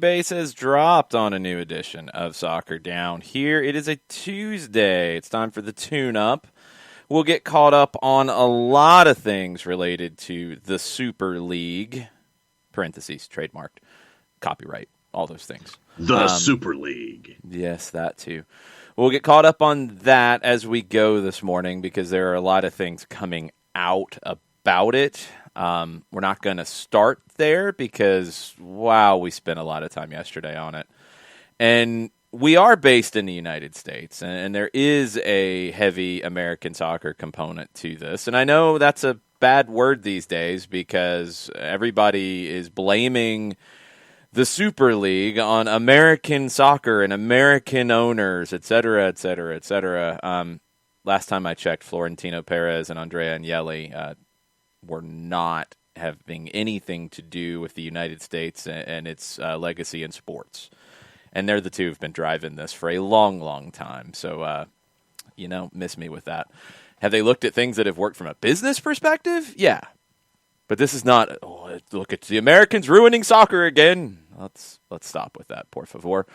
base has dropped on a new edition of Soccer Down. Here it is a Tuesday. It's time for the tune-up. We'll get caught up on a lot of things related to the Super League, parentheses, trademarked, copyright, all those things. The Super League. Yes, that too. We'll get caught up on that as we go this morning because there are a lot of things coming out about it. We're not going to start there because, wow, we spent a lot of time yesterday on it. And we are based in the United States, and there is a heavy American soccer component to this. And I know that's a bad word these days because everybody is blaming the Super League on American soccer and American owners, et cetera, et cetera, et cetera. Last time I checked, Florentino Perez and Andrea Agnelli were not having anything to do with the United States and its legacy in sports. And they're the two who've been driving this for a long, long time. So, miss me with that. Have they looked at things that have worked from a business perspective? Yeah. But this is not, look at the Americans ruining soccer again. Let's stop with that, por favor.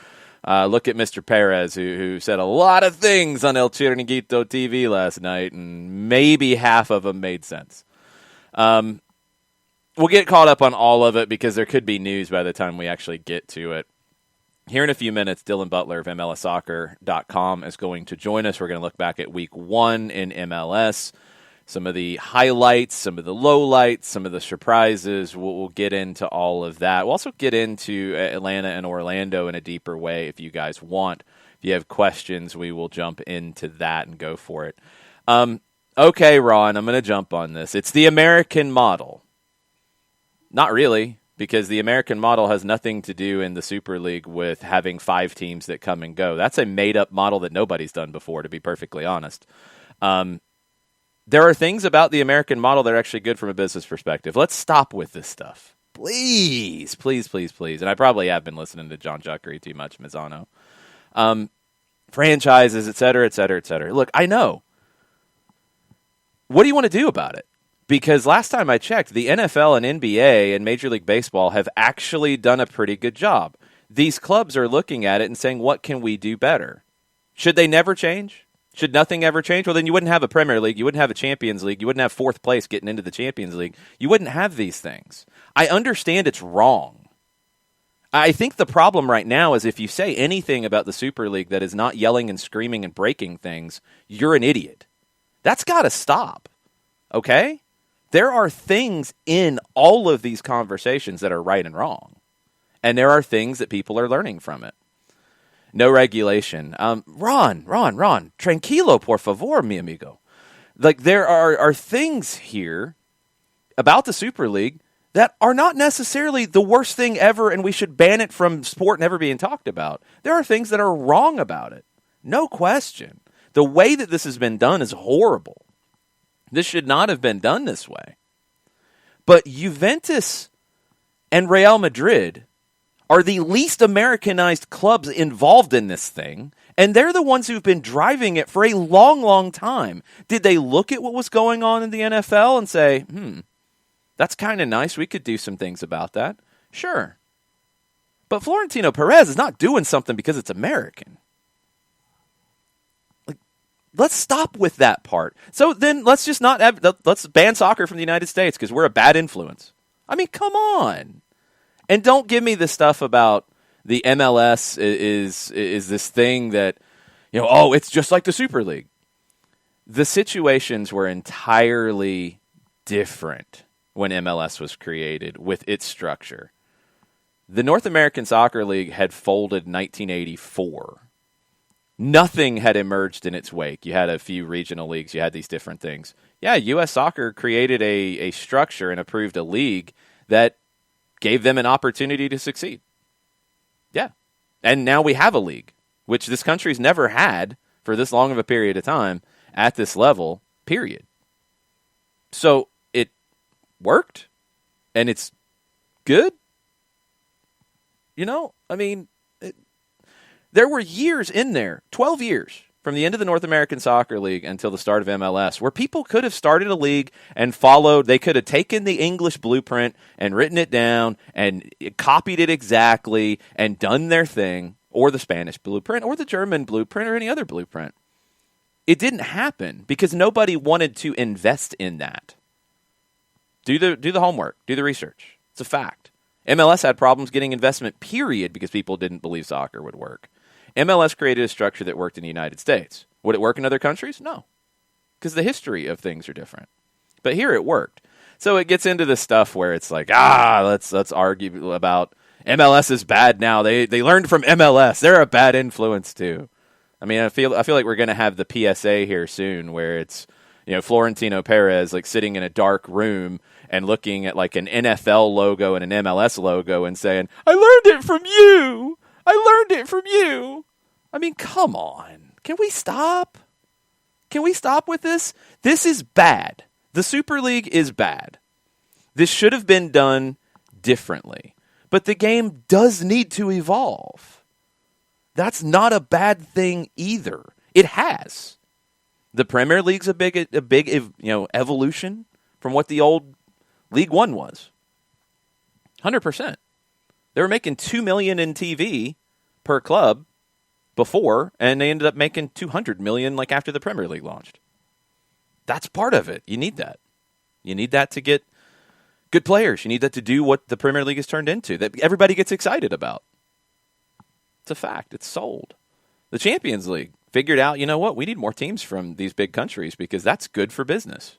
Look at Mr. Perez, who said a lot of things on El Chiringuito TV last night, and maybe half of them made sense. We'll get caught up on all of it because there could be news by the time we actually get to it. Here in a few minutes, Dylan Butler of MLSsoccer.com is going to join us. We're going to look back at Week 1 in MLS, some of the highlights, some of the lowlights, some of the surprises. We'll get into all of that. We'll also get into Atlanta and Orlando in a deeper way if you guys want. If you have questions, we will jump into that and go for it. Okay, Ron, I'm going to jump on this. It's the American model. Not really. Because the American model has nothing to do in the Super League with having 5 teams that come and go. That's a made-up model that nobody's done before, to be perfectly honest. There are things about the American model that are actually good from a business perspective. Let's stop with this stuff. Please, please, please, please. And I probably have been listening to John Juckery too much, Mazzano. Franchises, et cetera, et cetera, et cetera. Look, I know. What do you want to do about it? Because last time I checked, the NFL and NBA and Major League Baseball have actually done a pretty good job. These clubs are looking at it and saying, what can we do better? Should they never change? Should nothing ever change? Well, then you wouldn't have a Premier League. You wouldn't have a Champions League. You wouldn't have 4th place getting into the Champions League. You wouldn't have these things. I understand it's wrong. I think the problem right now is if you say anything about the Super League that is not yelling and screaming and breaking things, you're an idiot. That's got to stop. Okay? There are things in all of these conversations that are right and wrong. And there are things that people are learning from it. No regulation. Ron, tranquilo, por favor, mi amigo. Like, there are things here about the Super League that are not necessarily the worst thing ever and we should ban it from sport never being talked about. There are things that are wrong about it. No question. The way that this has been done is horrible. This should not have been done this way. But Juventus and Real Madrid are the least Americanized clubs involved in this thing, and they're the ones who've been driving it for a long, long time. Did they look at what was going on in the NFL and say, that's kind of nice, we could do some things about that? Sure. But Florentino Perez is not doing something because it's American. Let's stop with that part. So then let's just let's ban soccer from the United States because we're a bad influence. I mean, come on. And don't give me the stuff about the MLS is this thing that, it's just like the Super League. The situations were entirely different when MLS was created with its structure. The North American Soccer League had folded in 1984. Nothing had emerged in its wake. You had a few regional leagues. You had these different things. Yeah, U.S. Soccer created a structure and approved a league that gave them an opportunity to succeed. Yeah. And now we have a league, which this country's never had for this long of a period of time at this level, period. So it worked, and it's good. There were years in there, 12 years, from the end of the North American Soccer League until the start of MLS, where people could have started a league and followed. They could have taken the English blueprint and written it down and copied it exactly and done their thing, or the Spanish blueprint, or the German blueprint, or any other blueprint. It didn't happen because nobody wanted to invest in that. Do the homework. Do the research. It's a fact. MLS had problems getting investment, period, because people didn't believe soccer would work. MLS created a structure that worked in the United States. Would it work in other countries? No, because the history of things are different. But here it worked. So it gets into this stuff where it's like, let's argue about MLS is bad now. They learned from MLS. They're a bad influence too. I mean, I feel like we're going to have the PSA here soon, where it's Florentino Perez like sitting in a dark room and looking at like an NFL logo and an MLS logo and saying, "I learned it from you. I learned it from you." I mean, come on. Can we stop? Can we stop with this? This is bad. The Super League is bad. This should have been done differently. But the game does need to evolve. That's not a bad thing either. It has. The Premier League's a big evolution from what the old League One was. 100%. They were making $2 million in TV per club before, and they ended up making $200 million like after the Premier League launched. That's part of it. You need that. You need that to get good players. You need that to do what the Premier League has turned into, that everybody gets excited about. It's a fact. It's sold. The Champions League figured out, you know what, we need more teams from these big countries because that's good for business.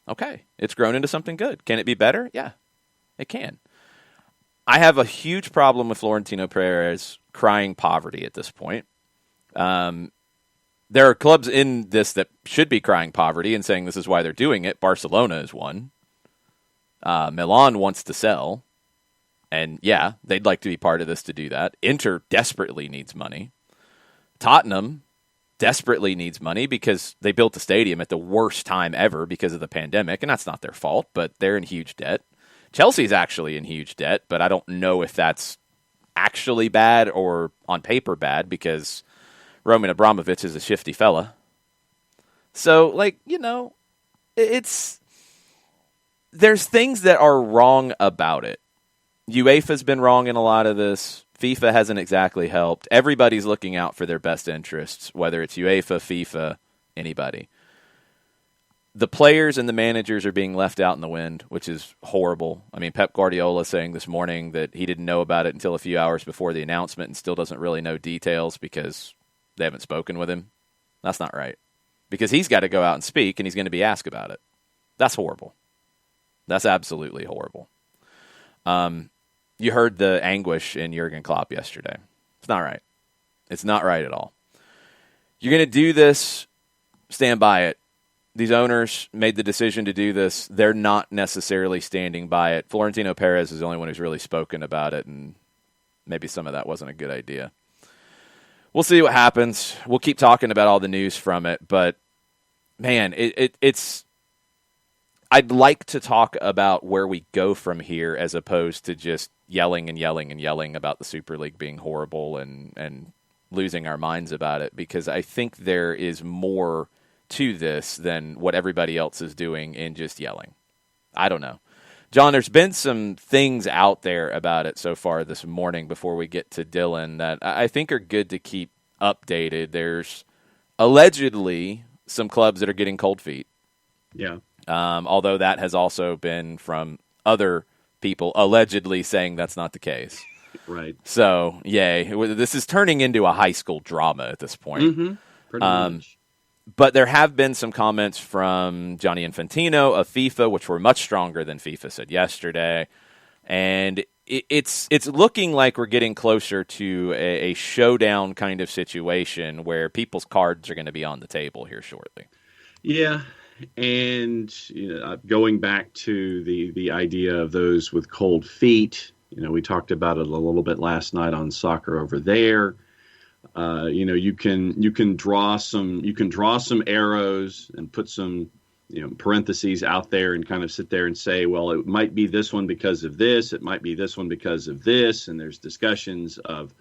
Okay, it's grown into something good. Can it be better? Yeah, it can. I have a huge problem with Florentino Perez crying poverty at this point. There are clubs in this that should be crying poverty and saying this is why they're doing it. Barcelona is one. Milan wants to sell. And yeah, they'd like to be part of this to do that. Inter desperately needs money. Tottenham desperately needs money because they built the stadium at the worst time ever because of the pandemic, and that's not their fault, but they're in huge debt. Chelsea's actually in huge debt, but I don't know if that's actually bad or on paper bad because Roman Abramovich is a shifty fella. So, there's things that are wrong about it. UEFA's been wrong in a lot of this. FIFA hasn't exactly helped. Everybody's looking out for their best interests, whether it's UEFA, FIFA, anybody. The players and the managers are being left out in the wind, which is horrible. I mean, Pep Guardiola saying this morning that he didn't know about it until a few hours before the announcement and still doesn't really know details because they haven't spoken with him. That's not right. Because he's got to go out and speak, and he's going to be asked about it. That's horrible. That's absolutely horrible. You heard the anguish in Jurgen Klopp yesterday. It's not right. It's not right at all. You're going to do this, stand by it. These owners made the decision to do this. They're not necessarily standing by it. Florentino Perez is the only one who's really spoken about it, and maybe some of that wasn't a good idea. We'll see what happens. We'll keep talking about all the news from it, but, man, it's... I'd like to talk about where we go from here as opposed to just yelling and yelling and yelling about the Super League being horrible and losing our minds about it, because I think there is more to this than what everybody else is doing in just yelling. I don't know. John, there's been some things out there about it so far this morning before we get to Dylan that I think are good to keep updated. There's allegedly some clubs that are getting cold feet. Yeah. Although that has also been from other people allegedly saying that's not the case. Right. So, yay. This is turning into a high school drama at this point. Mm-hmm. Pretty much. But there have been some comments from Gianni Infantino of FIFA, which were much stronger than FIFA said yesterday. And it's looking like we're getting closer to a showdown kind of situation where people's cards are going to be on the table here shortly. Yeah. And going back to the idea of those with cold feet, we talked about it a little bit last night on Soccer Over There. You can draw some arrows and put some parentheses out there and kind of sit there and say, well, it might be this one because of this, it might be this one because of this, and there's discussions of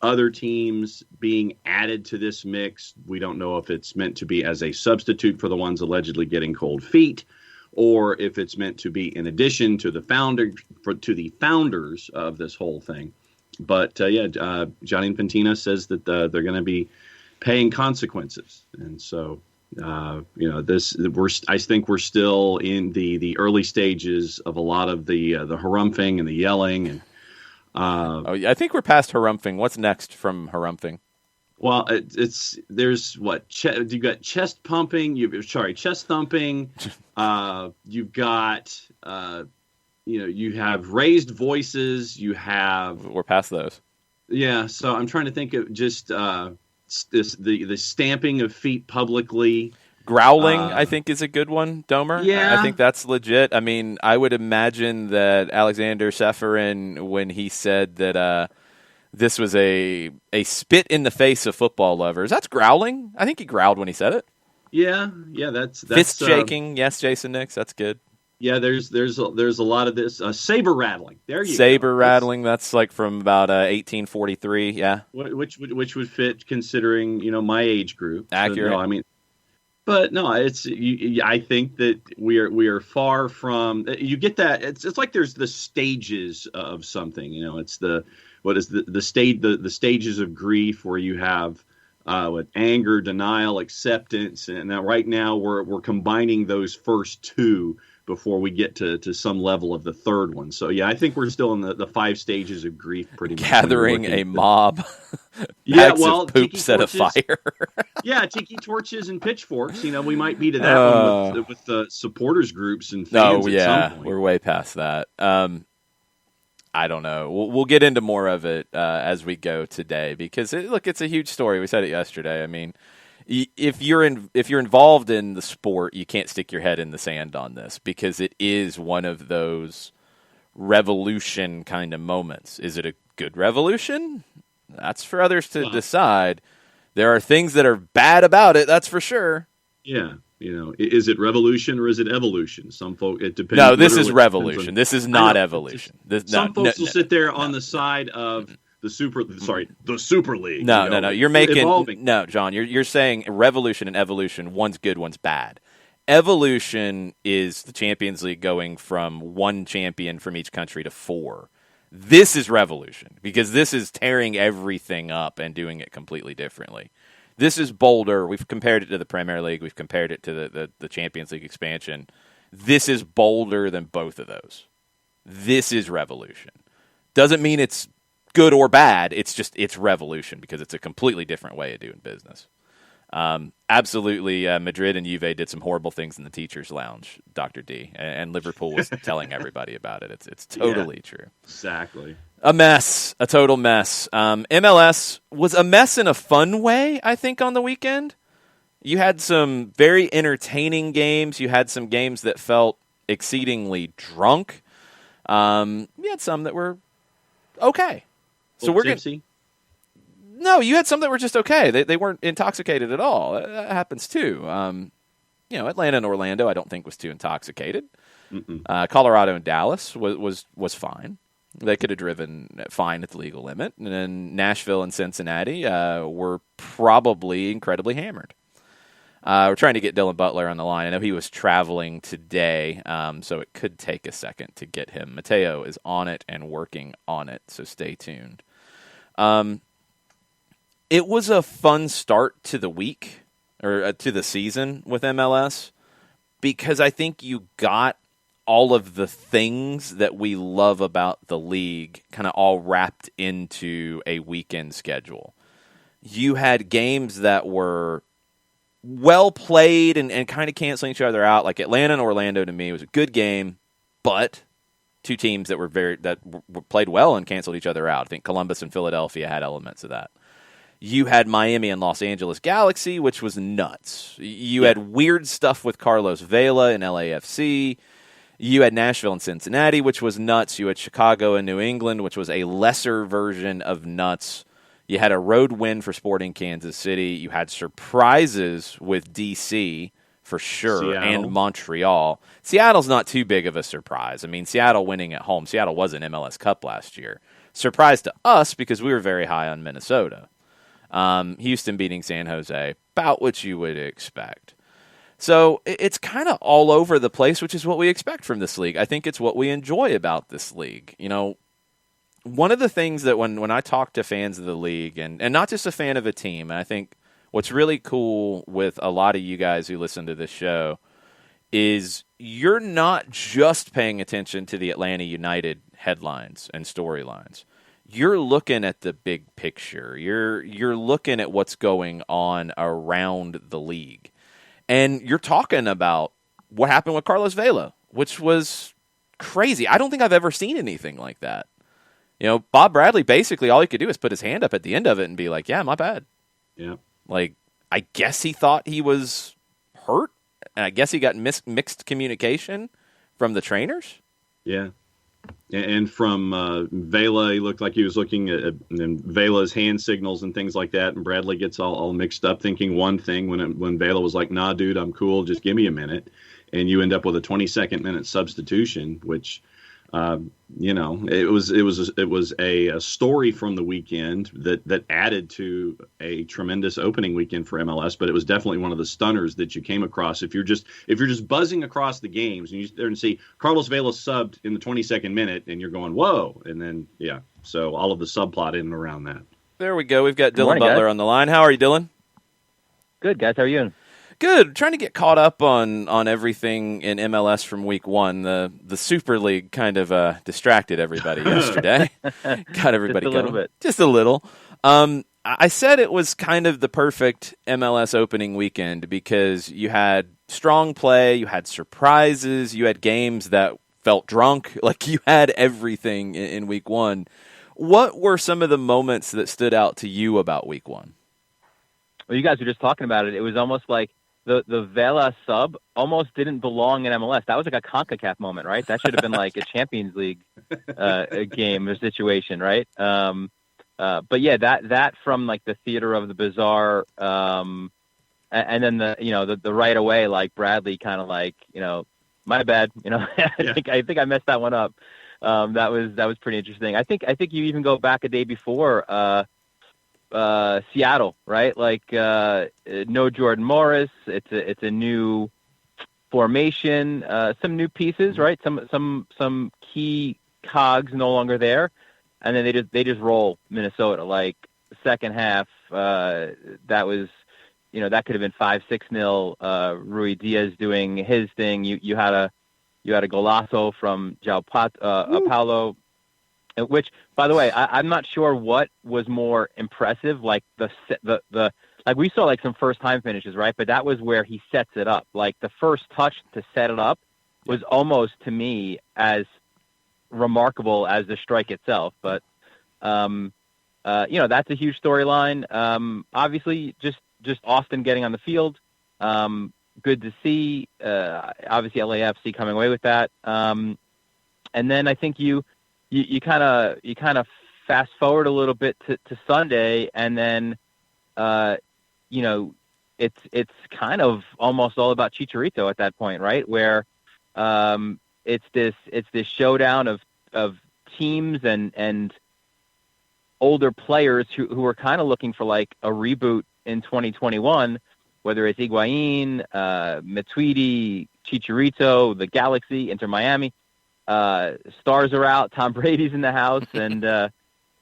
other teams being added to this mix. We don't know if it's meant to be as a substitute for the ones allegedly getting cold feet, or if it's meant to be in addition to the founders of this whole thing. But Johnny Infantino says that they're going to be paying consequences, and so I think we're still in the early stages of a lot of the harumphing and the yelling and. I think we're past harumphing. What's next from harumphing? Well, there's you got chest pumping. Chest thumping. You've got you have raised voices. We're past those. Yeah. So I'm trying to think of just the stamping of feet publicly. Growling, I think, is a good one, Domer. Yeah. I think that's legit. I mean, I would imagine that Alexander Seferin, when he said that this was a spit in the face of football lovers, that's growling. I think he growled when he said it. Yeah, that's fist shaking. Yes, Jason Nix, that's good. Yeah, there's a lot of this saber rattling. There you go. Saber rattling. That's like from about 1843. Yeah, which would fit considering my age group. Accurate. So, no, but no, I think that we are far from. You get that. It's like there's the stages of something. It's the stages of grief where you have with anger, denial, acceptance, and now right now we're combining those first two before we get to some level of the third one. So yeah, I think we're still in the 5 stages of grief, pretty much. Gathering a mob. Yeah, well, of poop set afire. Yeah, tiki torches and pitchforks. We might be to that one with the supporters groups and fans. Oh yeah, at some point. We're way past that. I don't know. We'll get into more of it as we go today because it's a huge story. We said it yesterday. I mean, if you're involved in the sport, you can't stick your head in the sand on this because it is one of those revolution kind of moments. Is it a good revolution? That's for others to decide. There are things that are bad about it, that's for sure. Yeah. Is it revolution or is it evolution? Some folk, it depends. No, this is revolution. This is not evolution. Some folks will sit there on the side of the Super League. No. You're making evolving. No, John. You're saying revolution and evolution. One's good, one's bad. Evolution is the Champions League going from 1 champion from each country to 4. This is revolution because this is tearing everything up and doing it completely differently. This is bolder. We've compared it to the Premier League. We've compared it to the Champions League expansion. This is bolder than both of those. This is revolution. Doesn't mean it's good or bad. It's revolution because it's a completely different way of doing business. Absolutely, Madrid and Juve did some horrible things in the teachers' lounge, Dr. D, and Liverpool was telling everybody about it. It's totally true. Exactly. A mess, a total mess. MLS was a mess in a fun way, I think, on the weekend. You had some very entertaining games. You had some games that felt exceedingly drunk. You had some that were okay. So we're tipsy? No, you had some that were just okay. They weren't intoxicated at all. That happens too. Atlanta and Orlando, I don't think was too intoxicated. Colorado and Dallas was fine. They could have driven fine at the legal limit. And then Nashville and Cincinnati were probably incredibly hammered. We're trying to get Dylan Butler on the line. I know he was traveling today, so it could take a second to get him. Mateo is on it and working on it, so stay tuned. It was a fun start to the week, or to the season with MLS, because I think you got all of the things that we love about the league kind of all wrapped into a weekend schedule. You had games that were well played and kind of canceling each other out. Like Atlanta and Orlando, to me, was a good game, but two teams that were played well and canceled each other out. I think Columbus and Philadelphia had elements of that. You had Miami and Los Angeles Galaxy, which was nuts. You had weird stuff with Carlos Vela and LAFC. You had Nashville and Cincinnati, which was nuts. You had Chicago and New England, which was a lesser version of nuts. You had a road win for Sporting Kansas City. You had surprises with D.C., for sure, Seattle. And Montreal. Seattle's not too big of a surprise. I mean, Seattle winning at home. Seattle was in MLS Cup last year. Surprise to us because we were very high on Minnesota. Houston beating San Jose, about what you would expect. So it's kind of all over the place, which is what we expect from this league. I think it's what we enjoy about this league. You know, one of the things that when I talk to fans of the league, and not just a fan of a team, and I think what's really cool with a lot of you guys who listen to this show is you're not just paying attention to the Atlanta United headlines and storylines. You're looking at the big picture. You're looking at what's going on around the league. And you're talking about what happened with Carlos Vela, which was crazy. I don't think I've ever seen anything like that. You know, Bob Bradley, basically all he could do is put his hand up at the end of it and be like, yeah, my bad. Yeah. Like, I guess he thought he was hurt, and I guess he got mixed communication from the trainers. Yeah. And from Vela, he looked like he was looking at Vela's hand signals and things like that, and Bradley gets all mixed up thinking one thing when Vela was like, nah, dude, I'm cool, just give me a minute. And you end up with a 22nd minute substitution, which... it was a story from the weekend that added to a tremendous opening weekend for MLS, but it was definitely one of the stunners that you came across. If you're just buzzing across the games and you there and see Carlos Vela subbed in the 22nd minute and you're going, whoa. And then, so all of the subplot in and around that. There we go. We've got Dylan morning, Butler guys. on the line. How are you, Dylan? Good, guys. How are you doing? Good. Trying to get caught up on everything in MLS from week one. The Super League kind of distracted everybody yesterday. Got everybody Just a little bit. Just a little. I said it was kind of the perfect MLS opening weekend because you had strong play, you had surprises, you had games that felt drunk. Like you had everything in week one. What were some of the moments that stood out to you about week one? Well, you guys were just talking about it. It was almost like the Vela sub almost didn't belong in MLS. That was like a CONCACAF moment, right? That should have been like a Champions League game or situation, right? But yeah, that from like the theater of the bizarre, and then the right away, like Bradley kind of like, my bad, I think I messed that one up. That was pretty interesting. I think you even go back a day before, Seattle, right? Like no Jordan Morris. It's a new formation, some new pieces, right? Some key cogs no longer there, and then they just roll Minnesota. Like second half, that was that could have been 5-6-0. Rui Diaz doing his thing. You had a golazo from Paulo. Which, by the way, I'm not sure what was more impressive, like the like we saw like some first time finishes, right? But that was where he sets it up. Like the first touch to set it up was almost to me as remarkable as the strike itself. But that's a huge storyline. Obviously, just Austin getting on the field, good to see. Obviously, LAFC coming away with that, and then I think you kind of fast forward a little bit to Sunday, and then it's kind of almost all about Chicharito at that point, right? Where it's this showdown of teams and older players who are kind of looking for like a reboot in 2021, whether it's Higuain, Matuidi, Chicharito, the Galaxy, Inter Miami. Stars are out. Tom Brady's in the house, and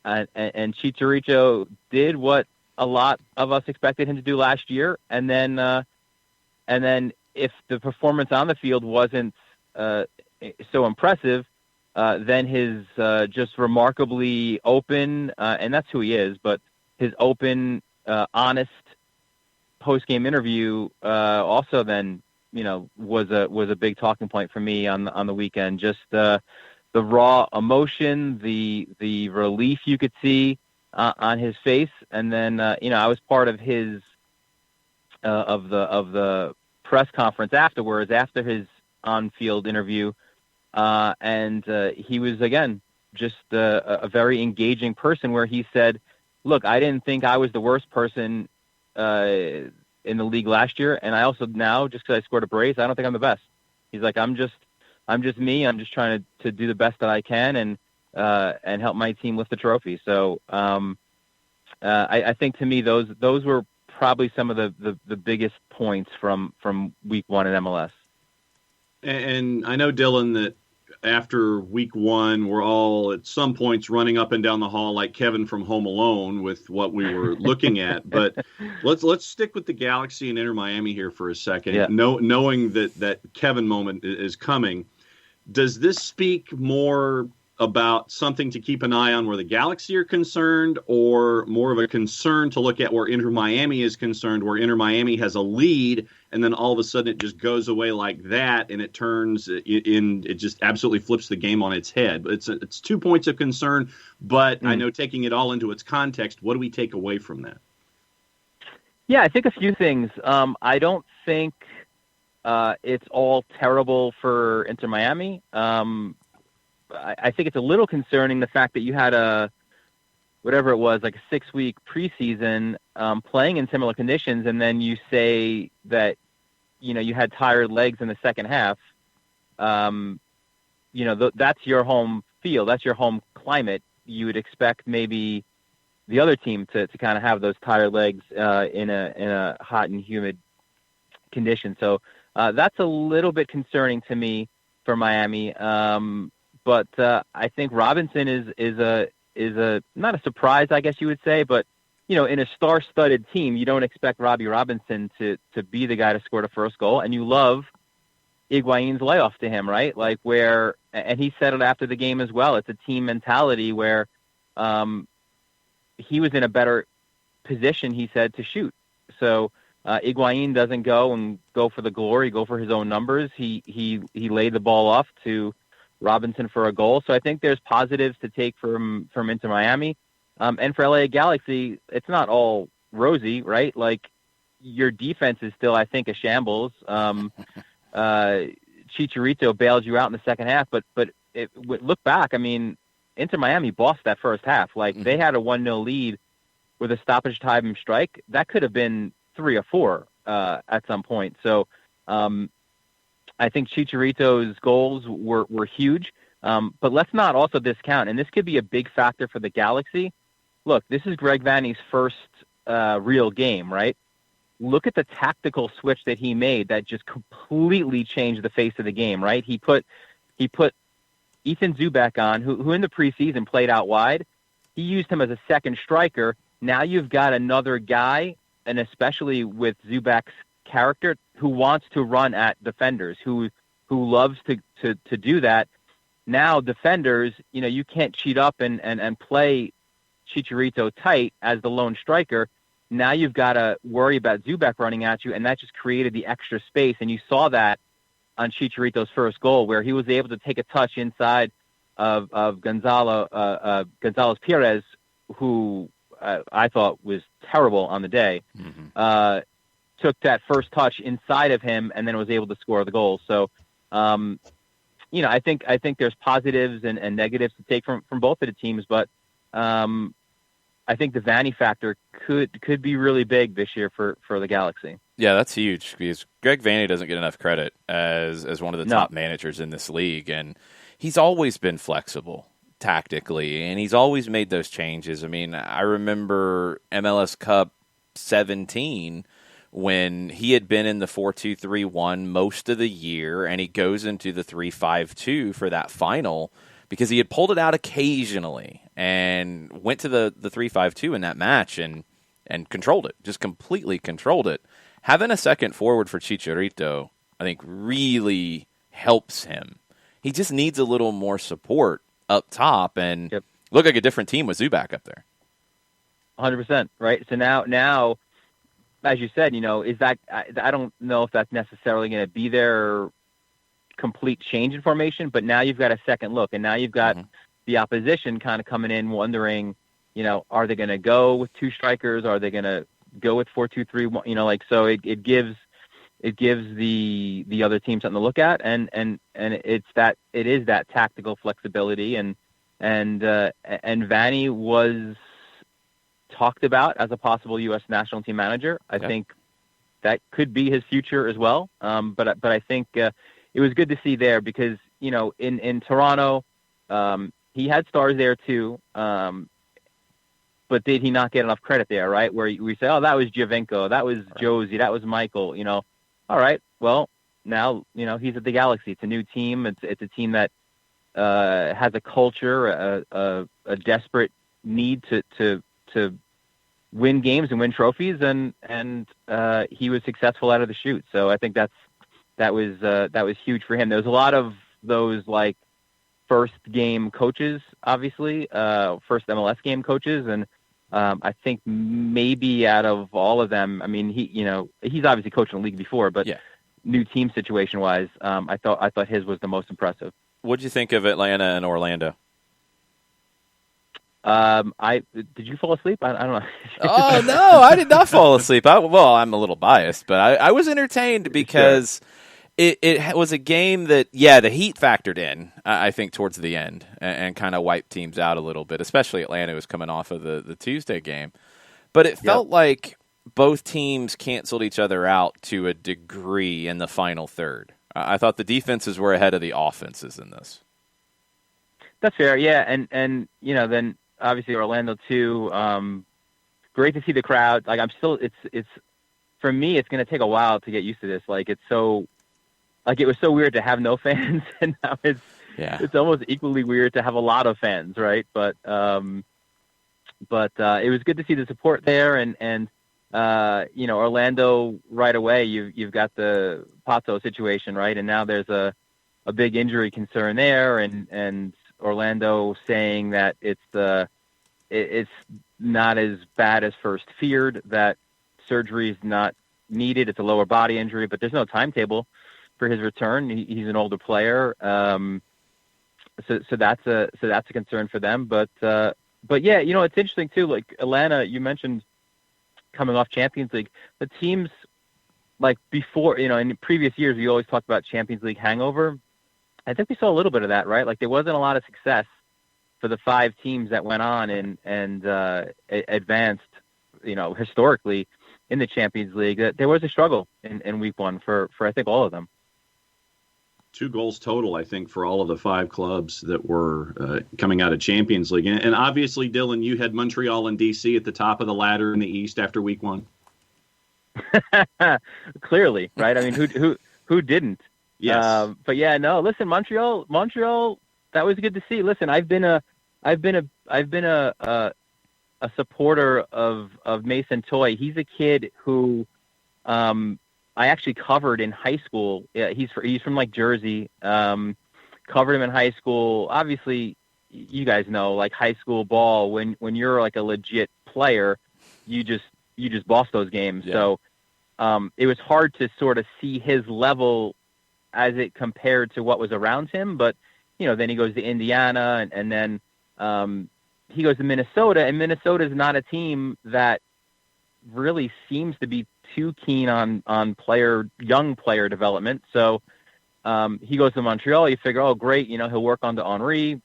Chicharito did what a lot of us expected him to do last year. And then if the performance on the field wasn't so impressive, then his just remarkably open, and that's who he is, but his open, honest post-game interview also then was a big talking point for me on the weekend. Just the raw emotion, the relief you could see on his face, and then I was part of his of the press conference afterwards, after his on-field interview, and he was again just a very engaging person, where he said, "Look, I didn't think I was the worst person in the league last year, and I also now, just because I scored a brace, I don't think I'm the best." He's like, I'm just me. I'm just trying to do the best that I can, and and help my team lift the trophy. So I think to me those were probably some of the biggest points from week one in MLS. And I know, Dylan, that after week one, we're all at some points running up and down the hall like Kevin from Home Alone with what we were looking at. But let's stick with the Galaxy and Inter Miami here for a second. Yeah. Knowing that Kevin moment is coming, does this speak more about something to keep an eye on where the Galaxy are concerned, or more of a concern to look at where Inter Miami is concerned, where Inter Miami has a lead and then all of a sudden it just goes away like that and it turns it just absolutely flips the game on its head? It's 2 points of concern, but I know, taking it all into its context, what do we take away from that? Yeah, I think a few things. I don't think it's all terrible for Inter Miami. I think it's a little concerning, the fact that you had whatever it was, like a 6-week preseason, playing in similar conditions, and then you say that, you had tired legs in the second half. That's your home field. That's your home climate. You would expect maybe the other team to kind of have those tired legs in a hot and humid condition. So that's a little bit concerning to me for Miami. But I think Robinson is a not a surprise, I guess you would say, but in a star-studded team, you don't expect Robbie Robinson to be the guy to score the first goal, and you love Higuain's layoff to him, right? Like and he said it after the game as well. It's a team mentality where he was in a better position, he said, to shoot. So Higuain doesn't go for the glory, go for his own numbers. He laid the ball off to Robinson for a goal. So I think there's positives to take from Inter Miami. And for LA Galaxy, it's not all rosy, right? Like, your defense is still, I think, a shambles. Chicharito bailed you out in the second half, but look back, I mean, Inter Miami bossed that first half. Like, they had a 1-0 lead with a stoppage time strike. That could have been 3 or 4 at some point. So I think Chicharito's goals were huge. But let's not also discount, and this could be a big factor for the Galaxy. Look, this is Greg Vanney's first real game, right? Look at the tactical switch that he made that just completely changed the face of the game, right? He put Ethan Zubak on, who in the preseason played out wide. He used him as a second striker. Now you've got another guy, and especially with Zubak's character, who wants to run at defenders, who loves to do that. Now defenders, you can't cheat up and play Chicharito tight as the lone striker. Now you've got to worry about Zubak running at you, and that just created the extra space. And you saw that on Chicharito's first goal, where he was able to take a touch inside of Gonzalo Perez, who I thought was terrible on the day. Took that first touch inside of him and then was able to score the goal. So, I think there's positives and negatives to take from both of the teams, but I think the Vanney factor could be really big this year for the Galaxy. Yeah, that's huge, because Greg Vanney doesn't get enough credit as one of the top managers in this league, and he's always been flexible tactically, and he's always made those changes. I mean, I remember MLS Cup 17 when he had been in the 4-2-3-1 most of the year, and he goes into the 3-5-2 for that final because he had pulled it out occasionally and went to the 3-5-2 in that match and controlled it, just completely controlled it. Having a second forward for Chicharito, I think, really helps him. He just needs a little more support up top, and look like a different team with Zubak up there. 100%, right? So now, as you said, is that I don't know if that's necessarily going to be their complete change in formation, but now you've got a second look, and now you've got the opposition kind of coming in wondering, are they going to go with 2 strikers? Are they going to go with 4-2-3-1? So it gives the other team something to look at, and it is that tactical flexibility, and Vanney was talked about as a possible U.S. national team manager. I think that could be his future as well. But I think it was good to see there because, in Toronto, he had stars there too. But did he not get enough credit there, right? Where we say, oh, that was Giovinco, that was Josie, that was Michael, all right, well, now, he's at the Galaxy. It's a new team. It's a team that has a culture, a desperate need to win games and win trophies, and he was successful out of the chute. So I think that was huge for him. There was a lot of those like first game coaches, obviously, first MLS game coaches, and I think maybe out of all of them, I mean, he's obviously coached in the league before, but new team situation wise, I thought his was the most impressive. What'd you think of Atlanta and Orlando? Did you fall asleep? I don't know. Oh no, I did not fall asleep. I'm a little biased, but I was entertained because it was a game that, the heat factored in, I think, towards the end and kind of wiped teams out a little bit, especially Atlanta was coming off of the Tuesday game. But it felt like both teams canceled each other out to a degree in the final third. I thought the defenses were ahead of the offenses in this. That's fair, yeah. And then obviously Orlando too. Great to see the crowd. Like it's for me, it's going to take a while to get used to this. Like it was so weird to have no fans, and now it's almost equally weird to have a lot of fans, right? But it was good to see the support there, and Orlando right away. You've got the Pato situation, right? And now there's a big injury concern there, and Orlando saying that it's not as bad as first feared, that surgery is not needed. It's a lower body injury, but there's no timetable for his return. He's an older player, so that's a concern for them. But yeah, it's interesting too. Like Atlanta, you mentioned coming off Champions League, the teams like before, in previous years, we always talked about Champions League hangover. I think we saw a little bit of that, right? Like there wasn't a lot of success for the 5 teams that went on and advanced, historically in the Champions League. There was a struggle in week 1 for I think all of them. 2 goals total, I think, for all of the 5 clubs that were coming out of Champions League. And obviously, Dylan, you had Montreal and DC at the top of the ladder in the East after week 1. Clearly, right? I mean, who didn't? Yes. But yeah, no. Listen, Montreal, that was good to see. Listen, I've been a supporter of Mason Toye. He's a kid who I actually covered in high school. Yeah, he's from like Jersey. Covered him in high school. Obviously, you guys know, like high school ball, when you're like a legit player, you just boss those games. Yeah. So it was hard to sort of see his level as it compared to what was around him. But then he goes to Indiana, and then he goes to Minnesota, and Minnesota is not a team that really seems to be too keen on young player development. So he goes to Montreal. You figure, oh, great, he'll work on to Henry.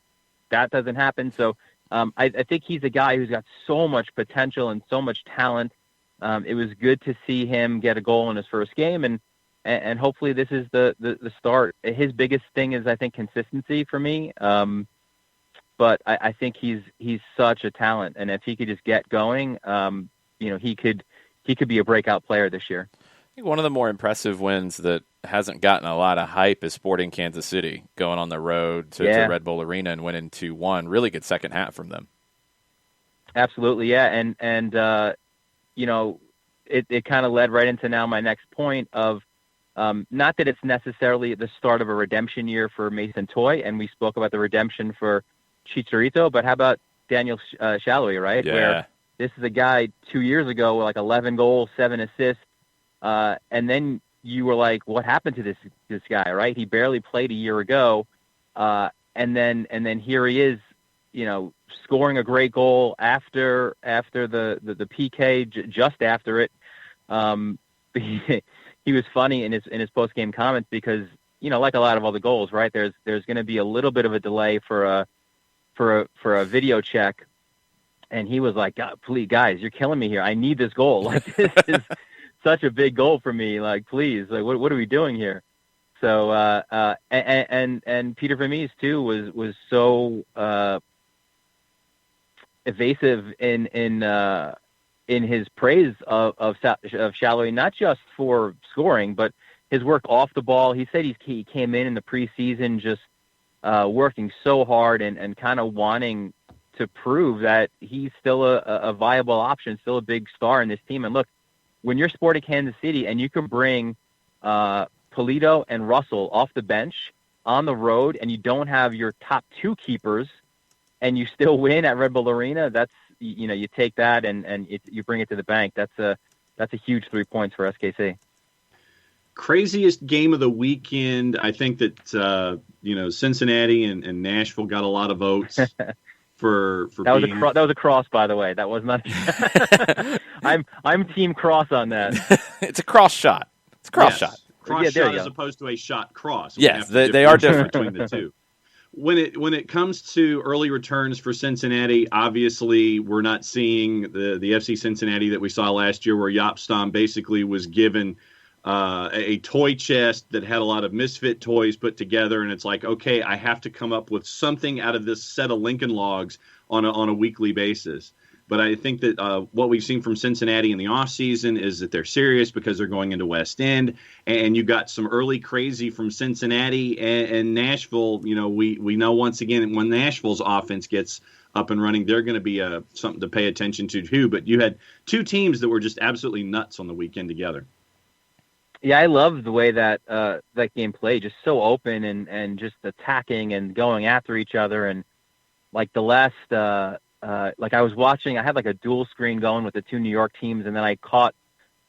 That doesn't happen. So I think he's a guy who's got so much potential and so much talent. It was good to see him get a goal in his first game, and hopefully this is the start. His biggest thing is, I think, consistency for me. But I think he's such a talent, and if he could just get going, he could be a breakout player this year. I think one of the more impressive wins that hasn't gotten a lot of hype is Sporting Kansas City going on the road to Red Bull Arena and winning 2-1. Really good second half from them. Absolutely, yeah, and it kind of led right into now my next point of not that it's necessarily the start of a redemption year for Mason Toye, and we spoke about the redemption for Chicharito, but how about Daniel Shalhoub, right? Yeah. Where this is a guy 2 years ago with like 11 goals, 7 assists, and then you were like, what happened to this guy, right? He barely played a year ago, and then here he is, scoring a great goal after the PK, just after it. He was funny in his post game comments because like a lot of other goals, right? There's going to be a little bit of a delay for a video check. And he was like, God, please, guys, you're killing me here. I need this goal. Like, this is such a big goal for me. Like, please, like, what are we doing here? So and Peter Vermees too was so evasive in his praise of Shallowy, not just for scoring, but his work off the ball. He said he came in the preseason just working so hard and kind of wanting to prove that he's still a viable option, still a big star in this team. And look, when you're Sporting Kansas City and you can bring Polito and Russell off the bench on the road, and you don't have your top two keepers, and you still win at Red Bull Arena, that's, you take that and you bring it to the bank. That's a huge 3 points for SKC. Craziest game of the weekend. I think that Cincinnati and Nashville got a lot of votes for that being... was a cross, by the way. That was not. I'm team cross on that. It's a cross shot. It's a cross shot. Cross shot as opposed to a shot cross. Yes, they are different between the two. When it comes to early returns for Cincinnati, obviously we're not seeing the FC Cincinnati that we saw last year, where Jaap Stam basically was given a toy chest that had a lot of misfit toys put together, and it's like, okay, I have to come up with something out of this set of Lincoln Logs on a weekly basis. But I think that what we've seen from Cincinnati in the offseason is that they're serious because they're going into West End, and you got some early crazy from Cincinnati and Nashville. We know once again when Nashville's offense gets up and running, they're going to be something to pay attention to too. But you had two teams that were just absolutely nuts on the weekend together. Yeah, I love the way that that game played, just so open and just attacking and going after each other. And like the last, like I was watching, I had like a dual screen going with the two New York teams, and then I caught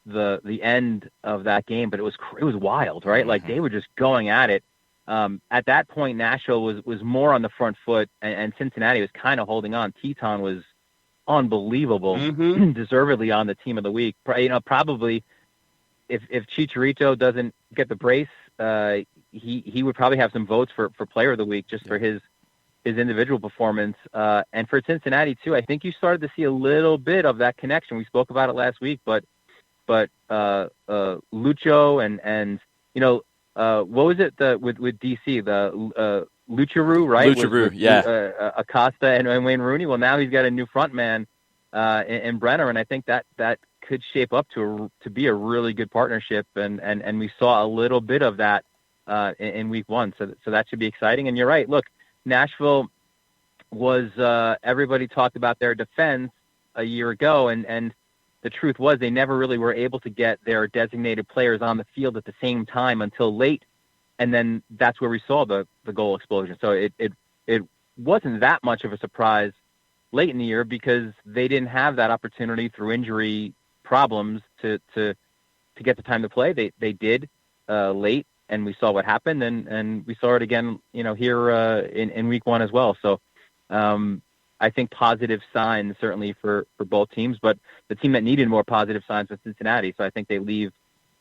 the end of that game. But it was wild, right? Mm-hmm. Like they were just going at it. At that point, Nashville was more on the front foot, and Cincinnati was kind of holding on. Teton was unbelievable, deservedly on the team of the week. Probably. If Chicharito doesn't get the brace, he would probably have some votes for player of the week just for his individual performance. And for Cincinnati too, I think you started to see a little bit of that connection. We spoke about it last week, but Lucho and what was it with DC, the Lucharu, right? Lucharu, yeah. Acosta and Wayne Rooney. Well, now he's got a new front man in Brenner, and I think that could shape up to be a really good partnership, and we saw a little bit of that in week one, so that should be exciting. And you're right. Look, Nashville was everybody talked about their defense a year ago, and the truth was they never really were able to get their designated players on the field at the same time until late, and then that's where we saw the goal explosion. So it wasn't that much of a surprise late in the year because they didn't have that opportunity through injury problems to get the time to play. They did late, and we saw what happened, and we saw it again, here in week one as well. So I think positive signs certainly for both teams, but the team that needed more positive signs was Cincinnati. So I think they leave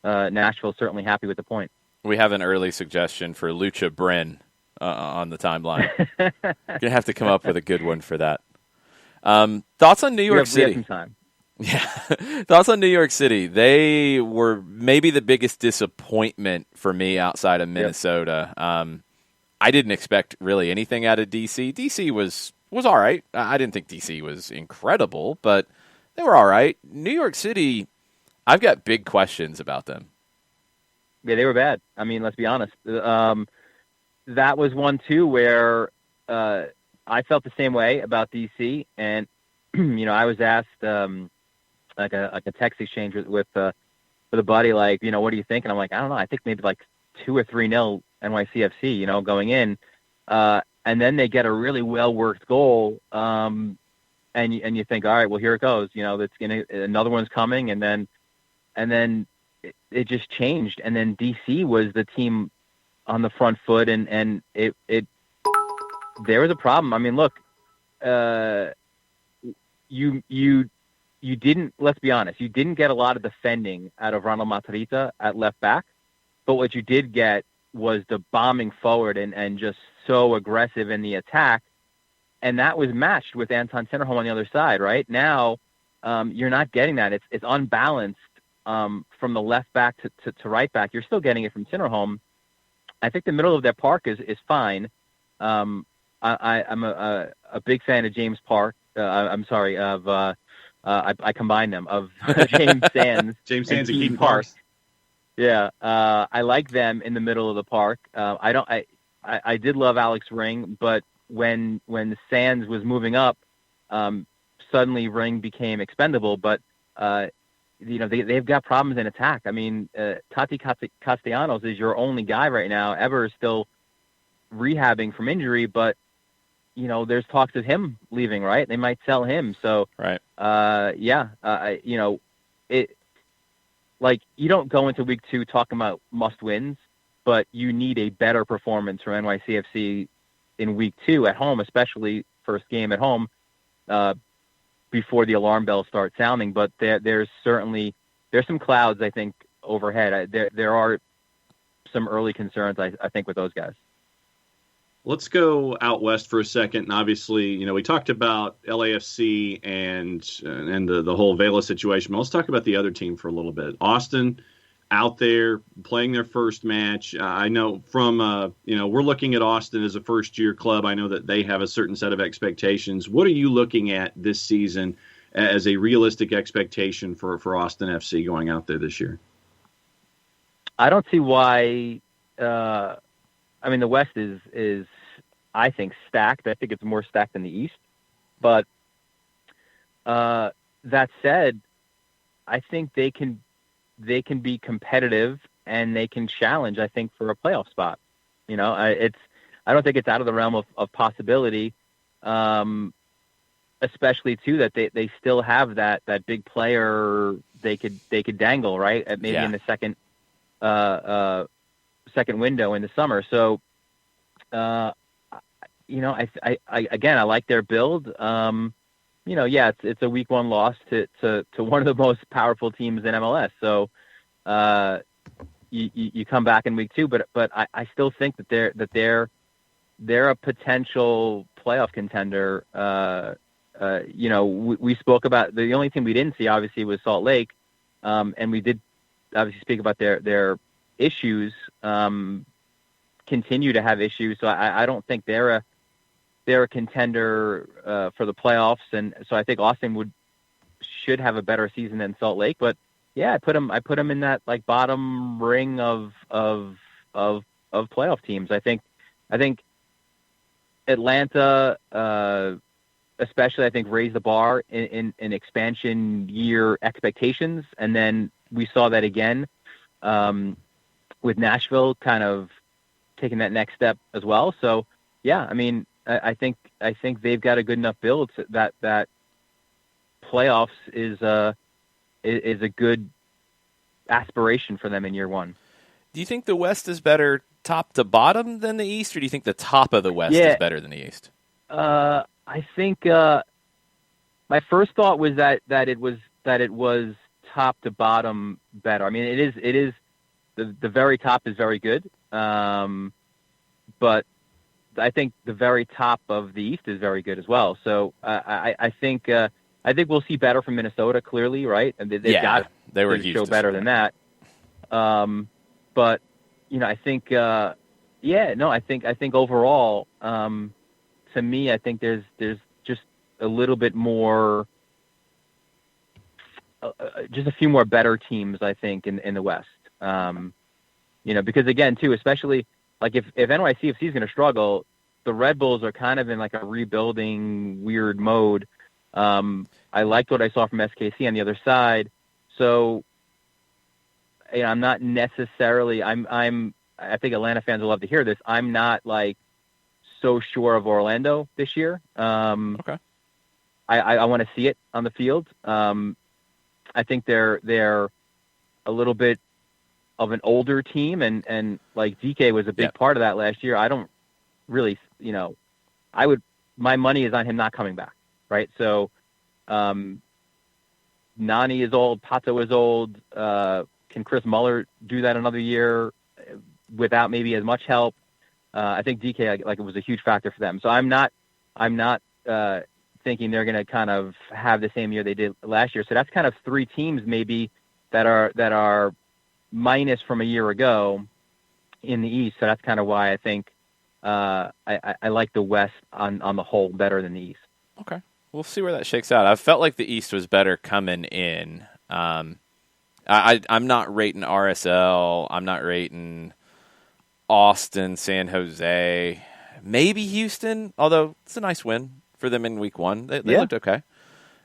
Nashville certainly happy with the point. We have an early suggestion for Lucha Bren on the timeline. You're gonna have to come up with a good one for that. Thoughts on New York City? We have some time. Yeah. Thoughts on New York City? They were maybe the biggest disappointment for me outside of Minnesota. Yep. I didn't expect really anything out of DC. DC was all right. I didn't think DC was incredible, but they were all right. New York City, I've got big questions about them. Yeah, they were bad. I mean, let's be honest. That was one, too, where I felt the same way about DC. And, I was asked like a text exchange with a buddy, like, what do you think? And I'm like, I don't know. I think maybe like 2 or 3-0 NYCFC, going in. And then they get a really well-worked goal. And you think, all right, well, here it goes. Another one's coming. And then it just changed. And then DC was the team on the front foot, and it there was a problem. I mean, look, you didn't, let's be honest, you didn't get a lot of defending out of Ronald Matarrita at left back, but what you did get was the bombing forward and just so aggressive in the attack, and that was matched with Anton Tinnerholm on the other side. Right now, you're not getting that. It's unbalanced from the left back to right back. You're still getting it from Tinnerholm, I think the middle of their park is fine. I'm a big fan of James Park. I'm sorry, I combine them, of James Sands. James Sands and Keaton Keaton Parks. Yeah, I like them in the middle of the park. I did love Alex Ring, but when Sands was moving up, suddenly Ring became expendable. But they've got problems in attack. I mean, Tati Castellanos is your only guy right now. Eber is still rehabbing from injury, but there's talks of him leaving, right? They might sell him. So, right. Like, you don't go into week 2 talking about must wins, but you need a better performance from NYCFC in week 2 at home, especially first game at home, before the alarm bells start sounding. But there's some clouds, I think, overhead. There are some early concerns, I think, with those guys. Let's go out west for a second. And obviously, we talked about LAFC and the whole Vela situation. But let's talk about the other team for a little bit. Austin out there playing their first match. I know from, we're looking at Austin as a first-year club. I know that they have a certain set of expectations. What are you looking at this season as a realistic expectation for Austin FC going out there this year? I don't see why. The West is I think stacked. I think it's more stacked than the East. But that said, I think they can be competitive and they can challenge, I think, for a playoff spot. I don't think it's out of the realm of possibility. Especially too that they still have that big player they could dangle, right? Maybe in the second window in the summer. So, I like their build. It's a week 1 loss to one of the most powerful teams in MLS. So, you come back in week 2, but I still think that they're a potential playoff contender. We spoke about the only team we didn't see obviously was Salt Lake, and we did obviously speak about their issues, continue to have issues. So I don't think they're a contender for the playoffs, and so I think Austin should have a better season than Salt Lake. But yeah, I put them in that like bottom ring of playoff teams. I think Atlanta, especially, I think raised the bar in expansion year expectations, and then we saw that again with Nashville kind of taking that next step as well. So yeah, I think they've got a good enough build that playoffs is a good aspiration for them in year 1. Do you think the West is better top to bottom than the East, or do you think the top of the West is better than the East? I think my first thought was that it was top to bottom better. It is the very top is very good, but I think the very top of the East is very good as well. So I think we'll see better from Minnesota, clearly, right? And they've got they were to show better than that. But I think I think overall, to me, I think there's just a little bit more, just a few more better teams, I think, in the West. Because again, too, especially like if NYCFC is going to struggle, the Red Bulls are kind of in like a rebuilding weird mode. I liked what I saw from SKC on the other side. So, I'm not necessarily, I think Atlanta fans will love to hear this. I'm not like so sure of Orlando this year. Okay. I want to see it on the field. I think they're a little bit of an older team, and like DK was a big part of that last year. I don't really, my money is on him not coming back, right? So, Nani is old, Pato is old. Can Chris Muller do that another year without maybe as much help? I think DK, like it was a huge factor for them. So I'm not thinking they're going to kind of have the same year they did last year. So that's kind of 3 teams maybe that are minus from a year ago. in the East. So that's kind of why I think I like the West on the whole better than the East. Okay. We'll see where that shakes out. I felt like the East was better coming in. I'm not rating RSL. I'm not rating Austin, San Jose, maybe Houston, although it's a nice win for them in week one. They looked okay.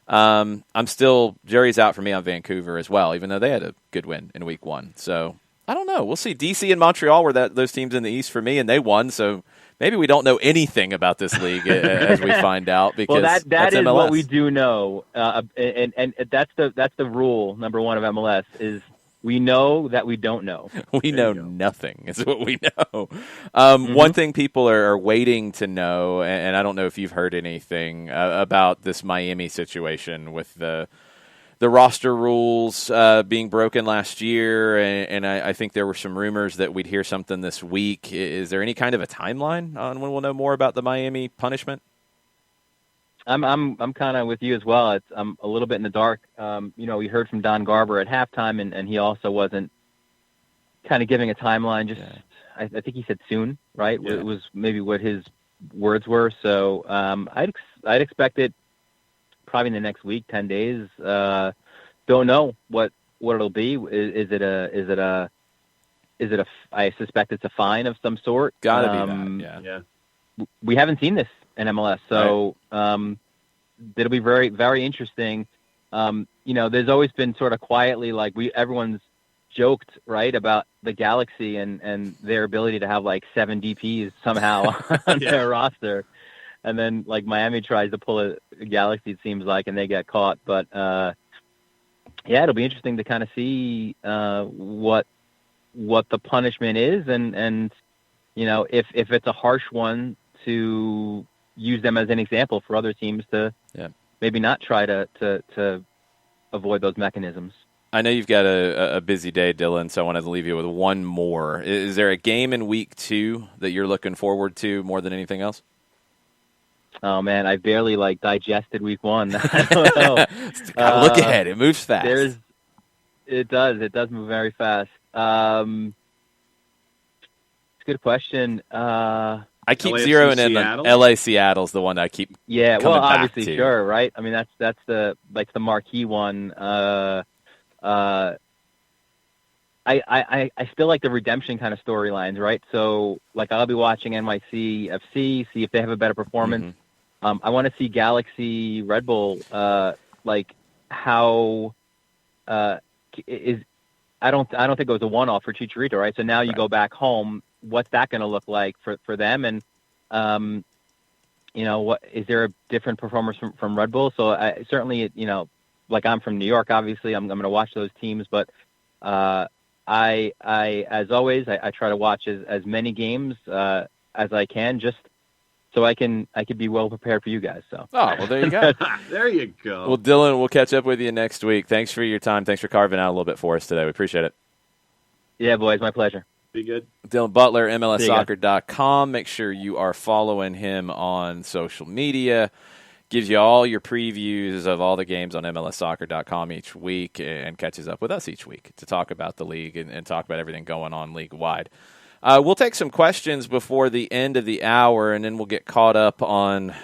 Jerry's out for me on Vancouver as well, even though they had a good win in week one. So I don't know. We'll see. DC and Montreal were those teams in the East for me, and they won. So maybe we don't know anything about this league as we find out. Because well, that is MLS. what we do know, and that's the rule number one of MLS is we know that we don't know. We know nothing is what we know. One thing people are waiting to know, and I don't know if you've heard anything about this Miami situation with the roster rules being broken last year, and I think there were some rumors that we'd hear something this week. Is there any kind of a timeline on when we'll know more about the Miami punishment? I'm kind of with you as well. I'm a little bit in the dark. We heard from Don Garber at halftime, and he also wasn't kind of giving a timeline. I think he said soon, right? Yeah. It was maybe what his words were. So I'd expect it probably in the next week, 10 days. Don't know what it'll be. Is it a? I suspect it's a fine of some sort. Gotta be that. Yeah. We haven't seen this in MLS, so it'll be very, very interesting. There's always been sort of quietly everyone's joked, right, about the Galaxy and their ability to have 7 DPs somehow on their roster, and then Miami tries to pull a Galaxy, it seems like, and they get caught. But it'll be interesting to kind of see what the punishment is, and if it's a harsh one, to use them as an example for other teams to maybe not try to avoid those mechanisms. I know you've got a busy day, Dylan, so I wanted to leave you with one more. Is there a game in week 2 that you're looking forward to more than anything else? Oh, man, I barely digested week 1. I don't know. Gotta look ahead. It moves fast. It does. It does move very fast. It's a good question. I keep zeroing in on LA Seattle's the one that I keep coming obviously, back to. Sure, right? I mean, that's the the marquee one. I still like the redemption kind of storylines, right? So I'll be watching NYC FC, see if they have a better performance. Mm-hmm. I want to see Galaxy Red Bull how is. I don't think it was a one-off for Chicharito, right? So now you go back home. What's that going to look like for them? And what is there a different performance from Red Bull? So I certainly, I'm from New York, obviously, I'm going to watch those teams, but I as always, I try to watch as many games as I can, just so I could be well prepared for you guys. So there you go. There you go. Well, Dylan, we'll catch up with you next week. Thanks for your time. Thanks for carving out a little bit for us today. We appreciate it. Yeah, boys, my pleasure. Be good. Dylan Butler, MLSsoccer.com. Make sure you are following him on social media. Gives you all your previews of all the games on MLSsoccer.com each week and catches up with us each week to talk about the league and talk about everything going on league-wide. We'll take some questions before the end of the hour, and then we'll get caught up on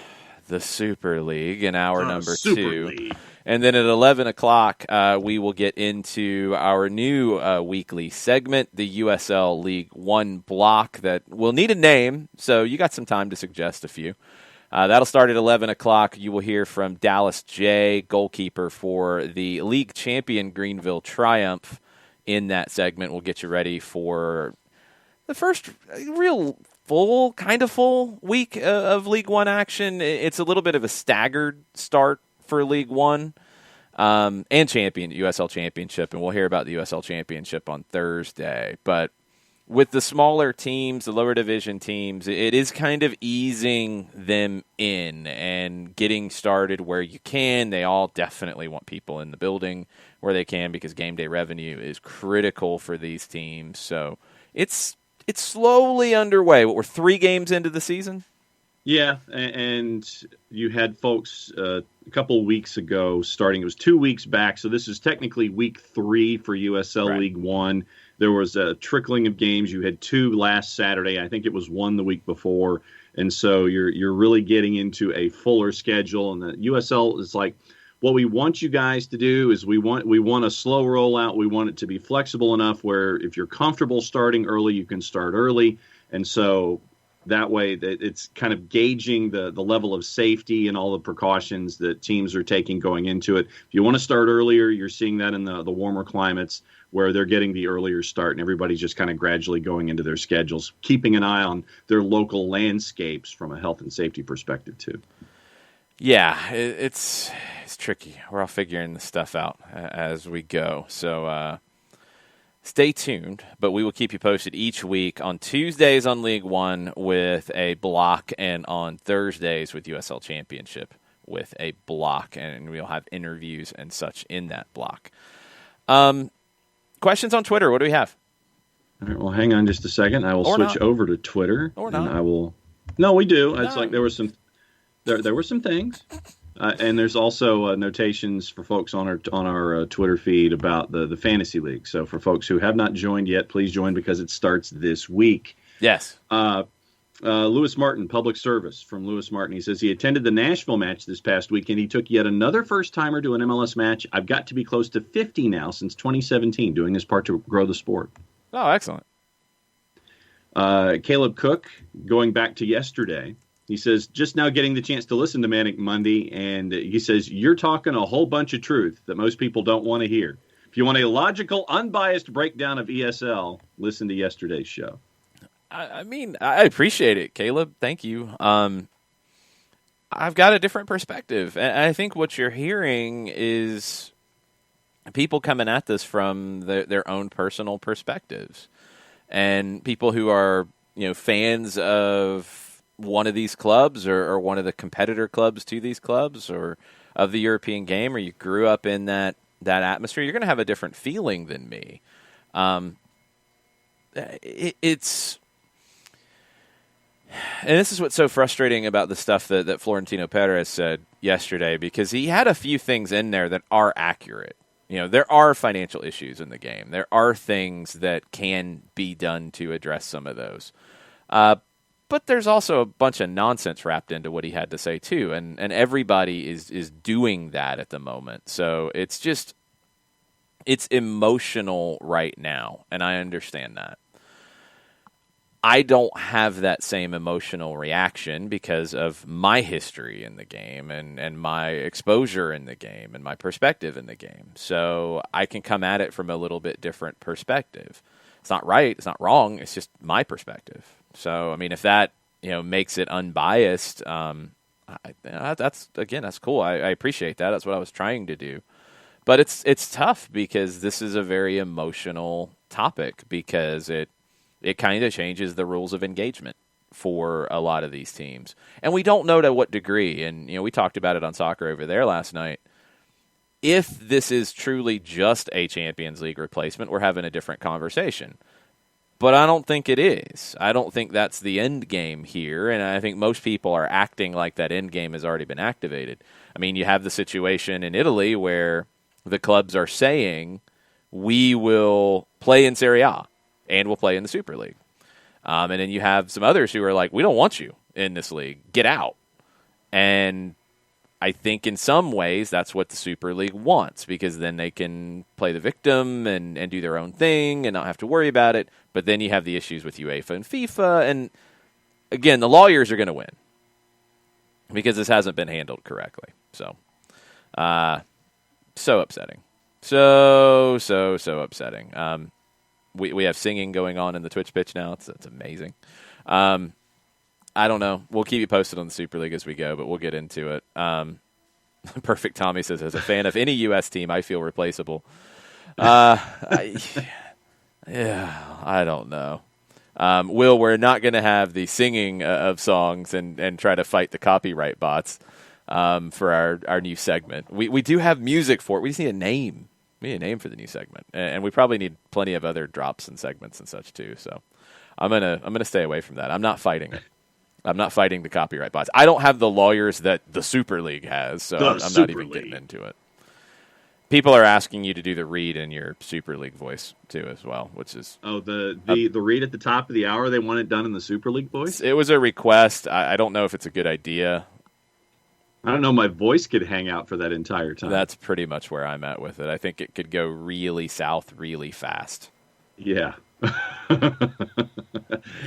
the Super League in hour number 2. League. And then at 11 o'clock, we will get into our new weekly segment, the USL League One block that will need a name, so you got some time to suggest a few. That'll start at 11 o'clock. You will hear from Dallas J., goalkeeper for the league champion Greenville Triumph in that segment. We'll get you ready for the first real kind of full week of League One action. It's a little bit of a staggered start for League One and USL Championship, and we'll hear about the USL Championship on Thursday. But with the smaller teams, the lower division teams, it is kind of easing them in and getting started where you can. They all definitely want people in the building where they can because game day revenue is critical for these teams. So it's slowly underway. We're 3 games into the season. Yeah, and you had folks a couple weeks ago starting. It was 2 weeks back, so this is technically week 3 for USL Right. League One. There was a trickling of games. You had 2 last Saturday. I think it was 1 the week before, and so you're really getting into a fuller schedule. And the USL is like, what we want you guys to do is we want a slow rollout. We want it to be flexible enough where if you're comfortable starting early, you can start early, and so that way it's kind of gauging the level of safety and all the precautions that teams are taking going into it. If you want to start earlier, you're seeing that in the warmer climates where they're getting the earlier start, and everybody's just kind of gradually going into their schedules, keeping an eye on their local landscapes from a health and safety perspective too. Yeah, it's tricky. We're all figuring this stuff out as we go. So stay tuned, but we will keep you posted each week on Tuesdays on League One with a block, and on Thursdays with USL Championship with a block, and we'll have interviews and such in that block. Questions on Twitter. What do we have? All right, well, hang on just a second. I will Or switch not. over to Twitter. Or and not. I will. No, we do. It's No. like there were some things. And there's also notations for folks on our Twitter feed about the fantasy league. So for folks who have not joined yet, please join because it starts this week. Yes. Lewis Martin, public service from Lewis Martin. He says he attended the Nashville match this past weekend. He took yet another first-timer to an MLS match. I've got to be close to 50 now since 2017, doing his part to grow the sport. Oh, excellent. Caleb Cook, going back to yesterday, he says, just now getting the chance to listen to Manic Monday, and he says, you're talking a whole bunch of truth that most people don't want to hear. If you want a logical, unbiased breakdown of ESL, listen to yesterday's show. I mean, I appreciate it, Caleb. Thank you. I've got a different perspective. And I think what you're hearing is people coming at this from their own personal perspectives. And people who are, fans of one of these clubs or one of the competitor clubs to these clubs or of the European game, or you grew up in that atmosphere, you're going to have a different feeling than me. And this is what's so frustrating about the stuff that Florentino Perez said yesterday, because he had a few things in there that are accurate. There are financial issues in the game. There are things that can be done to address some of those. But there's also a bunch of nonsense wrapped into what he had to say, too. And everybody is doing that at the moment. So it's emotional right now, and I understand that. I don't have that same emotional reaction because of my history in the game and my exposure in the game and my perspective in the game. So I can come at it from a little bit different perspective. It's not right. It's not wrong. It's just my perspective. So, I mean, if that, makes it unbiased, that's cool. I appreciate that. That's what I was trying to do. But it's tough because this is a very emotional topic because it kind of changes the rules of engagement for a lot of these teams. And we don't know to what degree. And, we talked about it on Soccer Over There last night. If this is truly just a Champions League replacement, we're having a different conversation. But I don't think it is. I don't think that's the end game here. And I think most people are acting like that end game has already been activated. I mean, you have the situation in Italy where the clubs are saying, we will play in Serie A. And we'll play in the Super League. And then you have some others who are like, we don't want you in this league. Get out. And I think in some ways that's what the Super League wants, because then they can play the victim and do their own thing and not have to worry about it. But then you have the issues with UEFA and FIFA. And again, the lawyers are going to win because this hasn't been handled correctly. So upsetting. So upsetting. We have singing going on in the Twitch pitch now. It's amazing. I don't know. We'll keep you posted on the Super League as we go, but we'll get into it. Perfect Tommy says, as a fan of any U.S. team, I feel replaceable. I don't know. Will, we're not going to have the singing of songs and try to fight the copyright bots for our new segment. We do have music for it. We just need a name. We need a name for the new segment, and we probably need plenty of other drops and segments and such too. So I'm gonna stay away from that. I'm not fighting it. I'm not fighting the copyright bots. I don't have the lawyers that the Super League has, so I'm not even getting into it. People are asking you to do the read in your Super League voice too, as well, which is the read at the top of the hour. They want it done in the Super League voice. It was a request. I don't know if it's a good idea. I don't know. My voice could hang out for that entire time. That's pretty much where I'm at with it. I think it could go really south really fast. Yeah.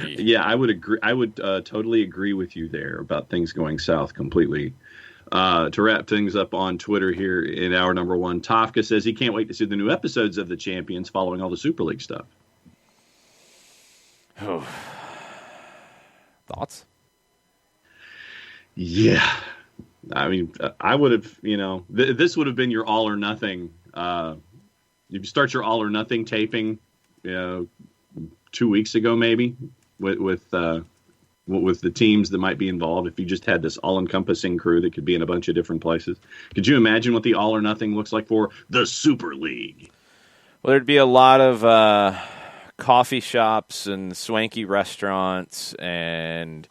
Yeah, I would agree. I would totally agree with you there about things going south completely. To wrap things up on Twitter here in hour number 1, Tafka says he can't wait to see the new episodes of The Champions following all the Super League stuff. Thoughts? Yeah. I mean, I would have, this would have been your all or nothing. You start your all or nothing taping, 2 weeks ago, maybe with the teams that might be involved. If you just had this all-encompassing crew that could be in a bunch of different places, could you imagine what the all or nothing looks like for the Super League? Well, there'd be a lot of coffee shops and swanky restaurants and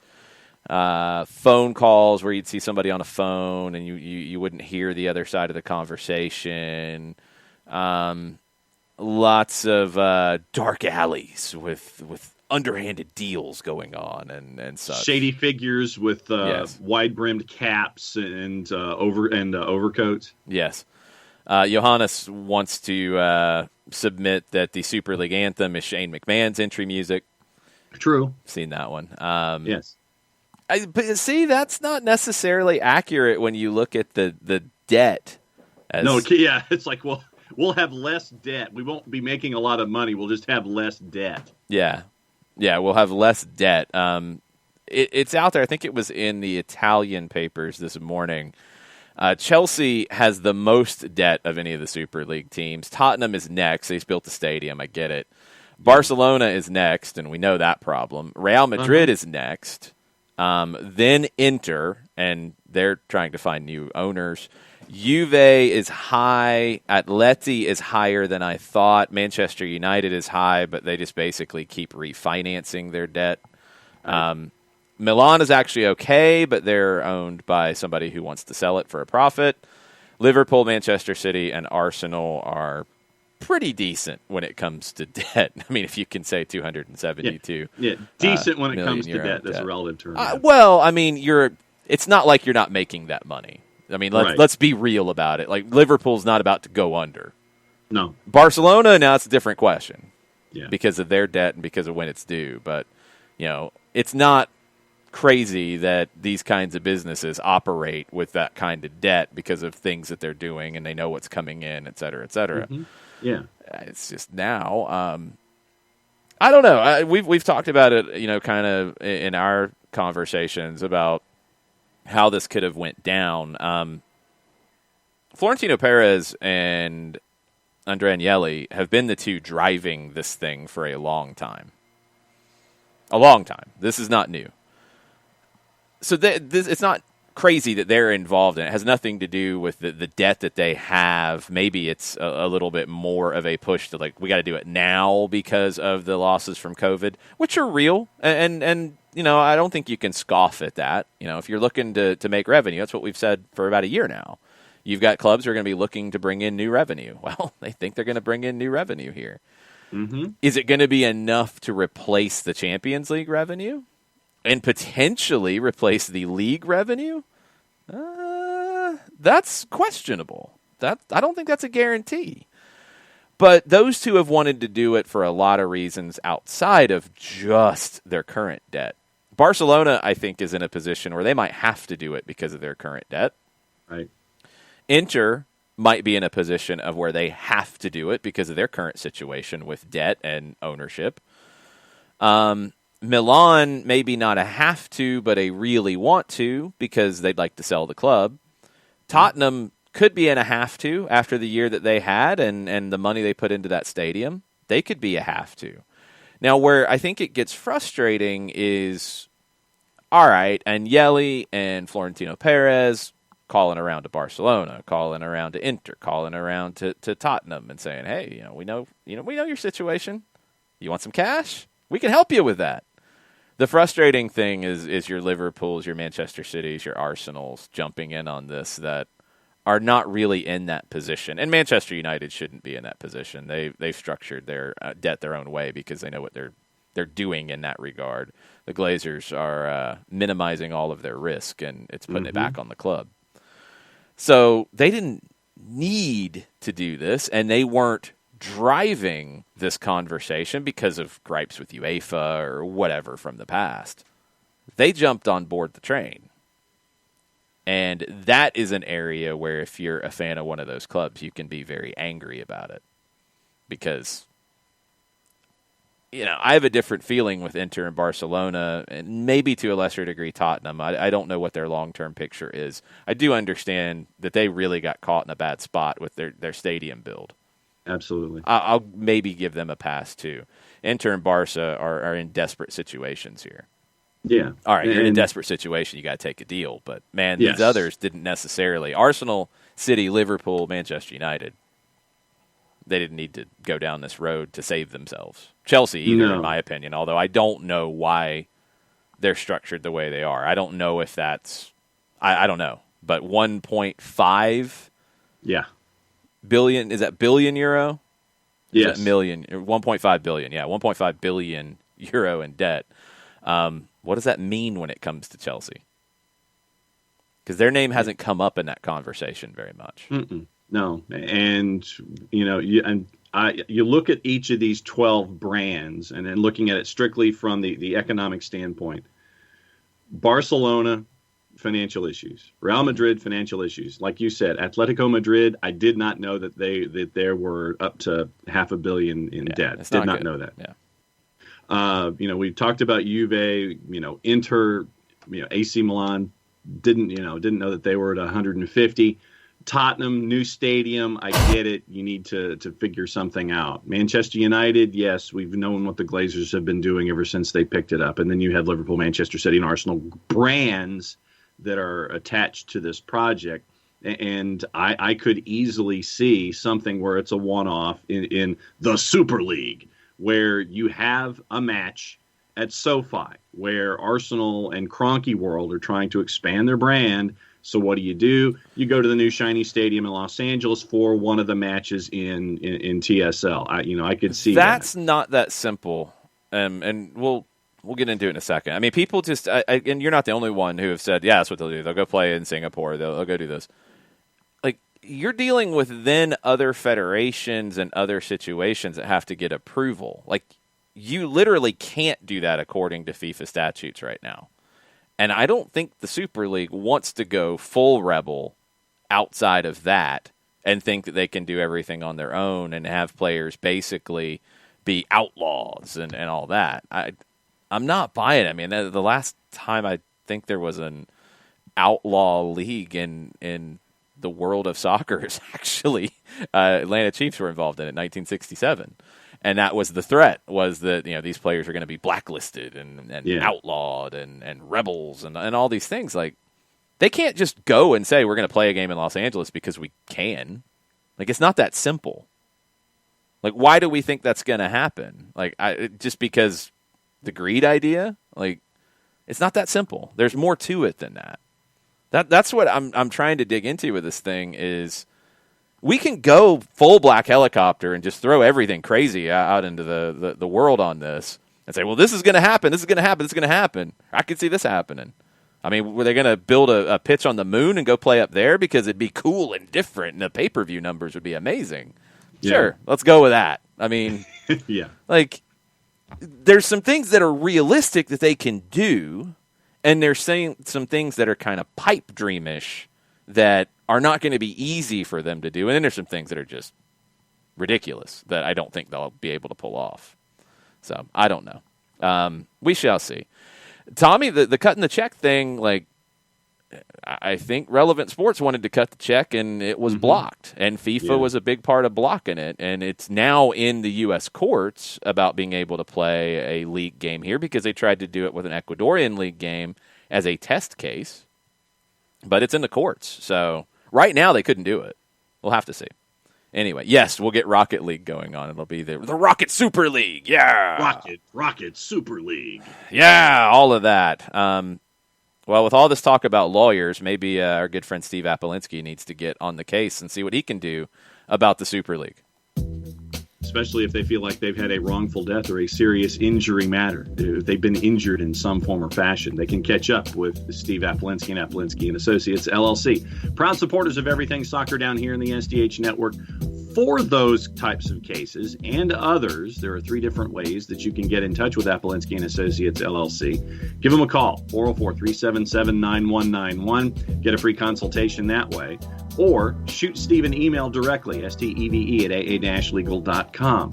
phone calls where you'd see somebody on a phone and you wouldn't hear the other side of the conversation. Lots of dark alleys with underhanded deals going on and such. Shady figures with yes. wide-brimmed caps and overcoats. Yes. Johannes wants to submit that the Super League anthem is Shane McMahon's entry music. True. Seen that one. Yes. But see, that's not necessarily accurate when you look at the debt. Yeah, it's like, well, we'll have less debt. We won't be making a lot of money. We'll just have less debt. Yeah, we'll have less debt. It's out there. I think it was in the Italian papers this morning. Chelsea has the most debt of any of the Super League teams. Tottenham is next. They've built the stadium. I get it. Barcelona is next, and we know that problem. Real Madrid is next. Then Inter, and they're trying to find new owners. Juve is high. Atleti is higher than I thought. Manchester United is high, but they just basically keep refinancing their debt. Milan is actually okay, but they're owned by somebody who wants to sell it for a profit. Liverpool, Manchester City, and Arsenal are pretty decent when it comes to debt. I mean, if you can say 272. Yeah, decent when it comes to debt. That's a relative term. Well, I mean, it's not like you're not making that money. I mean, let's be real about it. Like, Liverpool's not about to go under. No. Barcelona, now it's a different question. Yeah. Because of their debt and because of when it's due. But, it's not crazy that these kinds of businesses operate with that kind of debt because of things that they're doing and they know what's coming in, et cetera, et cetera. Mm-hmm. Yeah. It's just now, I don't know. We've talked about it, kind of in our conversations about how this could have went down. Florentino Perez and Andre Agnelli have been the two driving this thing for a long time. A long time. This is not new. So it's not crazy that they're involved in it. It has nothing to do with the debt that they have. Maybe it's a little bit more of a push to, like, we got to do it now because of the losses from COVID, which are real. And I don't think you can scoff at that. If you're looking to make revenue, that's what we've said for about a year now. You've got clubs who are going to be looking to bring in new revenue. Well, they think they're going to bring in new revenue here. Mm-hmm. Is it going to be enough to replace the Champions League revenue? And potentially replace the league revenue? That's questionable. I don't think that's a guarantee. But those two have wanted to do it for a lot of reasons outside of just their current debt. Barcelona, I think, is in a position where they might have to do it because of their current debt. Right. Inter might be in a position of where they have to do it because of their current situation with debt and ownership. Milan, maybe not a have to, but a really want to because they'd like to sell the club. Tottenham could be in a have to after the year that they had and the money they put into that stadium. They could be a have to. Now, where I think it gets frustrating is, all right, Agnelli and Florentino Perez calling around to Barcelona, calling around to Inter, calling around to Tottenham and saying, hey, we know your situation. You want some cash? We can help you with that. The frustrating thing is your Liverpools, your Manchester Cities, your Arsenals jumping in on this that are not really in that position. And Manchester United shouldn't be in that position. They've structured their debt their own way because they know what they're doing in that regard. The Glazers are minimizing all of their risk, and it's putting it back on the club. So they didn't need to do this, and they weren't driving this conversation because of gripes with UEFA or whatever from the past. They jumped on board the train. And that is an area where if you're a fan of one of those clubs, you can be very angry about it. Because, I have a different feeling with Inter and Barcelona, and maybe to a lesser degree Tottenham. I don't know what their long-term picture is. I do understand that they really got caught in a bad spot with their stadium build. Absolutely. I'll maybe give them a pass, too. Inter and Barca are in desperate situations here. Yeah. All right, you're in a desperate situation. You got to take a deal. But, man, these others didn't necessarily. Arsenal, City, Liverpool, Manchester United, they didn't need to go down this road to save themselves. Chelsea either, in my opinion, although I don't know why they're structured the way they are. I don't know if that's – I don't know. But 1.5 billion – is that billion euro? Yes. Is that million? 1.5 billion, yeah. 1.5 billion euro in debt. What does that mean when it comes to Chelsea? Because their name hasn't come up in that conversation very much. No, and you look at each of these 12 brands, and then looking at it strictly from the economic standpoint. Barcelona, financial issues. Real Madrid, financial issues. Like you said, Atletico Madrid. I did not know that there were up to $500 million in debt. Did not know that. Yeah. We talked about Juve, Inter, AC Milan didn't know that they were at 150. Tottenham, new stadium, I get it. You need to figure something out. Manchester United, yes, we've known what the Glazers have been doing ever since they picked it up. And then you have Liverpool, Manchester City, and Arsenal brands that are attached to this project. And I could easily see something where it's a one-off in the Super League, where you have a match at SoFi, where Arsenal and Kroenke World are trying to expand their brand. So what do? You go to the new shiny stadium in Los Angeles for one of the matches in TSL. I could see that's not that simple, and we'll get into it in a second. I mean, people just and you're not the only one who have said, yeah, that's what they'll do. They'll go play in Singapore. They'll go do this. Like, you're dealing with then other federations and other situations that have to get approval. Like, you literally can't do that according to FIFA statutes right now. And I don't think the Super League wants to go full rebel outside of that and think that they can do everything on their own and have players basically be outlaws and all that. I'm not buying it. I mean, the last time I think there was an outlaw league in the world of soccer is actually Atlanta Chiefs were involved in it in 1967. And that was the threat, was that these players are going to be blacklisted and outlawed and rebels and all these things. Like, they can't just go and say we're going to play a game in Los Angeles because we can. Like, it's not that simple. Like, why do we think that's going to happen? Like, just because the greed idea? Like, it's not that simple. There's more to it than that. That's what I'm trying to dig into with this thing is we can go full black helicopter and just throw everything crazy out into the world on this and say, well, this is going to happen. This is going to happen. This is going to happen. I can see this happening. I mean, were they going to build a pitch on the moon and go play up there because it'd be cool and different and the pay-per-view numbers would be amazing? Yeah. Sure, let's go with that. I mean, like, there's some things that are realistic that they can do, and they're saying some things that are kind of pipe dreamish that are not going to be easy for them to do. And then there's some things that are just ridiculous that I don't think they'll be able to pull off. So I don't know. We shall see. Tommy, the cutting the check thing, like, I think Relevant Sports wanted to cut the check and it was blocked. And FIFA was a big part of blocking it. And it's now in the U.S. courts about being able to play a league game here because they tried to do it with an Ecuadorian league game as a test case. But it's in the courts. So right now they couldn't do it. We'll have to see. Anyway, yes, we'll get Rocket League going on. It'll be the Rocket Super League. Yeah. Rocket Super League. Yeah, all of that. Well, with all this talk about lawyers, maybe our good friend Steve Apolinsky needs to get on the case and see what he can do about the Super League. Especially if they feel like they've had a wrongful death or a serious injury matter. If they've been injured in some form or fashion, they can catch up with Steve Apolinsky and Apolinsky and Associates, LLC. Proud supporters of everything soccer down here in the SDH network. For those types of cases and others, there are 3 different ways that you can get in touch with Apolinsky and Associates, LLC. Give them a call, 404-377-9191. Get a free consultation that way. Or shoot Steve an email directly, steve@aa-legal.com.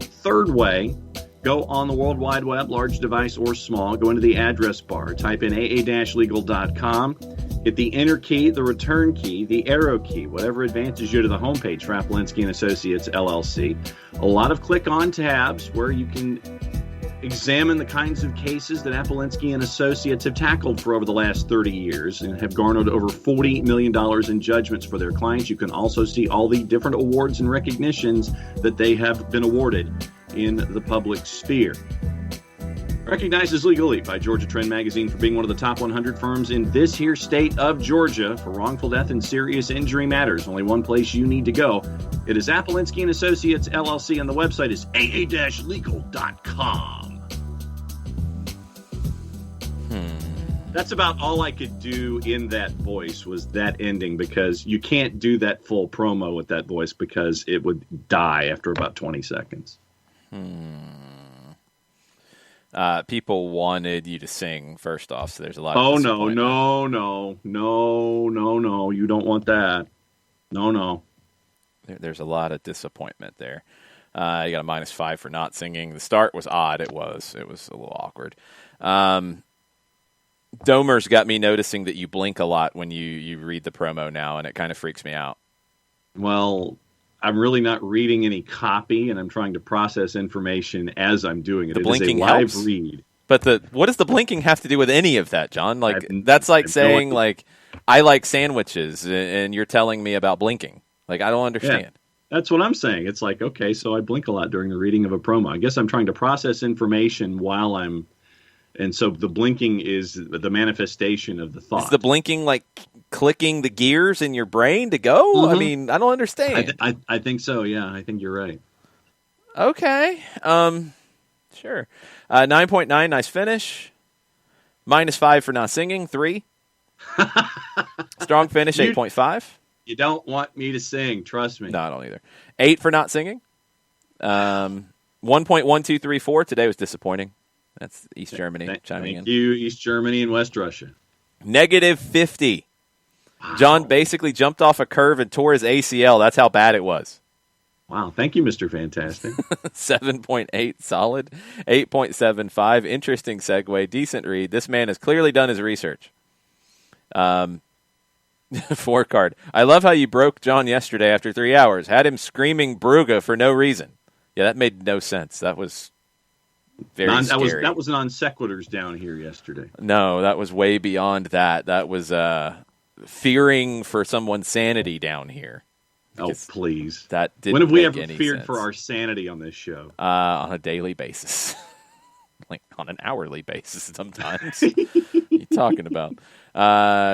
Third way, go on the World Wide Web, large device or small, go into the address bar, type in aa-legal.com, hit the enter key, the return key, the arrow key, whatever advances you to the homepage for Apolinsky and Associates, LLC. A lot of click-on tabs where you can examine the kinds of cases that Apolinsky and Associates have tackled for over the last 30 years and have garnered over $40 million in judgments for their clients. You can also see all the different awards and recognitions that they have been awarded in the public sphere. Recognized as Legal Elite by Georgia Trend Magazine for being one of the top 100 firms in this here state of Georgia for wrongful death and serious injury matters. Only one place you need to go. It is Apolinsky and Associates, LLC, and the website is aa-legal.com. That's about all I could do in that voice was that ending, because you can't do that full promo with that voice because it would die after about 20 seconds. People wanted you to sing first off, so there's a lot of of no. You don't want that. No. There's a lot of disappointment there. You got a -5 for not singing. The start was odd. It was a little awkward. Domer's got me noticing that you blink a lot when you read the promo now, and it kind of freaks me out. Well, I'm really not reading any copy, and I'm trying to process information as I'm doing it. The blinking is a live helps. read. But what does the blinking have to do with any of that, John? Like, that's like saying, like, I like sandwiches, and you're telling me about blinking. Like, I don't understand. Yeah, that's what I'm saying. It's like, okay, so I blink a lot during the reading of a promo. I guess I'm trying to process information while I'm... And so the blinking is the manifestation of the thought. Is the blinking like clicking the gears in your brain to go? Mm-hmm. I mean, I don't understand. I think so, yeah. I think you're right. Okay. Sure. 9.9, nice finish. -5 for not singing, 3. Strong finish, 8.5. You don't want me to sing, trust me. No, I don't either. 8 for not singing. 1.1234. Today was disappointing. That's East Germany chiming in. Thank you, East Germany and West Russia. -50. Wow. John basically jumped off a curve and tore his ACL. That's how bad it was. Wow. Thank you, Mr. Fantastic. 7.8 solid. 8.75. Interesting segue. Decent read. This man has clearly done his research. 4 card. I love how you broke John yesterday after 3 hours. Had him screaming Brugge for no reason. Yeah, that made no sense. That was... Very scary. That was non sequiturs down here yesterday. No, that was way beyond that. That was fearing for someone's sanity down here. Oh, please. That didn't When have we make ever any feared sense. for our sanity on this show? On a daily basis. Like on an hourly basis sometimes. What are you talking about?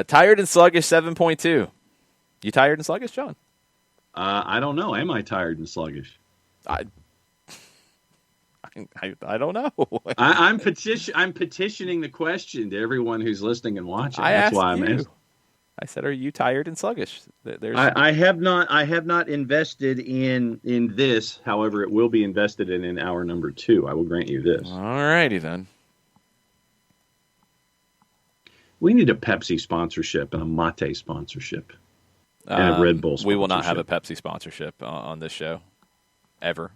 Tired and sluggish, 7.2. You tired and sluggish, John? I don't know. Am I tired and sluggish? I don't know. I'm petitioning the question to everyone who's listening and watching. That's why I'm asking. I said, "Are you tired and sluggish?" I have not invested in this. However, it will be invested in hour number 2. I will grant you this. All righty then. We need a Pepsi sponsorship and a mate sponsorship and a Red Bull sponsorship. We will not have a Pepsi sponsorship on this show. Ever.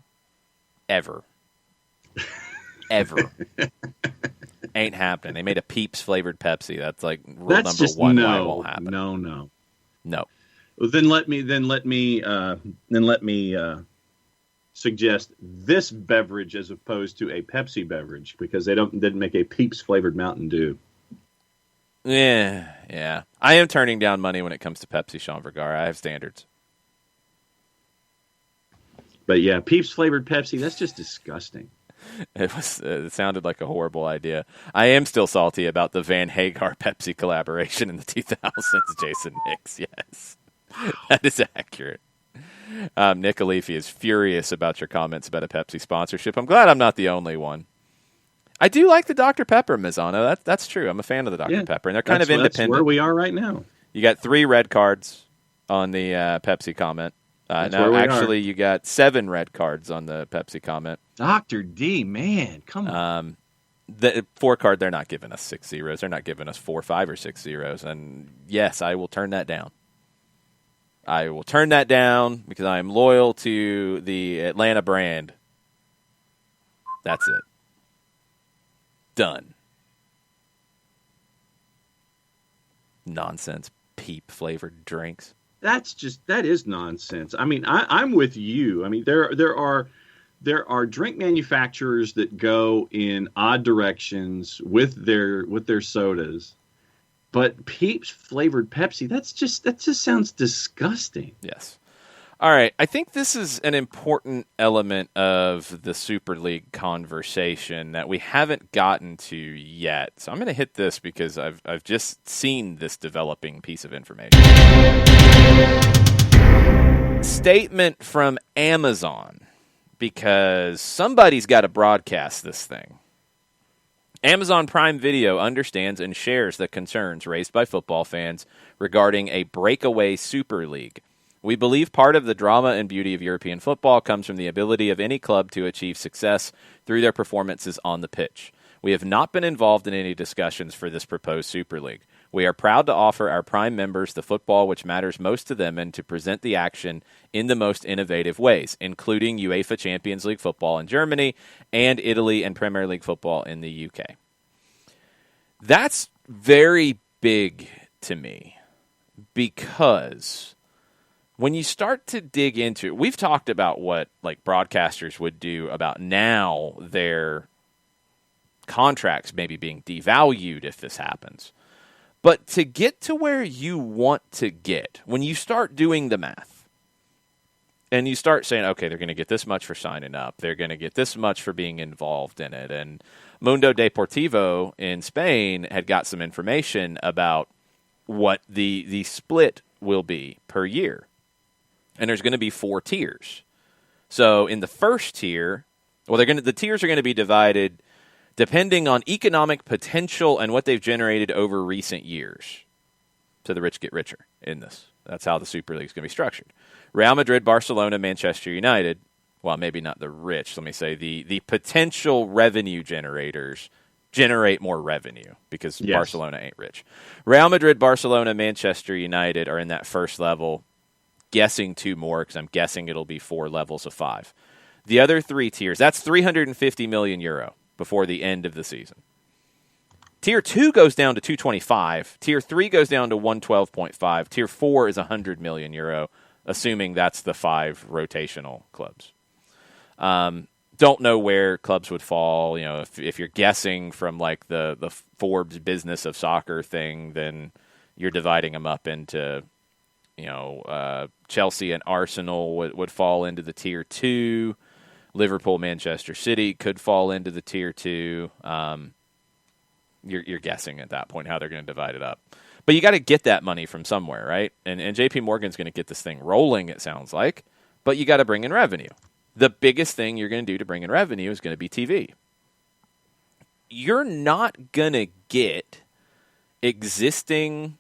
Ain't happening. They made a Peeps flavored Pepsi. That's like rule number 1. Why it won't happen. No. Well, then let me suggest this beverage as opposed to a Pepsi beverage, because they didn't make a Peeps flavored Mountain Dew. Yeah. I am turning down money when it comes to Pepsi, Sean Vergara. I have standards. But yeah, Peeps flavored Pepsi, that's just disgusting. It sounded like a horrible idea. I am still salty about the Van Hagar Pepsi collaboration in the 2000s, Jason Nix. Yes, that is accurate. Nick Alifi is furious about your comments about a Pepsi sponsorship. I'm glad I'm not the only one. I do like the Dr. Pepper, Mizzano. That's true. I'm a fan of the Dr. Pepper, and they're kind of independent. That's where we are right now. You got 3 red cards on the Pepsi comment. Now, actually, you got 7 red cards on the Pepsi comment. Dr. D, man, come on. The 4 card, they're not giving us 6 zeros. They're not giving us 4, 5, or 6 zeros. And yes, I will turn that down. I will turn that down because I am loyal to the Atlanta brand. That's it. Done. Nonsense peep flavored drinks. That is nonsense. I mean, I'm with you. I mean, there are drink manufacturers that go in odd directions with their sodas, but Peeps flavored Pepsi, that just sounds disgusting. Yes. All right. I think this is an important element of the Super League conversation that we haven't gotten to yet. So I'm going to hit this because I've just seen this developing piece of information. Statement from Amazon, because somebody's got to broadcast this thing. Amazon Prime Video understands and shares the concerns raised by football fans regarding a breakaway Super League. We believe part of the drama and beauty of European football comes from the ability of any club to achieve success through their performances on the pitch. We have not been involved in any discussions for this proposed Super League. We are proud to offer our Prime members the football which matters most to them and to present the action in the most innovative ways, including UEFA Champions League football in Germany and Italy and Premier League football in the UK. That's very big to me because when you start to dig into it, we've talked about what like broadcasters would do about now their contracts maybe being devalued if this happens. But to get to where you want to get, when you start doing the math and you start saying, okay, they're going to get this much for signing up, they're going to get this much for being involved in it. And Mundo Deportivo in Spain had got some information about what the split will be per year. And there's going to be 4 tiers. So in the first tier, the tiers are going to be divided depending on economic potential and what they've generated over recent years. So the rich get richer in this. That's how the Super League is going to be structured. Real Madrid, Barcelona, Manchester United, well, maybe not the rich, let me say the potential revenue generators generate more revenue because Barcelona ain't rich. Real Madrid, Barcelona, Manchester United are in that first level. Guessing 2 more because I'm guessing it'll be 4 levels of 5. The other 3 tiers, that's 350 million euro before the end of the season. Tier 2 goes down to 225. Tier 3 goes down to 112.5. Tier 4 is 100 million euro, assuming that's the 5 rotational clubs. Don't know where clubs would fall. You know, if you're guessing from like the Forbes Business of Soccer thing, then you're dividing them up into, Chelsea and Arsenal would fall into the tier 2. Liverpool, Manchester City could fall into the tier 2. You're guessing at that point how they're going to divide it up. But you got to get that money from somewhere, right? And JP Morgan's going to get this thing rolling, it sounds like. But you got to bring in revenue. The biggest thing you're going to do to bring in revenue is going to be TV. You're not going to get existing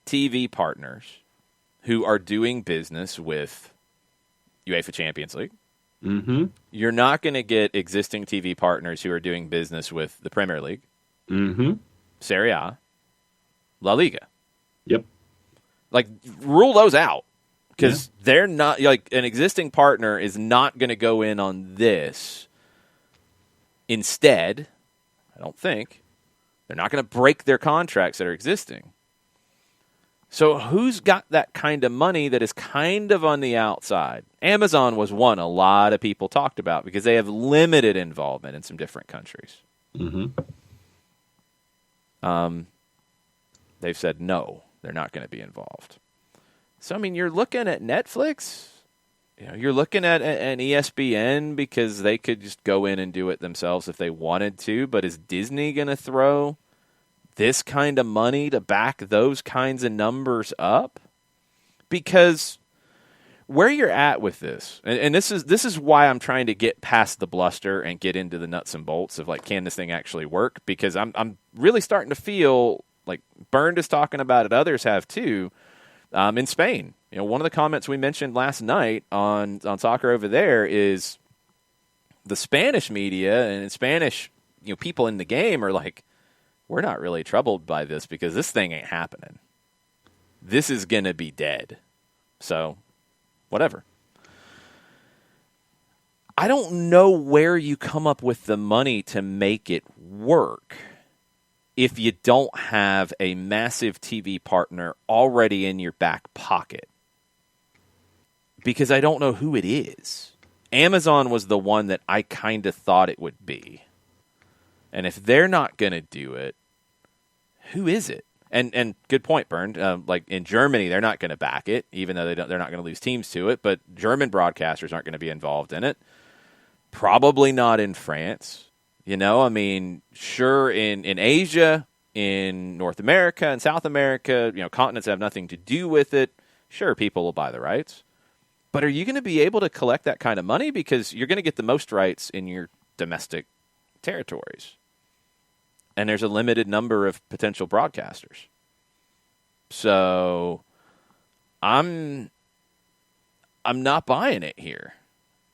TV partners who are doing business with UEFA Champions League. Mm-hmm. You're not going to get existing TV partners who are doing business with the Premier League, Serie A, La Liga. Yep. Like, rule those out because they're not, like, an existing partner is not going to go in on this. Instead, I don't think, they're not going to break their contracts that are existing. So who's got that kind of money that is kind of on the outside? Amazon was one a lot of people talked about because they have limited involvement in some different countries. Mm-hmm. They've said no, they're not going to be involved. So, I mean, you're looking at Netflix, You're looking at an ESPN because they could just go in and do it themselves if they wanted to, but is Disney going to throw this kind of money to back those kinds of numbers up? Because where you're at with this, and this is why I'm trying to get past the bluster and get into the nuts and bolts of, like, can this thing actually work? Because I'm really starting to feel like Bernd is talking about it, others have too, in Spain. One of the comments we mentioned last night on Soccer Over There is the Spanish media and Spanish people in the game are like, we're not really troubled by this because this thing ain't happening. This is going to be dead. So, whatever. I don't know where you come up with the money to make it work if you don't have a massive TV partner already in your back pocket. Because I don't know who it is. Amazon was the one that I kind of thought it would be. And if they're not going to do it, who is it? And good point, Bernd. Like in Germany, they're not going to back it, even though they're not going to lose teams to it. But German broadcasters aren't going to be involved in it. Probably not in France. Sure, in Asia, in North America, and South America, continents that have nothing to do with it. Sure, people will buy the rights. But are you going to be able to collect that kind of money? Because you're going to get the most rights in your domestic territories. And there's a limited number of potential broadcasters. So I'm not buying it here.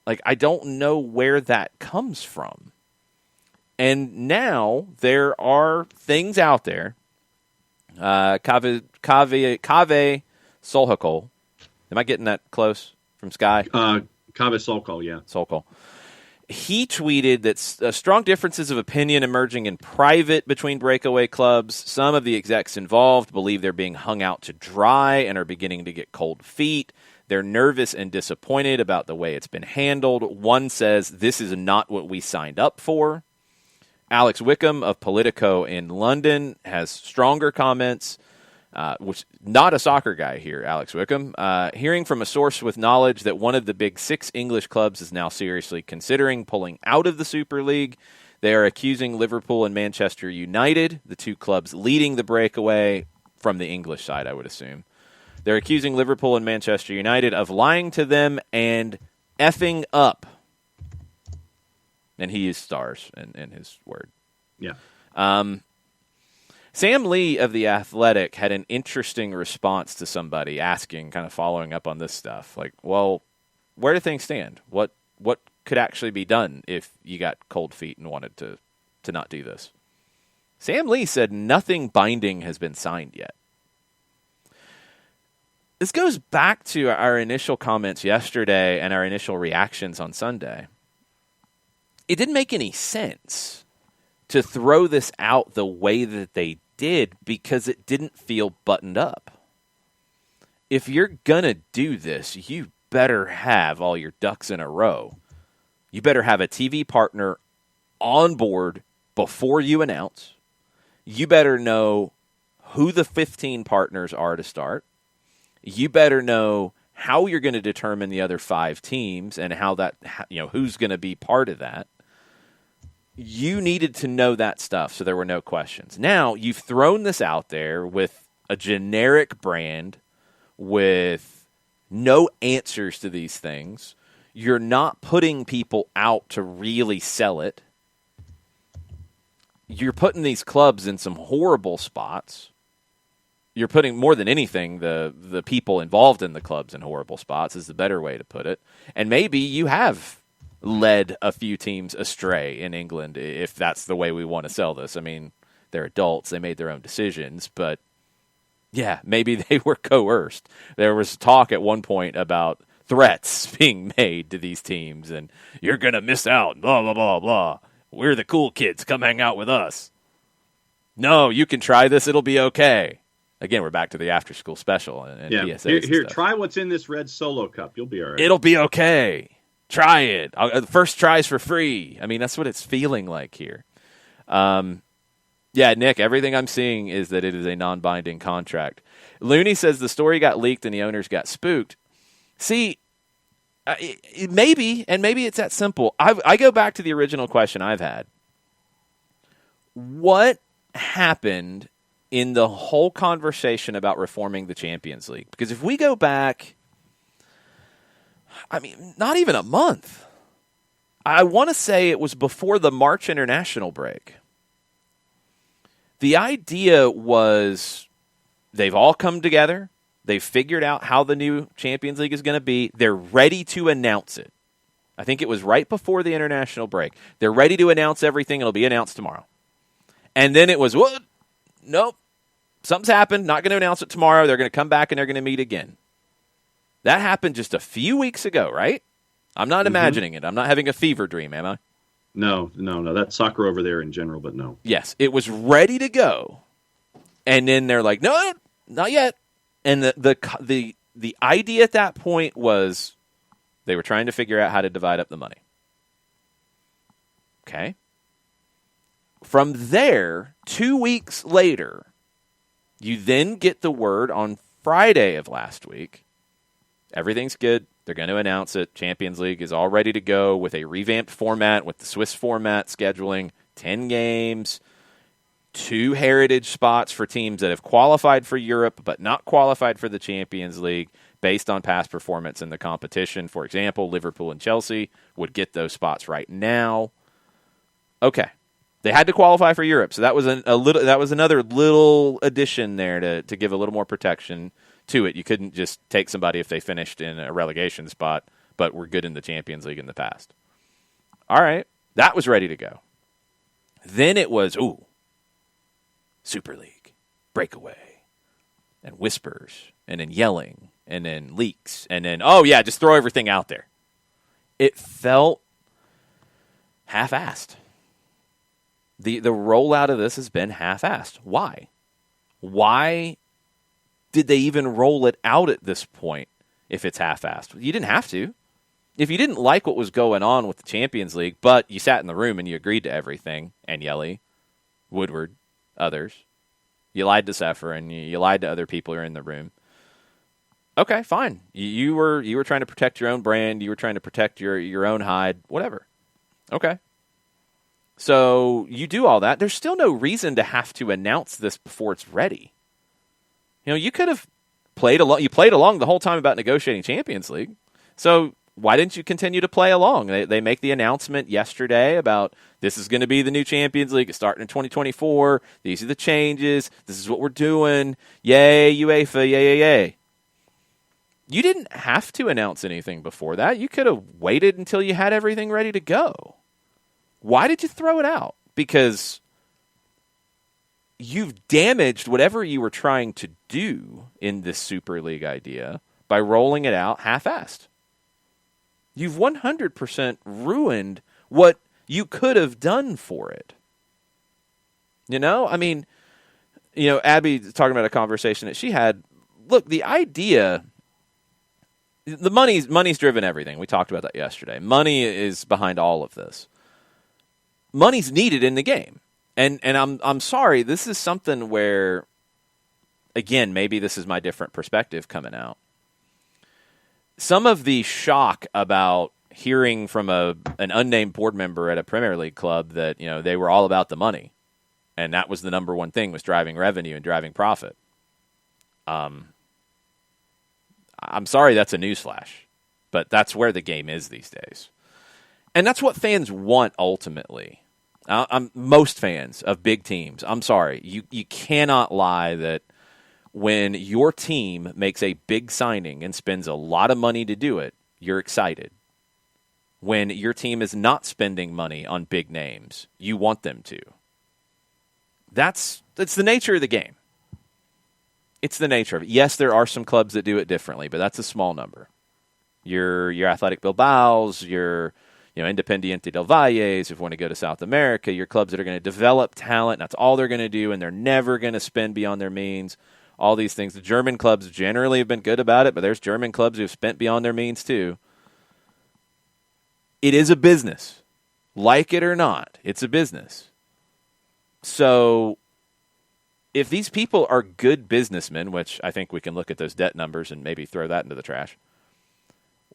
Like, I don't know where that comes from. And now there are things out there. Kave Solhakol. Am I getting that close from Sky? Kave Solhakol, yeah. Solhakol. He tweeted that strong differences of opinion emerging in private between breakaway clubs. Some of the execs involved believe they're being hung out to dry and are beginning to get cold feet. They're nervous and disappointed about the way it's been handled. One says, this is not what we signed up for. Alex Wickham of Politico in London has stronger comments. Which not a soccer guy here, Alex Wickham. Hearing from a source with knowledge that one of the big 6 English clubs is now seriously considering pulling out of the Super League. They are accusing Liverpool and Manchester United, the 2 clubs leading the breakaway from the English side, I would assume. They're accusing Liverpool and Manchester United of lying to them and effing up. And he used stars in his word. Yeah. Sam Lee of The Athletic had an interesting response to somebody asking, kind of following up on this stuff. Like, well, where do things stand? What could actually be done if you got cold feet and wanted to not do this? Sam Lee said nothing binding has been signed yet. This goes back to our initial comments yesterday and our initial reactions on Sunday. It didn't make any sense to throw this out the way that they did because it didn't feel buttoned up. If you're going to do this, you better have all your ducks in a row. You better have a TV partner on board before you announce. You better know who the 15 partners are to start. You better know how you're going to determine the other 5 teams and how that, who's going to be part of that. You needed to know that stuff, so there were no questions. Now, you've thrown this out there with a generic brand, with no answers to these things. You're not putting people out to really sell it. You're putting these clubs in some horrible spots. You're putting, more than anything, the people involved in the clubs in horrible spots is the better way to put it. And maybe you have led a few teams astray in England, if that's the way we want to sell this. I mean, they're adults. They made their own decisions. But, yeah, maybe they were coerced. There was talk at one point about threats being made to these teams, and you're going to miss out, blah, blah, blah, blah. We're the cool kids. Come hang out with us. No, you can try this. It'll be okay. Again, we're back to the after-school special and PSAs. Here, try what's in this red Solo cup. You'll be all right. It'll be okay. Try it. The first try's for free. I mean, that's what it's feeling like here. Yeah, Nick, everything I'm seeing is that it is a non-binding contract. Looney says the story got leaked and the owners got spooked. See, Maybe it's that simple. I go back to the original question I've had. What happened in the whole conversation about reforming the Champions League? Because if we go back, not even a month. I want to say it was before the March international break. The idea was they've all come together. They've figured out how the new Champions League is going to be. They're ready to announce it. I think it was right before the international break. They're ready to announce everything. It'll be announced tomorrow. And then it was, what? Nope. Something's happened. Not going to announce it tomorrow. They're going to come back and they're going to meet again. That happened just a few weeks ago, right? I'm not imagining it. I'm not having a fever dream, am I? No. That's soccer over there in general, but no. Yes, it was ready to go. And then they're like, no, not yet. And the idea at that point was they were trying to figure out how to divide up the money. Okay. From there, 2 weeks later, you then get the word on Friday of last week. Everything's good. They're going to announce it. Champions League is all ready to go with a revamped format, with the Swiss format scheduling 10 games, 2 heritage spots for teams that have qualified for Europe but not qualified for the Champions League based on past performance in the competition. For example, Liverpool and Chelsea would get those spots right now. Okay. They had to qualify for Europe, so that was another little addition there to give a little more protection to it. You couldn't just take somebody if they finished in a relegation spot, but were good in the Champions League in the past. All right, that was ready to go. Then it was, Super League, breakaway, and whispers, and then yelling, and then leaks, and then, just throw everything out there. It felt half-assed. The rollout of this has been half-assed. Why? Why did they even roll it out at this point if it's half-assed? You didn't have to. If you didn't like what was going on with the Champions League, but you sat in the room and you agreed to everything, Agnelli, Woodward, others, you lied to Sefer and you lied to other people who are in the room. Okay, fine. You were trying to protect your own brand. You were trying to protect your own hide, whatever. Okay. So you do all that. There's still no reason to have to announce this before it's ready. You could have played along. You played along the whole time about negotiating Champions League. So why didn't you continue to play along? They make the announcement yesterday about this is going to be the new Champions League. It's starting in 2024. These are the changes. This is what we're doing. Yay, UEFA, yay. You didn't have to announce anything before that. You could have waited until you had everything ready to go. Why did you throw it out? Because you've damaged whatever you were trying to do in this Super League idea by rolling it out half-assed. You've 100% ruined what you could have done for it. Abby's talking about a conversation that she had. Look, the idea, the money's driven everything. We talked about that yesterday. Money is behind all of this. Money's needed in the game. And I'm sorry, this is something where, again, maybe this is my different perspective coming out. Some of the shock about hearing from an unnamed board member at a Premier League club that, they were all about the money, and that was the number one thing, was driving revenue and driving profit. I'm sorry that's a newsflash, but that's where the game is these days. And that's what fans want ultimately. Most fans of big teams, I'm sorry, you cannot lie that when your team makes a big signing and spends a lot of money to do it, you're excited. When your team is not spending money on big names, you want them to. That's the nature of the game. It's the nature of it. Yes, there are some clubs that do it differently, but that's a small number. Your Athletic Bilbao's, your Independiente del Valles, if you want to go to South America, your clubs that are going to develop talent, that's all they're going to do, and they're never going to spend beyond their means. All these things. The German clubs generally have been good about it, but there's German clubs who have spent beyond their means too. It is a business. Like it or not, it's a business. So if these people are good businessmen, which I think we can look at those debt numbers and maybe throw that into the trash,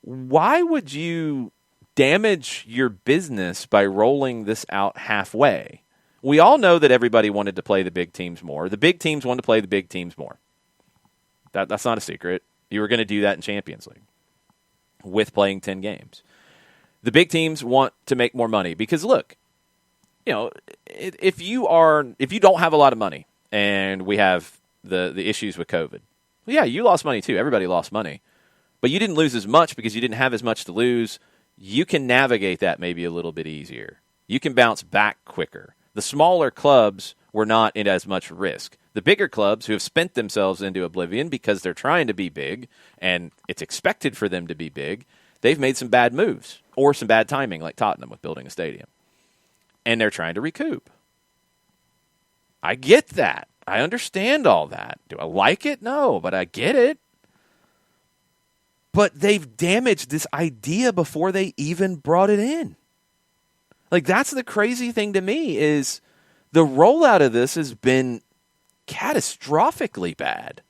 why would you damage your business by rolling this out halfway? We all know that everybody wanted to play the big teams more. The big teams wanted to play the big teams more. That's not a secret. You were going to do that in Champions League with playing 10 games. The big teams want to make more money because, look, if you don't have a lot of money and we have the issues with COVID, well, yeah, you lost money too. Everybody lost money. But you didn't lose as much because you didn't have as much to lose. You can navigate that maybe a little bit easier. You can bounce back quicker. The smaller clubs were not in as much risk. The bigger clubs who have spent themselves into oblivion because they're trying to be big and it's expected for them to be big, they've made some bad moves or some bad timing like Tottenham with building a stadium. And they're trying to recoup. I get that. I understand all that. Do I like it? No, but I get it. But they've damaged this idea before they even brought it in. Like, that's the crazy thing to me is the rollout of this has been catastrophically bad.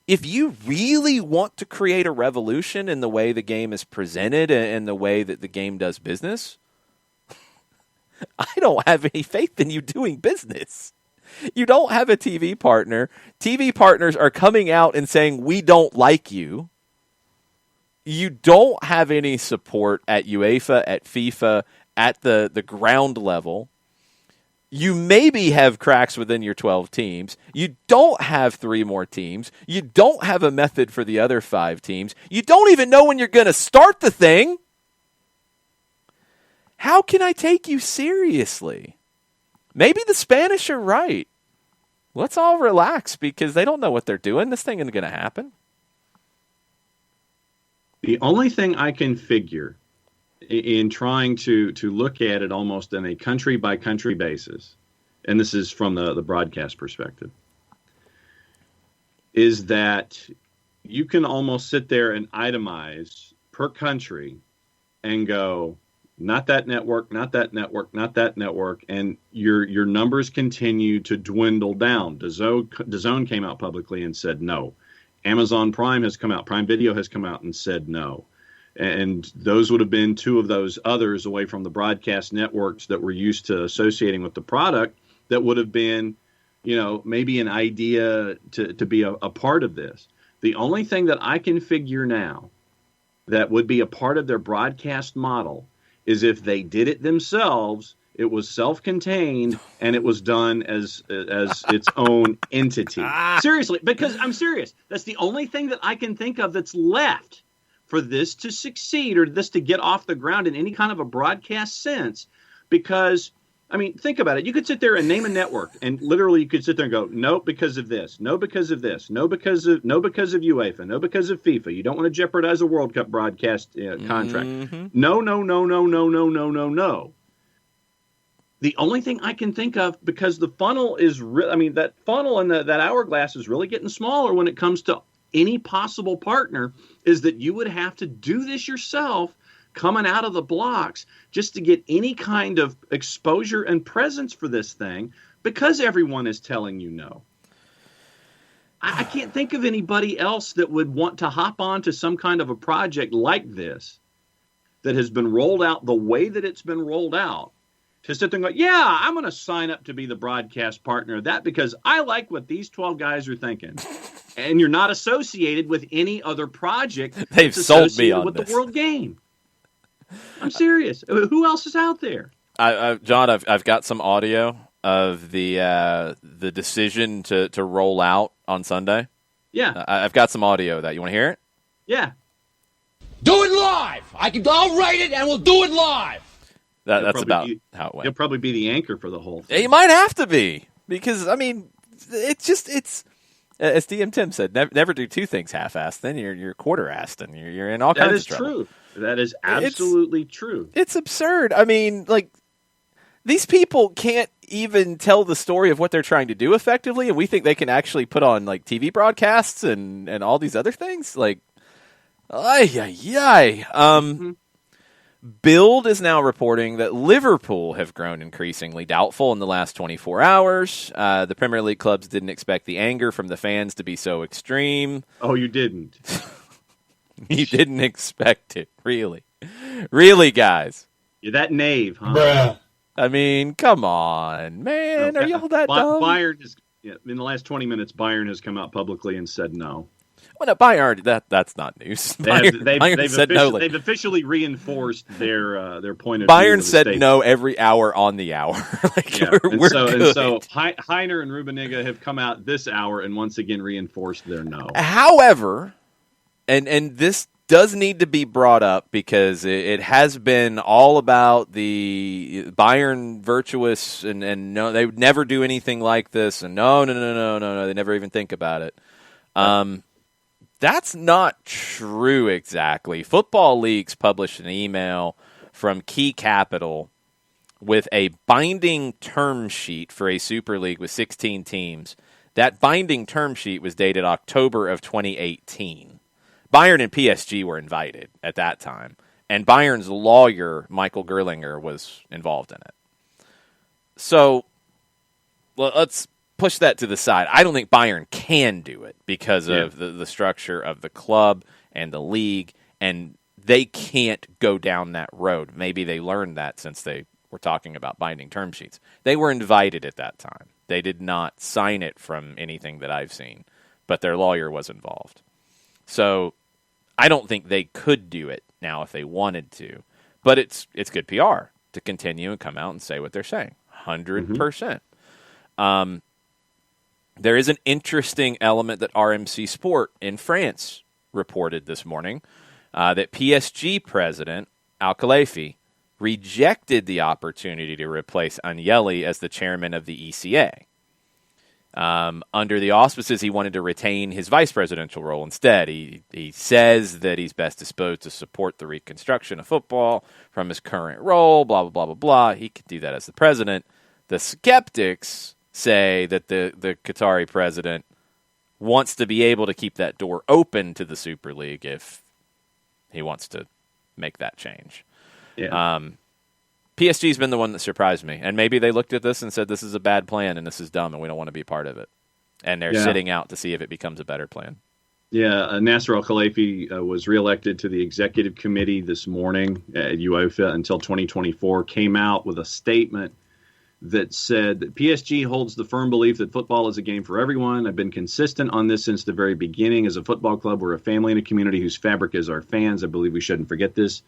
If you really want to create a revolution in the way the game is presented and the way that the game does business, I don't have any faith in you doing business. You don't have a TV partner. TV partners are coming out and saying, we don't like you. You don't have any support at UEFA, at FIFA, at the ground level. You maybe have cracks within your 12 teams. You don't have 3 more teams. You don't have a method for the other 5 teams. You don't even know when you're going to start the thing. How can I take you seriously? Maybe the Spanish are right. Let's all relax because they don't know what they're doing. This thing isn't going to happen. The only thing I can figure in trying to look at it almost on a country-by-country basis, and this is from the broadcast perspective, is that you can almost sit there and itemize per country and go, not that network, not that network, not that network, and your numbers continue to dwindle down. DAZN came out publicly and said no. Amazon Prime has come out. Prime Video has come out and said no. And those would have been 2 of those others away from the broadcast networks that we're used to associating with the product that would have been, maybe an idea to be a part of this. The only thing that I can figure now that would be a part of their broadcast model is if they did it themselves, it was self-contained, and it was done as its own entity. Seriously, because I'm serious. That's the only thing that I can think of that's left for this to succeed or this to get off the ground in any kind of a broadcast sense. Because, think about it. You could sit there and name a network, and literally you could sit there and go, no, because of this, no, because of this, no, because of UEFA, no, because of FIFA. You don't want to jeopardize a World Cup broadcast contract. Mm-hmm. No, no, no, no, no, no, no, no, no. The only thing I can think of, because the funnel is that funnel and that hourglass is really getting smaller when it comes to any possible partner, is that you would have to do this yourself coming out of the blocks just to get any kind of exposure and presence for this thing because everyone is telling you no. I can't think of anybody else that would want to hop onto some kind of a project like this that has been rolled out the way that it's been rolled out. To sit there and go, yeah, I'm going to sign up to be the broadcast partner of that because I like what these 12 guys are thinking. And you're not associated with any other project. They've sold me on with this. The World Game. I'm serious. Who else is out there? John, I've got some audio of the decision to roll out on Sunday. Yeah. I've got some audio of that. You want to hear it? Yeah. Do it live. I'll write it and we'll do it live. That's about how it went. He'll probably be the anchor for the whole thing. He might have to be because it's as DM Tim said, never do 2 things half-assed. Then you're quarter-assed and you're in all kinds of trouble. That is true. That is absolutely true. It's absurd. These people can't even tell the story of what they're trying to do effectively, and we think they can actually put on TV broadcasts and all these other things. Build is now reporting that Liverpool have grown increasingly doubtful in the last 24 hours. The Premier League clubs didn't expect the anger from the fans to be so extreme. Oh, you didn't? You didn't expect it, really. Really, guys. You're that knave, huh? Bruh. I mean, come on, man. No, Are y'all that dumb? Bayern is, in the last 20 minutes, Bayern has come out publicly and said no. Well, no, Bayern, that's not news. Bayern said no. They've officially reinforced their point of view. Bayern said no every hour on the hour. We're good. And so Heiner and Rummenigge have come out this hour and once again reinforced their no. However, and this does need to be brought up because it has been all about the Bayern virtuous and no, they would never do anything like this, and no, they never even think about it. That's not true exactly. Football Leagues published an email from Key Capital with a binding term sheet for a Super League with 16 teams. That binding term sheet was dated October of 2018. Bayern and PSG were invited at that time, and Bayern's lawyer, Michael Gerlinger, was involved in it. So, let's push that to the side. I don't think Bayern can do it because of the structure of the club and the league, and they can't go down that road. Maybe they learned that since they were talking about binding term sheets. They were invited at that time. They did not sign it from anything that I've seen, but their lawyer was involved. So I don't think they could do it now if they wanted to, but it's good PR to continue and come out and say what they're saying. 100%. There is an interesting element that RMC Sport in France reported this morning that PSG president Al-Khelaïfi rejected the opportunity to replace Agnelli as the chairman of the ECA. Under the auspices, he wanted to retain his vice presidential role instead. He says that he's best disposed to support the reconstruction of football from his current role, blah, blah, blah, blah, blah. He could do that as the president. The skeptics say that the Qatari president wants to be able to keep that door open to the Super League if he wants to make that change. Yeah. PSG's been the one that surprised me, and maybe they looked at this and said this is a bad plan and this is dumb and we don't want to be part of it. And they're sitting out to see if it becomes a better plan. Yeah, Nasser Al-Khelaifi was reelected to the executive committee this morning at UEFA until 2024, came out with a statement that said that PSG holds the firm belief that football is a game for everyone. I've been consistent on this since the very beginning. As a football club, we're a family and a community whose fabric is our fans. I believe we shouldn't forget this.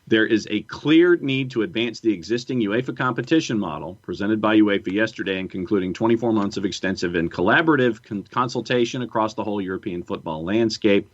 There is a clear need to advance the existing UEFA competition model presented by UEFA yesterday and concluding 24 months of extensive and collaborative consultation across the whole European football landscape.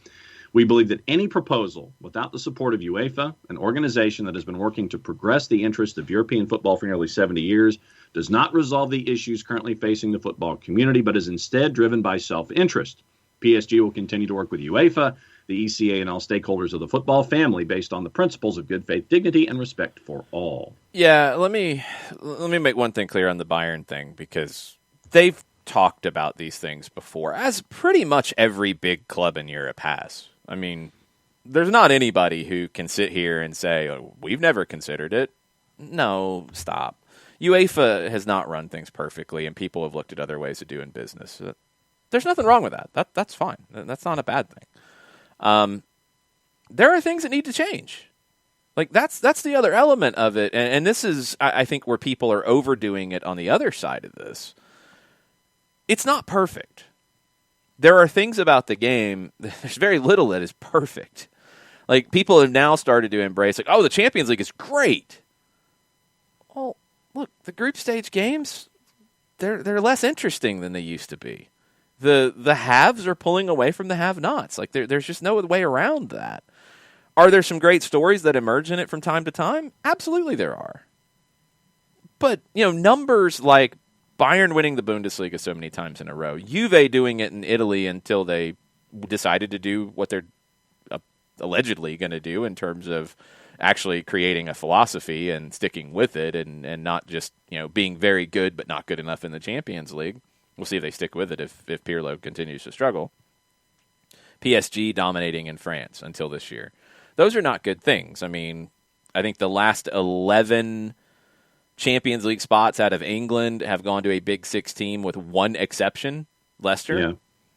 We believe that any proposal without the support of UEFA, an organization that has been working to progress the interests of European football for nearly 70 years, does not resolve the issues currently facing the football community, but is instead driven by self-interest. PSG will continue to work with UEFA, the ECA, and all stakeholders of the football family based on the principles of good faith, dignity, and respect for all. Yeah, let me make one thing clear on the Bayern thing, because they've talked about these things before, as pretty much every big club in Europe has. I mean, there's not anybody who can sit here and say, oh, we've never considered it. No, stop. UEFA has not run things perfectly, and people have looked at other ways of doing business. There's nothing wrong with that. That's fine. That's not a bad thing. There are things that need to change. Like, that's the other element of it, and this is, I think, where people are overdoing it on the other side of this. It's not perfect. There are things about the game, there's very little that is perfect. Like, people have now started to embrace, like, oh, the Champions League is great. Well, look, the group stage games, they're less interesting than they used to be. The haves are pulling away from the have-nots. Like, there's just no way around that. Are there some great stories that emerge in it from time to time? Absolutely there are. But, numbers like Bayern winning the Bundesliga so many times in a row, Juve doing it in Italy until they decided to do what they're allegedly going to do in terms of actually creating a philosophy and sticking with it and not just, being very good but not good enough in the Champions League. We'll see if they stick with it if Pirlo continues to struggle. PSG dominating in France until this year. Those are not good things. I mean, I think the last 11 Champions League spots out of England have gone to a Big Six team with one exception, Leicester.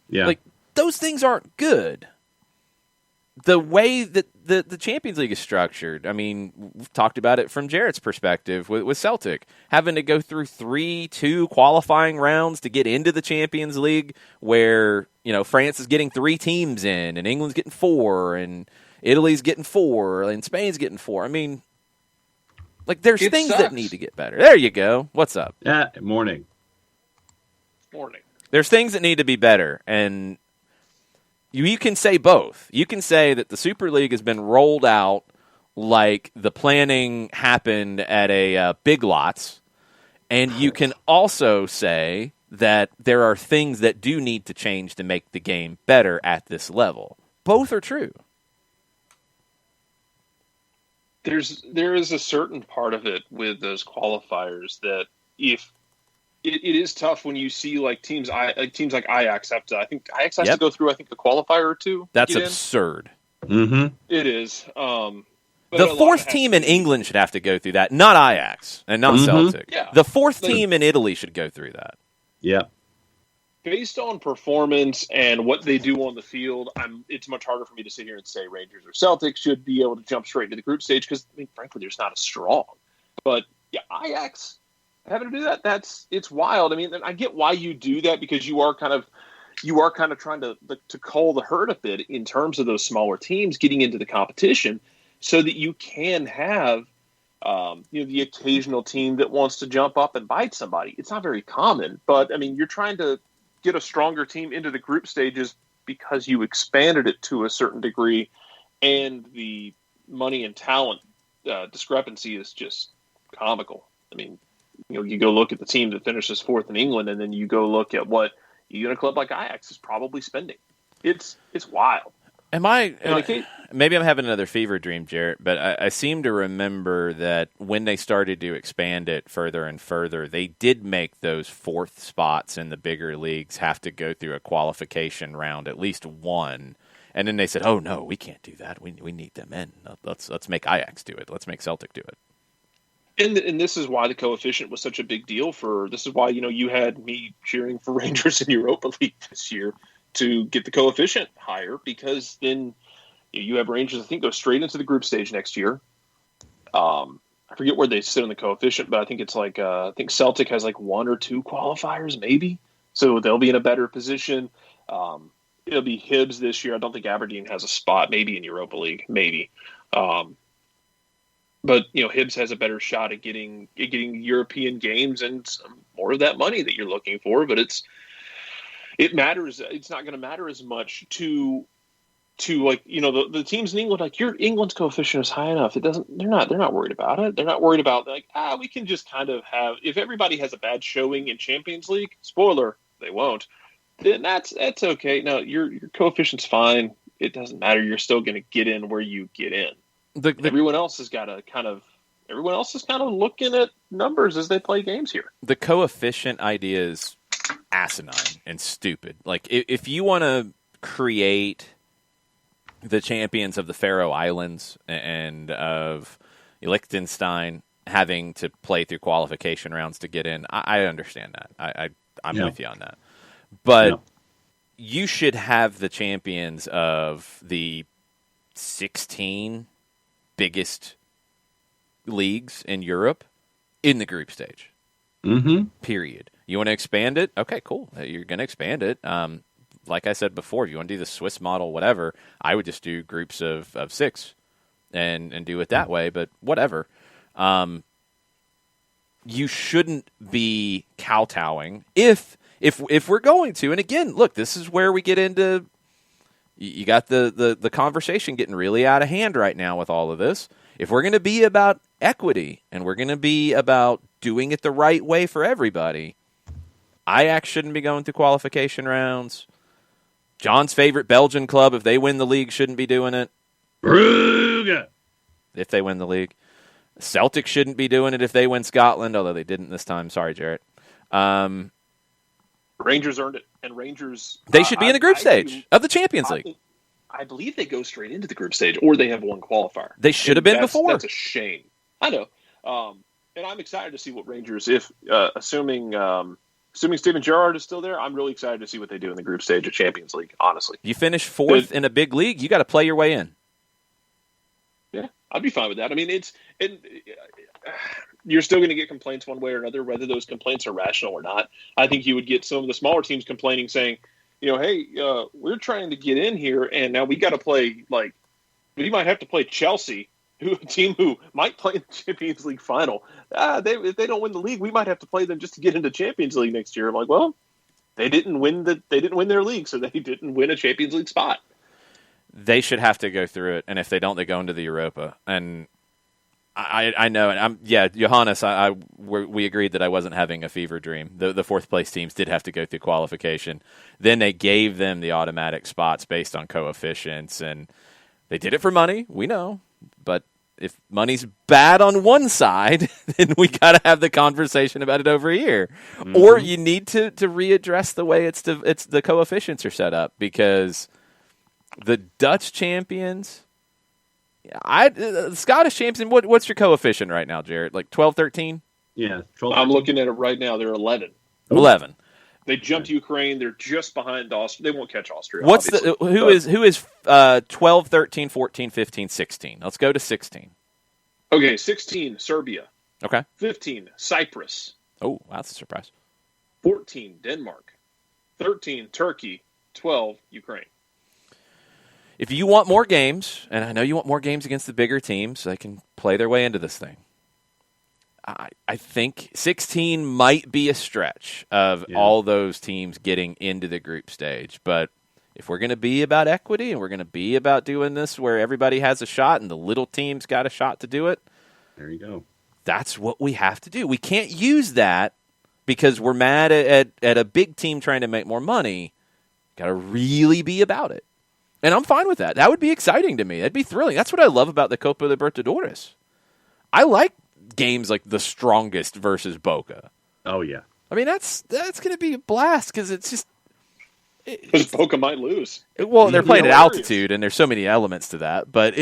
Yeah. Like, those things aren't good. the way that the Champions League is structured, I mean, we've talked about it from Jarrett's perspective with Celtic, having to go through 2 qualifying rounds to get into the Champions League, where, you know, France is getting 3 teams in, and England's getting 4, and Italy's getting 4, and Spain's getting 4. I mean, like, there's things that need to get better. There you go. What's up? Morning. There's things that need to be better, and you can say both. You can say that the Super League has been rolled out like the planning happened at a Big Lots, and you can also say that there are things that do need to change to make the game better at this level. Both are true. There is a certain part of it with those qualifiers that if it is tough when you see like teams like Ajax have to. I think Ajax has to go through a qualifier or 2. That's absurd. Mm-hmm. It is. The 4th team in England should have to go through that, not Ajax and not Celtic. Yeah. The 4th team in Italy should go through that. Yeah. Based on performance and what they do on the field, it's much harder for me to sit here and say Rangers or Celtic should be able to jump straight into the group stage because, I mean, frankly, they're just not as strong. But yeah, Ajax having to do that, it's wild. I mean, I get why you do that because you are kind of trying to cull the herd a bit in terms of those smaller teams getting into the competition, so that you can have the occasional team that wants to jump up and bite somebody. It's not very common, but I mean, you're trying to get a stronger team into the group stages because you expanded it to a certain degree, and the money and talent discrepancy is just comical. I mean, you go look at the team that finishes 4th in England, and then you go look at what a club like Ajax is probably spending. It's wild. Maybe I'm having another fever dream, Jarrett, but I seem to remember that when they started to expand it further and further, they did make those 4th spots in the bigger leagues have to go through a qualification round, at least one. And then they said, "Oh no, we can't do that. We need them in. Let's make Ajax do it. Let's make Celtic do it." And this is why the coefficient was such a big deal this is why, you had me cheering for Rangers in Europa League this year to get the coefficient higher, because then you have Rangers, I think, go straight into the group stage next year. I forget where they sit on the coefficient, but I think it's like, I think Celtic has like 1 or 2 qualifiers maybe. So they'll be in a better position. It'll be Hibs this year. I don't think Aberdeen has a spot, maybe in Europa League, maybe. But Hibs has a better shot at getting European games and some more of that money that you're looking for. But it matters. It's not going to matter as much to like the teams in England. Like, your England's coefficient is high enough. It doesn't. They're not worried about it. They're not worried about we can just kind of have, if everybody has a bad showing in Champions League. Spoiler, they won't. Then that's okay. No, your coefficient's fine. It doesn't matter. You're still going to get in where you get in. Everyone else is kind of looking at numbers as they play games here. The coefficient idea is asinine and stupid. Like, if you want to create the champions of the Faroe Islands and of Liechtenstein having to play through qualification rounds to get in, I understand that. I'm with you on that. But you should have the champions of the 16 biggest leagues in Europe in the group stage. Mm-hmm. Period. You want to expand it? Okay, cool. You're going to expand it. Like I said before, if you want to do the Swiss model, whatever, I would just do groups of 6 and do it that way, but whatever. You shouldn't be kowtowing if we're going to. And again, look, this is where we get into, you got the conversation getting really out of hand right now with all of this. If we're going to be about equity and we're going to be about doing it the right way for everybody, Ajax shouldn't be going through qualification rounds. John's favorite Belgian club, if they win the league, shouldn't be doing it. Brugge. If they win the league. Celtic shouldn't be doing it if they win Scotland, although they didn't this time. Sorry, Jarrett. Rangers earned it, and Rangers... They should be in the group stage of the Champions League. I believe they go straight into the group stage, or they have one qualifier. They should have been before. That's a shame. I know. And I'm excited to see what Rangers, if assuming assuming Steven Gerrard is still there, I'm really excited to see what they do in the group stage of Champions League, honestly. You finish fourth in a big league, you got to play your way in. Yeah, I'd be fine with that. I mean, you're still going to get complaints one way or another, whether those complaints are rational or not. I think you would get some of the smaller teams complaining, saying, hey, we're trying to get in here, and now we got to play, we might have to play Chelsea, a team who might play in the Champions League final. If they don't win the league, we might have to play them just to get into Champions League next year. I'm like, well, they didn't win their league, so they didn't win a Champions League spot. They should have to go through it, and if they don't, they go into the Europa. And I know, and Johannes, we agreed that I wasn't having a fever dream. The fourth place teams did have to go through qualification. Then they gave them the automatic spots based on coefficients, and they did it for money. We know, but if money's bad on one side, then we got to have the conversation about it over here. Mm-hmm. Or you need to readdress the way it's the coefficients are set up, because the Dutch champions, Scottish champions, what's your coefficient right now, Jared? Like 12, 13? Yeah. 12, I'm looking at it right now. They're 11. 11. They jumped Ukraine. They're just behind Austria. They won't catch Austria. Who is 12, 13, 14, 15, 16? Let's go to 16. Okay, 16, Serbia. Okay. 15, Cyprus. Oh, that's a surprise. 14, Denmark. 13, Turkey. 12, Ukraine. If you want more games, and I know you want more games against the bigger teams, so they can play their way into this thing, I think 16 might be a stretch of all those teams getting into the group stage. But if we're going to be about equity and we're going to be about doing this where everybody has a shot and the little teams got a shot to do it, there you go. That's what we have to do. We can't use that because we're mad at a big team trying to make more money. Got to really be about it. And I'm fine with that. That would be exciting to me. That'd be thrilling. That's what I love about the Copa Libertadores. I like games like the strongest versus Boca. Oh, yeah. I mean, that's going to be a blast because it's just... Because Boca might lose. Well, they're playing at altitude, and there's so many elements to that. But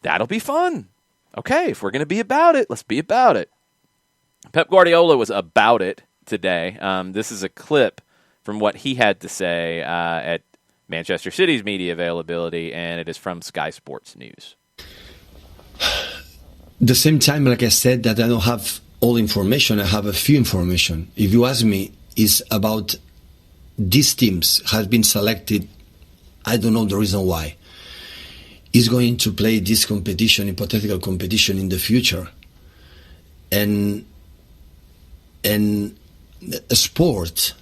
that'll be fun. Okay, if we're going to be about it, let's be about it. Pep Guardiola was about it today. This is a clip from what he had to say at Manchester City's media availability, and it is from Sky Sports News. The same time, like I said, that I don't have all information, I have a few information. If you ask me, is about these teams has been selected, I don't know the reason why, is going to play this competition, hypothetical competition in the future. And a sport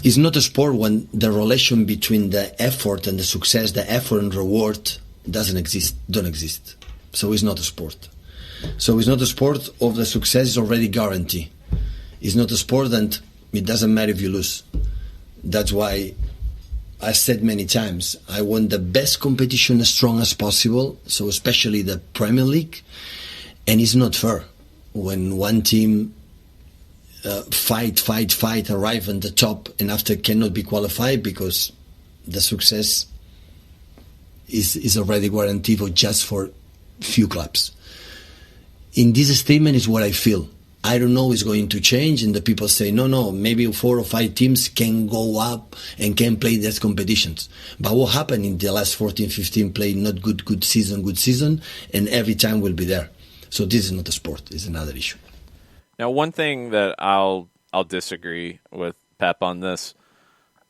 is not a sport when the relation between the effort and the success, the effort and reward don't exist. So it's not a sport. So it's not a sport of the success is already guaranteed. It's not a sport and it doesn't matter if you lose. That's why I said many times, I want the best competition as strong as possible, so especially the Premier League. And it's not fair when one team fight, arrive on the top, and after cannot be qualified because the success is already guaranteed or just for few clubs. In this statement is what I feel. I don't know it's going to change, and the people say, no, maybe 4 or 5 teams can go up and can play these competitions. But what happened in the last 14, 15 played not good season, and every time will be there. So this is not a sport, it's another issue. Now, one thing that I'll disagree with Pep on this,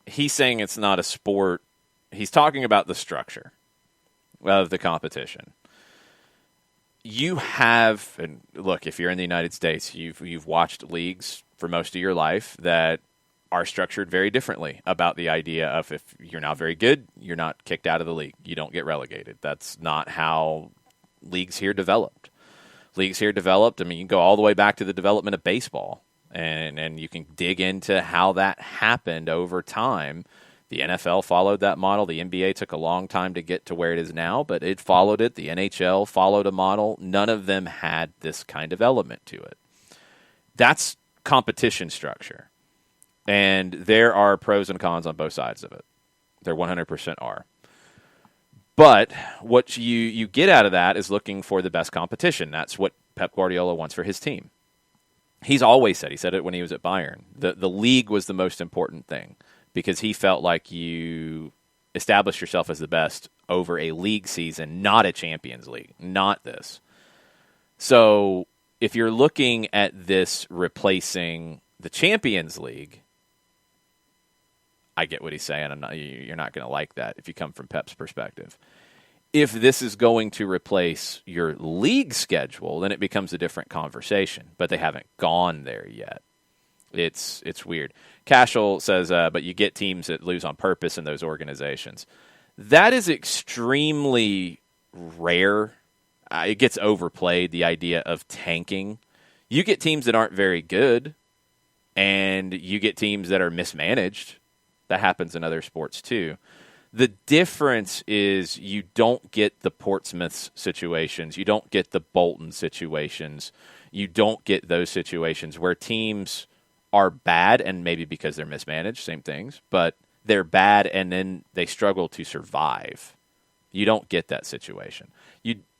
he's saying it's not a sport. He's talking about the structure of the competition. You have, and look, if you're in the United States, you've watched leagues for most of your life that are structured very differently about the idea of if you're not very good, you're not kicked out of the league. You don't get relegated. That's not how leagues here developed. Leagues here developed, I mean, you can go all the way back to the development of baseball, and you can dig into how that happened over time. The NFL followed that model. The NBA took a long time to get to where it is now, but it followed it. The NHL followed a model. None of them had this kind of element to it. That's competition structure. And there are pros and cons on both sides of it. There 100% are. But what you get out of that is looking for the best competition. That's what Pep Guardiola wants for his team. he's always said, he said it when he was at Bayern, the league was the most important thing because he felt like you establish yourself as the best over a league season, not a Champions League, not this. So if you're looking at this replacing the Champions League, I get what he's saying. You're not going to like that if you come from Pep's perspective. If this is going to replace your league schedule, then it becomes a different conversation. But they haven't gone there yet. It's weird. Cashel says, but you get teams that lose on purpose in those organizations. That is extremely rare. It gets overplayed, the idea of tanking. You get teams that aren't very good, and you get teams that are mismanaged. That happens in other sports too. The difference is you don't get the Portsmouth situations. You don't get the Bolton situations. You don't get those situations where teams are bad, and maybe because they're mismanaged, same things, but they're bad and then they struggle to survive. You don't get that situation.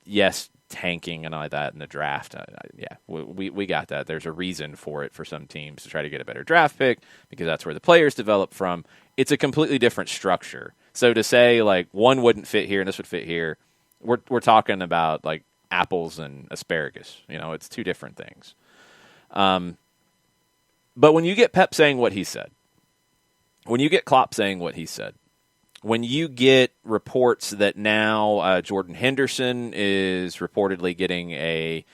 Yes, tanking and all that in the draft. We got that. There's a reason for it for some teams to try to get a better draft pick because that's where the players develop from. It's a completely different structure. So to say like one wouldn't fit here and this would fit here, we're talking about like apples and asparagus. It's two different things. But when you get Pep saying what he said, when you get Klopp saying what he said, when you get reports that now Jordan Henderson is reportedly getting a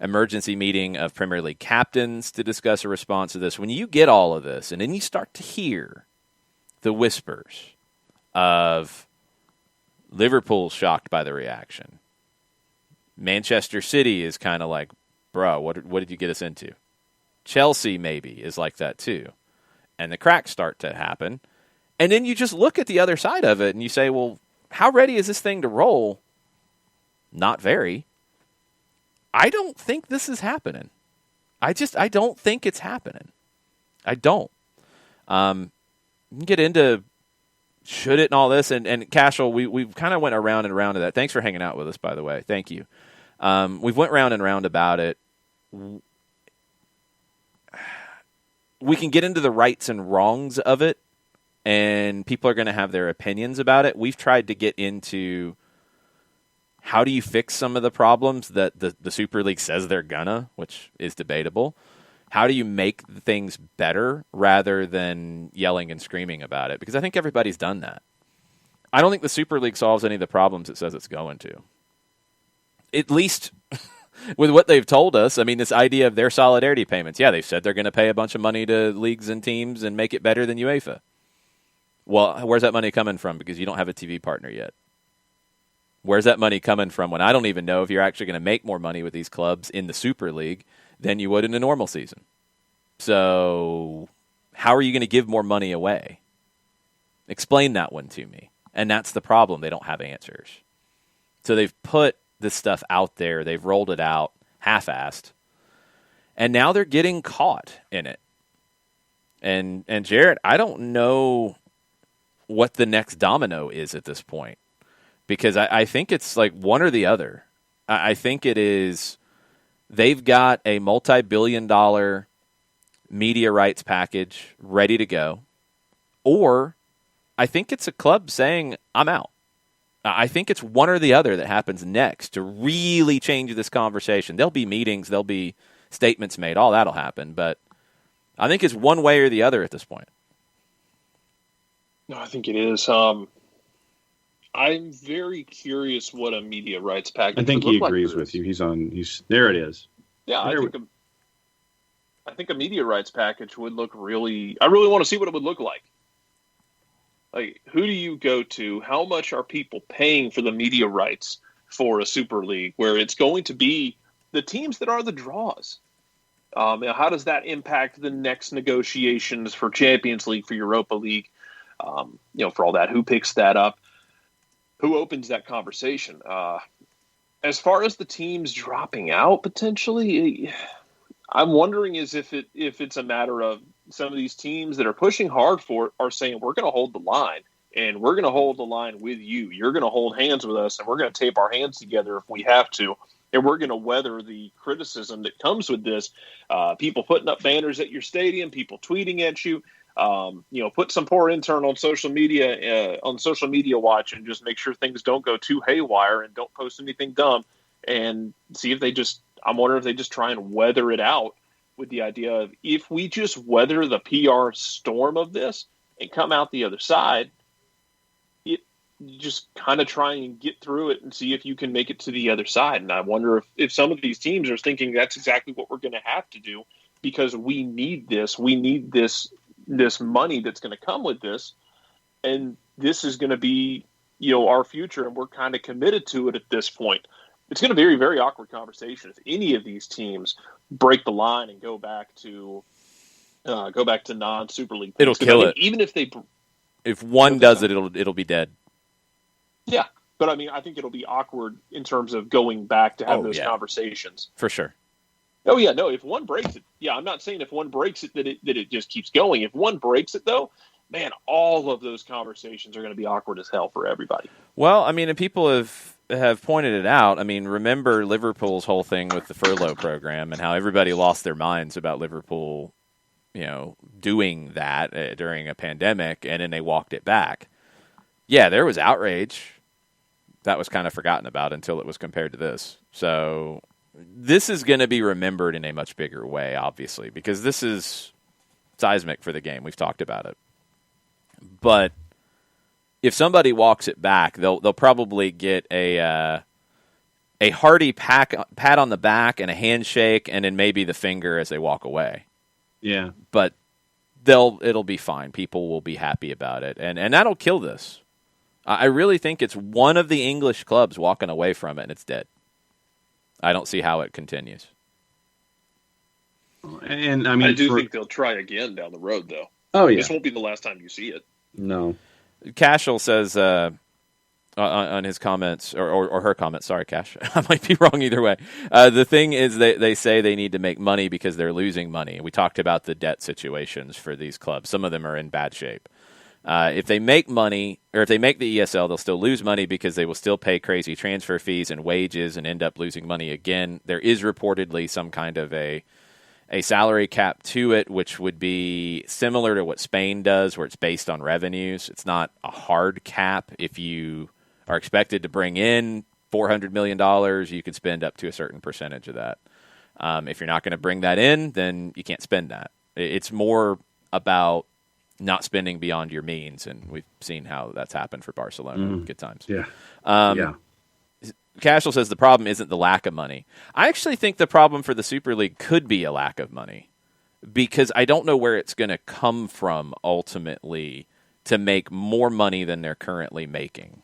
emergency meeting of Premier League captains to discuss a response to this, when you get all of this, and then you start to hear the whispers of Liverpool's shocked by the reaction, Manchester City is kind of like, bro, what did you get us into? Chelsea maybe is like that too. And the cracks start to happen. And then you just look at the other side of it and you say, well, how ready is this thing to roll? Not very. I don't think this is happening. I don't think it's happening. I don't. You can get into should it and all this. And Cashel, we kind of went around and around to that. Thanks for hanging out with us, by the way. Thank you. We've went round and round about it. We can get into the rights and wrongs of it, and people are going to have their opinions about it. We've tried to get into how do you fix some of the problems that the Super League says they're gonna, which is debatable. How do you make things better rather than yelling and screaming about it? Because I think everybody's done that. I don't think the Super League solves any of the problems it says it's going to. At least with what they've told us, I mean, this idea of their solidarity payments. Yeah, they've said they're going to pay a bunch of money to leagues and teams and make it better than UEFA. Well, where's that money coming from? Because you don't have a TV partner yet. Where's that money coming from when I don't even know if you're actually going to make more money with these clubs in the Super League than you would in a normal season? So how are you going to give more money away? Explain that one to me. And that's the problem. They don't have answers. So they've put this stuff out there. They've rolled it out half-assed. And now they're getting caught in it. And Jarrett, I don't know what the next domino is at this point. Because I think it's like one or the other. I think it is they've got a multi-billion-dollar media rights package ready to go. Or I think it's a club saying, I'm out. I think it's one or the other that happens next to really change this conversation. There'll be meetings, there'll be statements made, all that'll happen. But I think it's one way or the other at this point. No, I think it is. I'm very curious what a media rights package. I think he agrees like with you. He's there. It is. Yeah, I think a media rights package would look really. I really want to see what it would look like. Like, who do you go to? How much are people paying for the media rights for a Super League where it's going to be the teams that are the draws? How does that impact the next negotiations for Champions League, for Europa League? For all that, who picks that up? Who opens that conversation? As far as the teams dropping out potentially, I'm wondering if it's a matter of some of these teams that are pushing hard for it are saying, we're going to hold the line, and we're going to hold the line with you. You're going to hold hands with us, and we're going to tape our hands together if we have to. and we're going to weather the criticism that comes with this. People putting up banners at your stadium, people tweeting at you. Put some poor intern on social media watch and just make sure things don't go too haywire and don't post anything dumb, and see if I'm wondering if they just try and weather it out with the idea of, if we just weather the PR storm of this and come out the other side, you just kind of try and get through it and see if you can make it to the other side. And I wonder if some of these teams are thinking that's exactly what we're going to have to do, because we need this. We need this money that's going to come with this. And this is going to be, our future. And we're kind of committed to it at this point. It's going to be a very, very awkward conversation if any of these teams break the line and go back to non-Super League. It'll kill it. Even if one does it, it'll be dead. Yeah, but I think it'll be awkward in terms of going back to have those conversations. For sure. Oh yeah, no. If one breaks it, I'm not saying if one breaks it that it just keeps going. If one breaks it, though, man, all of those conversations are going to be awkward as hell for everybody. Well, and people have pointed it out. Remember Liverpool's whole thing with the furlough program and how everybody lost their minds about Liverpool, doing that during a pandemic, and then they walked it back. Yeah, there was outrage. That was kind of forgotten about until it was compared to this. So this is going to be remembered in a much bigger way, obviously, because this is seismic for the game. We've talked about it. But if somebody walks it back, they'll probably get a hearty pat on the back and a handshake, and then maybe the finger as they walk away. Yeah, but it'll be fine. People will be happy about it, and that'll kill this. I really think it's one of the English clubs walking away from it, and it's dead. I don't see how it continues. And I think they'll try again down the road, though. Oh yeah, this won't be the last time you see it. No. Cashel says on his comments, or her comments, sorry, Cash, I might be wrong either way. The thing is they say they need to make money because they're losing money. We talked about the debt situations for these clubs. Some of them are in bad shape. If they make money, or if they make the ESL, they'll still lose money because they will still pay crazy transfer fees and wages and end up losing money again. There is reportedly some kind of a salary cap to it, which would be similar to what Spain does, where it's based on revenues. It's not a hard cap. If you are expected to bring in $400 million, you can spend up to a certain percentage of that. If you're not going to bring that in, then you can't spend that. It's more about not spending beyond your means, and we've seen how that's happened for Barcelona. Good times. Yeah. Cashel says the problem isn't the lack of money. I actually think the problem for the Super League could be a lack of money, because I don't know where it's going to come from ultimately to make more money than they're currently making.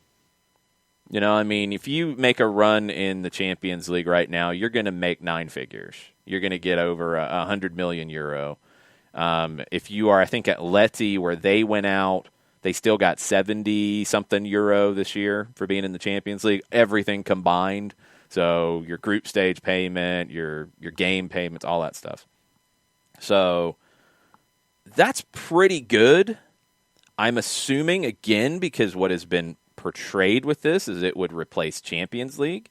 If you make a run in the Champions League right now, you're going to make 9 figures. You're going to get over 100 million euro. If you are, I think, at Leti, where they went out, they still got 70-something euro this year for being in the Champions League, everything combined. So your group stage payment, your game payments, all that stuff. So that's pretty good. I'm assuming, again, because what has been portrayed with this is it would replace Champions League.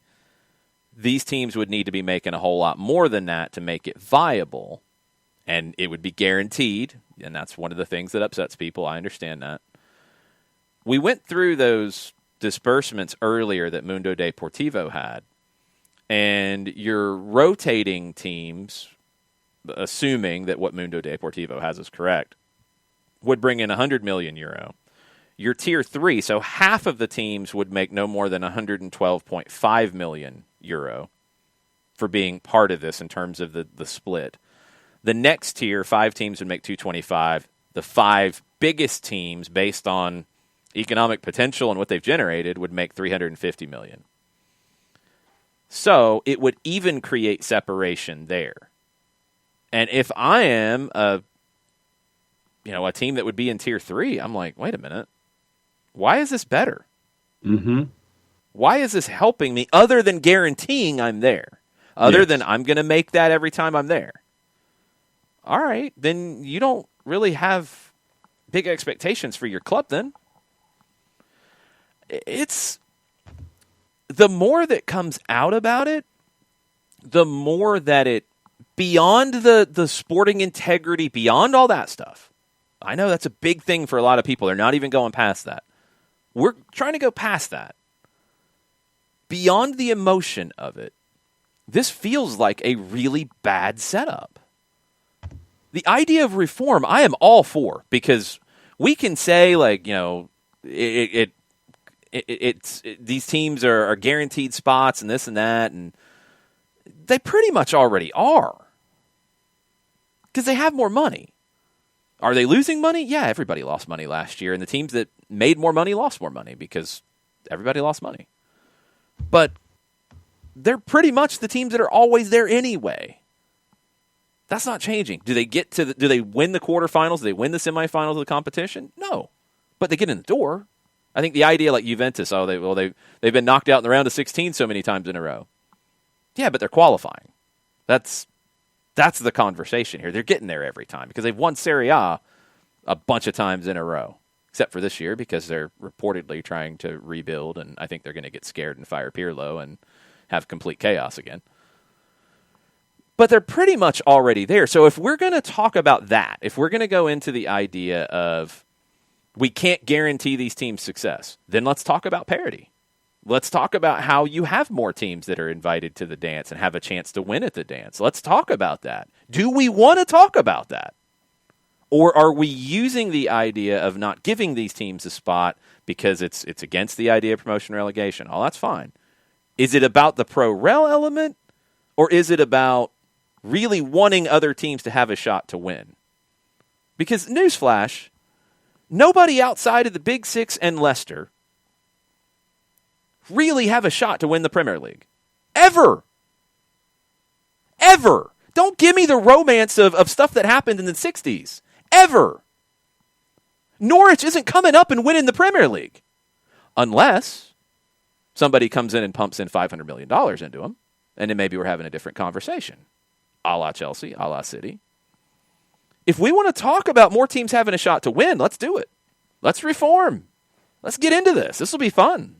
These teams would need to be making a whole lot more than that to make it viable. And it would be guaranteed, and that's one of the things that upsets people. I understand that. We went through those disbursements earlier that Mundo Deportivo had, and your rotating teams, assuming that what Mundo Deportivo has is correct, would bring in 100 million euro. Your tier 3, so half of the teams would make no more than 112.5 million euro for being part of this in terms of the split. The next tier, 5 teams would make 225. The 5 biggest teams, based on economic potential and what they've generated, would make 350 million. So it would even create separation there. And if I am a team that would be in tier 3, I'm like, wait a minute. Why is this better? Mm-hmm. Why is this helping me other than guaranteeing I'm there? Other than I'm going to make that every time I'm there. All right, then you don't really have big expectations for your club then. It's the more that comes out about it, the more that it, beyond the sporting integrity, beyond all that stuff, I know that's a big thing for a lot of people. They're not even going past that. We're trying to go past that. Beyond the emotion of it, this feels like a really bad setup. The idea of reform, I am all for, because we can say, like, you know, these teams are guaranteed spots and this and that, and they pretty much already are, because they have more money. Are they losing money? Yeah, everybody lost money last year, and the teams that made more money lost more money because everybody lost money. But they're pretty much the teams that are always there anyway. That's not changing. Do they win the quarterfinals? Do they win the semifinals of the competition? No, but they get in the door. I think the idea, like Juventus, they've been knocked out in the round of 16 so many times in a row. Yeah, but they're qualifying. That's the conversation here. They're getting there every time because they've won Serie A a bunch of times in a row, except for this year because they're reportedly trying to rebuild, and I think they're going to get scared and fire Pirlo and have complete chaos again. But they're pretty much already there. So if we're going to talk about that, if we're going to go into the idea of we can't guarantee these teams success, then let's talk about parity. Let's talk about how you have more teams that are invited to the dance and have a chance to win at the dance. Let's talk about that. Do we want to talk about that? Or are we using the idea of not giving these teams a spot because it's against the idea of promotion relegation? Oh, that's fine. Is it about the pro-rel element, or is it about really wanting other teams to have a shot to win? Because, newsflash, nobody outside of the Big Six and Leicester really have a shot to win the Premier League. Ever. Ever. Don't give me the romance of stuff that happened in the 60s. Ever. Norwich isn't coming up and winning the Premier League. Unless somebody comes in and pumps in $500 million into them, and then maybe we're having a different conversation. A la Chelsea, a la City. If we want to talk about more teams having a shot to win, let's do it. Let's reform. Let's get into this. This will be fun.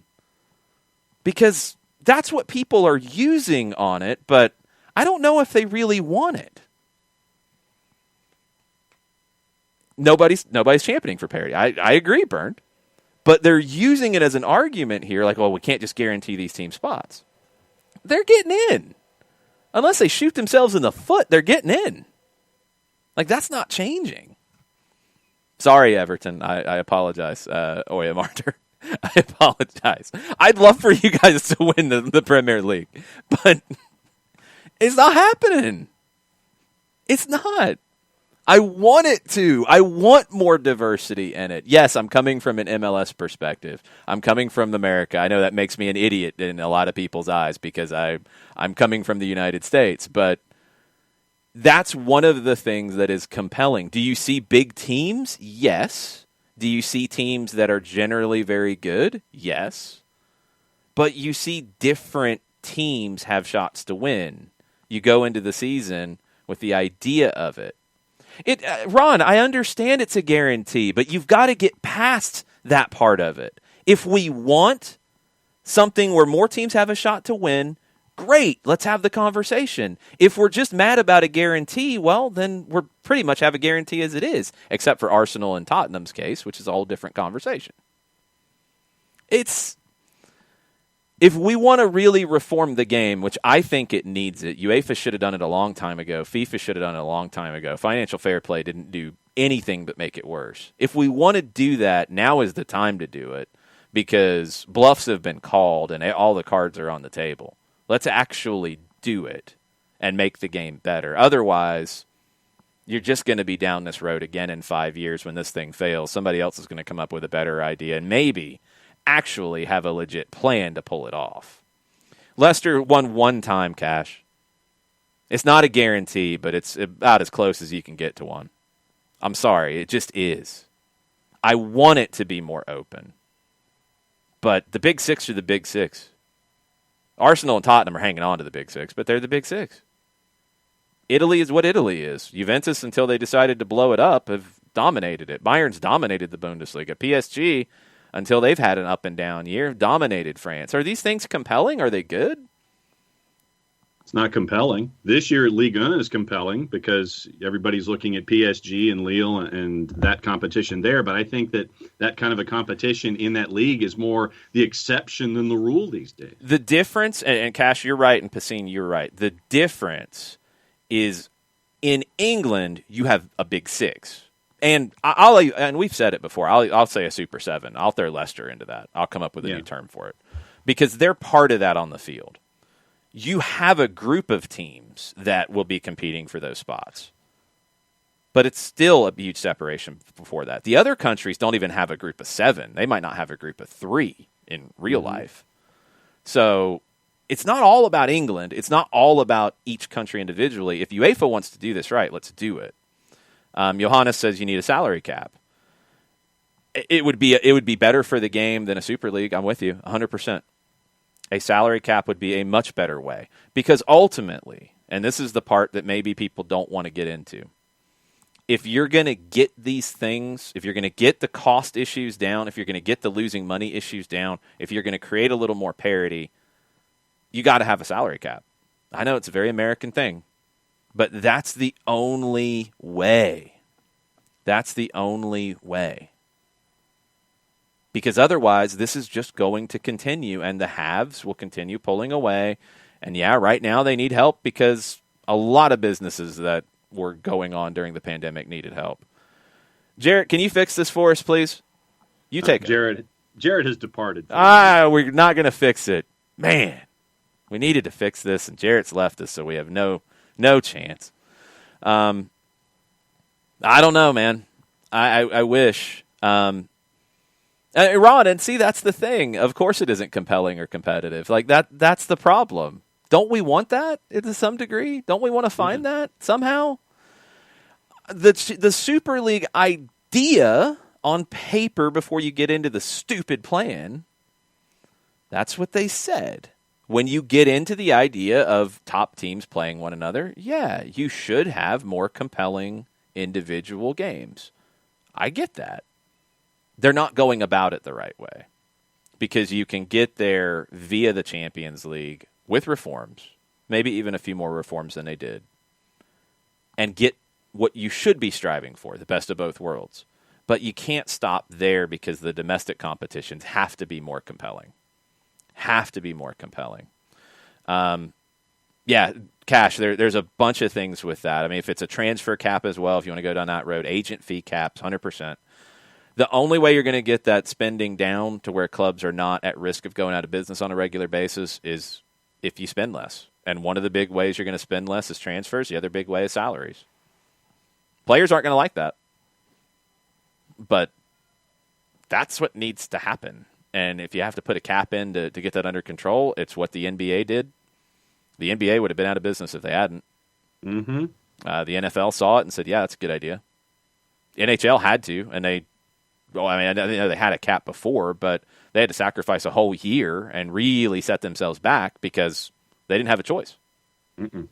Because that's what people are using on it, but I don't know if they really want it. Nobody's championing for parity. I agree, Bernd. But they're using it as an argument here, like, well, we can't just guarantee these team spots. They're getting in. Unless they shoot themselves in the foot, they're getting in. Like, that's not changing. Sorry, Everton. I apologize, Oya Martyr. I apologize. I'd love for you guys to win the Premier League, but it's not happening. It's not. I want it to. I want more diversity in it. Yes, I'm coming from an MLS perspective. I'm coming from America. I know that makes me an idiot in a lot of people's eyes because I'm coming from the United States, but that's one of the things that is compelling. Do you see big teams? Yes. Do you see teams that are generally very good? Yes. But you see different teams have shots to win. You go into the season with the idea of it. Ron, I understand it's a guarantee, but you've got to get past that part of it. If we want something where more teams have a shot to win, great, let's have the conversation. If we're just mad about a guarantee, well, then we're pretty much have a guarantee as it is, except for Arsenal and Tottenham's case, which is a whole different conversation. If we want to really reform the game, which I think it needs it, UEFA should have done it a long time ago. FIFA should have done it a long time ago. Financial fair play didn't do anything but make it worse. If we want to do that, now is the time to do it because bluffs have been called and all the cards are on the table. Let's actually do it and make the game better. Otherwise, you're just going to be down this road again in 5 years when this thing fails. Somebody else is going to come up with a better idea and maybe actually have a legit plan to pull it off. Leicester won one time, Cash. It's not a guarantee, but it's about as close as you can get to one. I'm sorry, it just is. I want it to be more open. But the Big Six are the Big Six. Arsenal and Tottenham are hanging on to the Big Six, but they're the Big Six. Italy is what Italy is. Juventus, until they decided to blow it up, have dominated it. Bayern's dominated the Bundesliga. PSG, until they've had an up and down year, dominated France. Are these things compelling? Are they good? It's not compelling. This year, Ligue 1 is compelling because everybody's looking at PSG and Lille and that competition there. But I think that kind of a competition in that league is more the exception than the rule these days. The difference, and Cash, you're right, and Pacine, you're right. The difference is in England, you have a big six. And and we've said it before, I'll say a Super 7. I'll throw Leicester into that. I'll come up with a new term for it. Because they're part of that on the field. You have a group of teams that will be competing for those spots. But it's still a huge separation before that. The other countries don't even have a group of 7. They might not have a group of 3 in real life. So it's not all about England. It's not all about each country individually. If UEFA wants to do this right, let's do it. Johannes says you need a salary cap. It would be better for the game than a Super League. I'm with you 100%. A salary cap would be a much better way because ultimately, and this is the part that maybe people don't want to get into, if you're going to get these things, if you're going to get the cost issues down, if you're going to get the losing money issues down, if you're going to create a little more parity, you got to have a salary cap. I know it's a very American thing, but that's the only way. That's the only way. Because otherwise, this is just going to continue, and the haves will continue pulling away. And yeah, right now they need help because a lot of businesses that were going on during the pandemic needed help. Jarrett, can you fix this for us, please? You take it. Jared has departed. We're not going to fix it. Man, we needed to fix this, and Jarrett's left us, so we have no chance. I don't know, man. I wish. Ron, and see, that's the thing. Of course it isn't compelling or competitive. Like that's the problem. Don't we want that to some degree? Don't we want to find that somehow? The Super League idea on paper before you get into the stupid plan, that's what they said. When you get into the idea of top teams playing one another, yeah, you should have more compelling individual games. I get that. They're not going about it the right way because you can get there via the Champions League with reforms, maybe even a few more reforms than they did, and get what you should be striving for, the best of both worlds. But you can't stop there because the domestic competitions have to be more compelling. Yeah, Cash, there's a bunch of things with that. I mean, if it's a transfer cap as well, if you want to go down that road, agent fee caps, 100%. The only way you're going to get that spending down to where clubs are not at risk of going out of business on a regular basis is if you spend less. And one of the big ways you're going to spend less is transfers. The other big way is salaries. Players aren't going to like that. But that's what needs to happen. And if you have to put a cap in to get that under control, it's what the NBA did. The NBA would have been out of business if they hadn't. Mm-hmm. The NFL saw it and said, yeah, that's a good idea. NHL had to, and they I know they had a cap before, but they had to sacrifice a whole year and really set themselves back because they didn't have a choice. Mm-mm.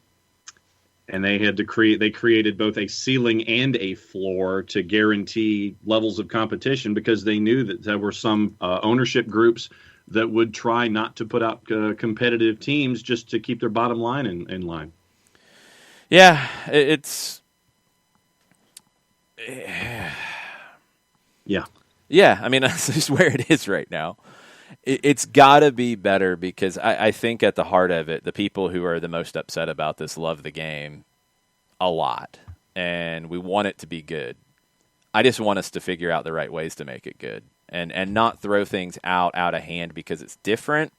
And they had to created both a ceiling and a floor to guarantee levels of competition because they knew that there were some ownership groups that would try not to put out competitive teams just to keep their bottom line in line. Yeah, Yeah, I mean, that's just where it is right now. It's got to be better because I think at the heart of it, the people who are the most upset about this love the game a lot, and we want it to be good. I just want us to figure out the right ways to make it good and not throw things out of hand because it's different.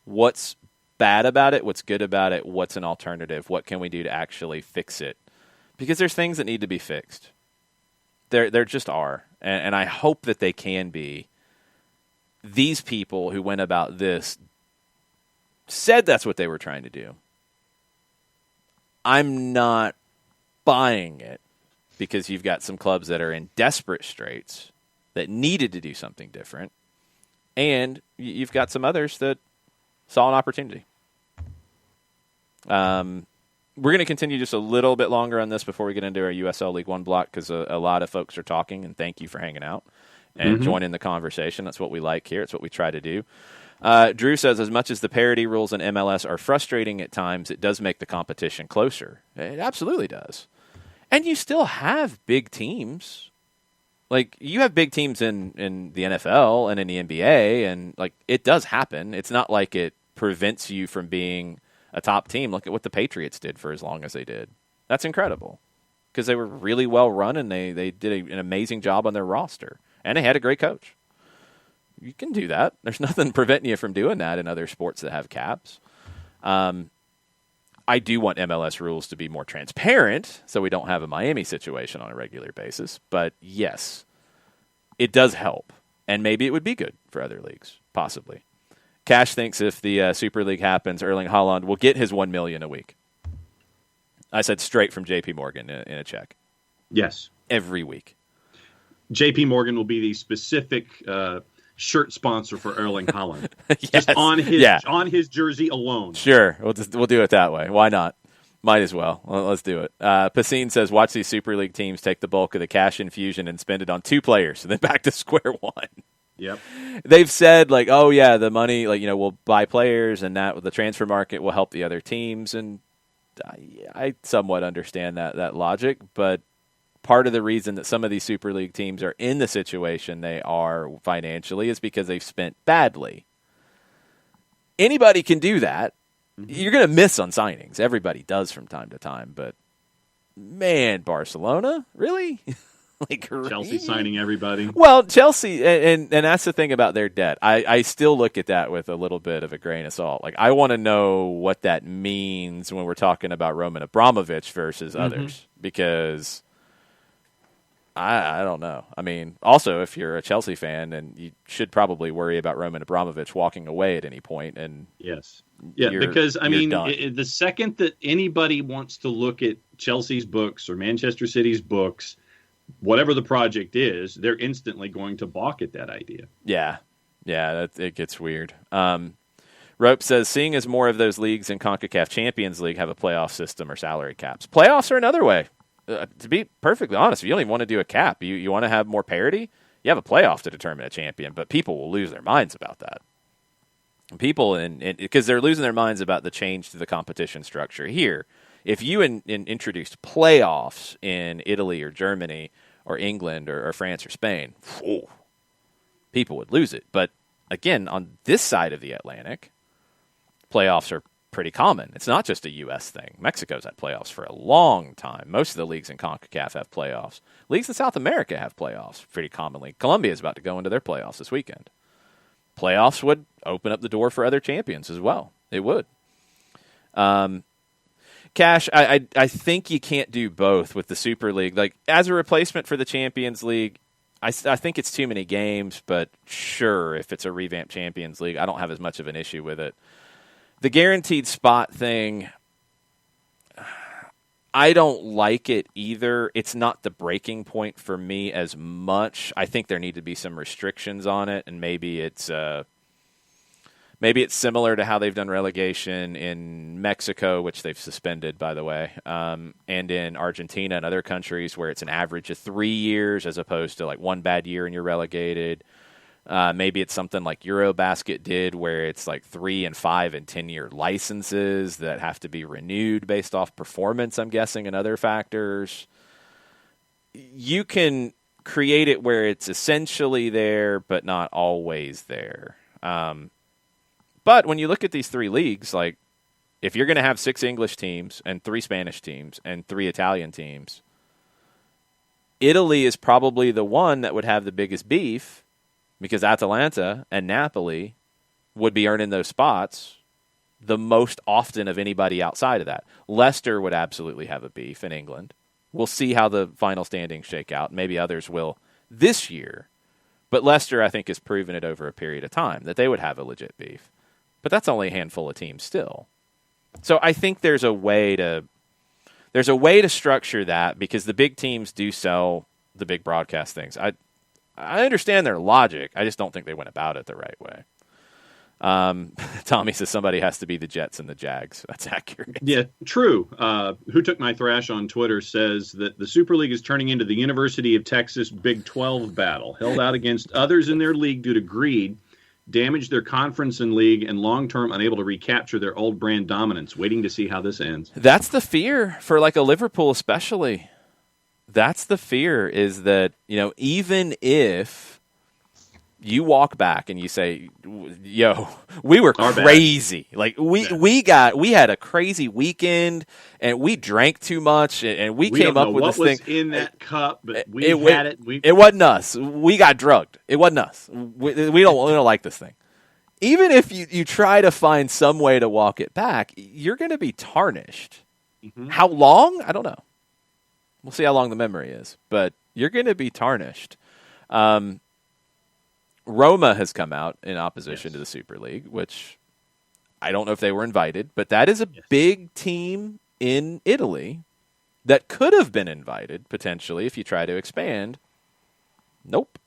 What's bad about it? What's good about it? What's an alternative? What can we do to actually fix it? Because there's things that need to be fixed. There just are. And I hope that they can be. These people who went about this said that's what they were trying to do. I'm not buying it because you've got some clubs that are in desperate straits that needed to do something different, and you've got some others that saw an opportunity. We're going to continue just a little bit longer on this before we get into our USL League One block because a lot of folks are talking, and thank you for hanging out and joining the conversation. That's what we like here. It's what we try to do. Drew says, as much as the parity rules in MLS are frustrating at times, it does make the competition closer. It absolutely does. And you still have big teams. Like, you have big teams in the NFL and in the NBA, and, like, it does happen. It's not like it prevents you from being a top team. Look at what the Patriots did for as long as they did. That's incredible. Because they were really well run, and they did an amazing job on their roster. And they had a great coach. You can do that. There's nothing preventing you from doing that in other sports that have caps. I do want MLS rules to be more transparent so we don't have a Miami situation on a regular basis. But yes, it does help. And maybe it would be good for other leagues, possibly. Cash thinks if the Super League happens, Erling Haaland will get his $1 million a week. I said straight from JP Morgan in a check. Yes. Every week. JP Morgan will be the specific shirt sponsor for Erling Haaland. Yes. Just on his jersey alone. Sure. We'll do it that way. Why not? Might as well. Let's do it. Pacine says, watch these Super League teams take the bulk of the cash infusion and spend it on 2 players, and then back to square one. Yep. They've said, like, oh, yeah, the money, like, we'll buy players, and that the transfer market will help the other teams. And I somewhat understand that logic, but part of the reason that some of these Super League teams are in the situation they are financially is because they've spent badly. Anybody can do that. Mm-hmm. You're going to miss on signings. Everybody does from time to time, but man, Barcelona? Really? Like Chelsea signing everybody. Well, Chelsea, and that's the thing about their debt. I still look at that with a little bit of a grain of salt. Like, I want to know what that means when we're talking about Roman Abramovich versus others, because I don't know. I mean, also, if you're a Chelsea fan, and you should probably worry about Roman Abramovich walking away at any point. And yes. Yeah, because, I mean, the second that anybody wants to look at Chelsea's books or Manchester City's books, whatever the project is, they're instantly going to balk at that idea. Yeah, it gets weird. Rope says, seeing as more of those leagues in CONCACAF Champions League have a playoff system or salary caps. Playoffs are another way. To be perfectly honest, if you don't even want to do a cap, you want to have more parity, you have a playoff to determine a champion, but people will lose their minds about that. People, because they're losing their minds about the change to the competition structure here. If you introduced playoffs in Italy or Germany or England or France or Spain, people would lose it. But again, on this side of the Atlantic, playoffs are pretty common. It's not just a U.S. thing. Mexico's had playoffs for a long time. Most of the leagues in CONCACAF have playoffs. Leagues in South America have playoffs pretty commonly. Colombia is about to go into their playoffs this weekend. Playoffs would open up the door for other champions as well. It would. Cash, I think you can't do both with the Super League. Like, as a replacement for the Champions League, I think it's too many games, but sure, if it's a revamped Champions League, I don't have as much of an issue with it. The guaranteed spot thing, I don't like it either. It's not the breaking point for me as much. I think there need to be some restrictions on it, and maybe it's similar to how they've done relegation in Mexico, which they've suspended, by the way, and in Argentina and other countries where it's an average of 3 years as opposed to like one bad year and you're relegated. Maybe it's something like Eurobasket did where it's like 3 and 5 and 10-year licenses that have to be renewed based off performance, I'm guessing, and other factors. You can create it where it's essentially there but not always there. But when you look at these 3 leagues, like, if you're going to have 6 English teams and 3 Spanish teams and 3 Italian teams, Italy is probably the one that would have the biggest beef because Atalanta and Napoli would be earning those spots the most often of anybody outside of that. Leicester would absolutely have a beef in England. We'll see how the final standings shake out. Maybe others will this year. But Leicester, I think, has proven it over a period of time that they would have a legit beef. But that's only a handful of teams still. So I think there's a way to structure that because the big teams do sell the big broadcast things. I understand their logic. I just don't think they went about it the right way. Tommy says somebody has to be the Jets and the Jags. That's accurate. Yeah, true. Who Took My Thrash on Twitter says that the Super League is turning into the University of Texas Big 12 battle, held out against others in their league due to greed. damaged their conference and league, and long-term unable to recapture their old brand dominance. Waiting to see how this ends. That's the fear for like a Liverpool especially. That's the fear, is that, even if you walk back and you say, yo, we were crazy. Like we had a crazy weekend and we drank too much and we came up with this thing. What was in that cup, but had it. It wasn't us. We got drugged. It wasn't us. We don't like this thing. Even if you try to find some way to walk it back, you're going to be tarnished. Mm-hmm. How long? I don't know. We'll see how long the memory is, but you're going to be tarnished. Roma has come out in opposition to the Super League, which I don't know if they were invited, but that is a big team in Italy that could have been invited, potentially, if you try to expand. Nope.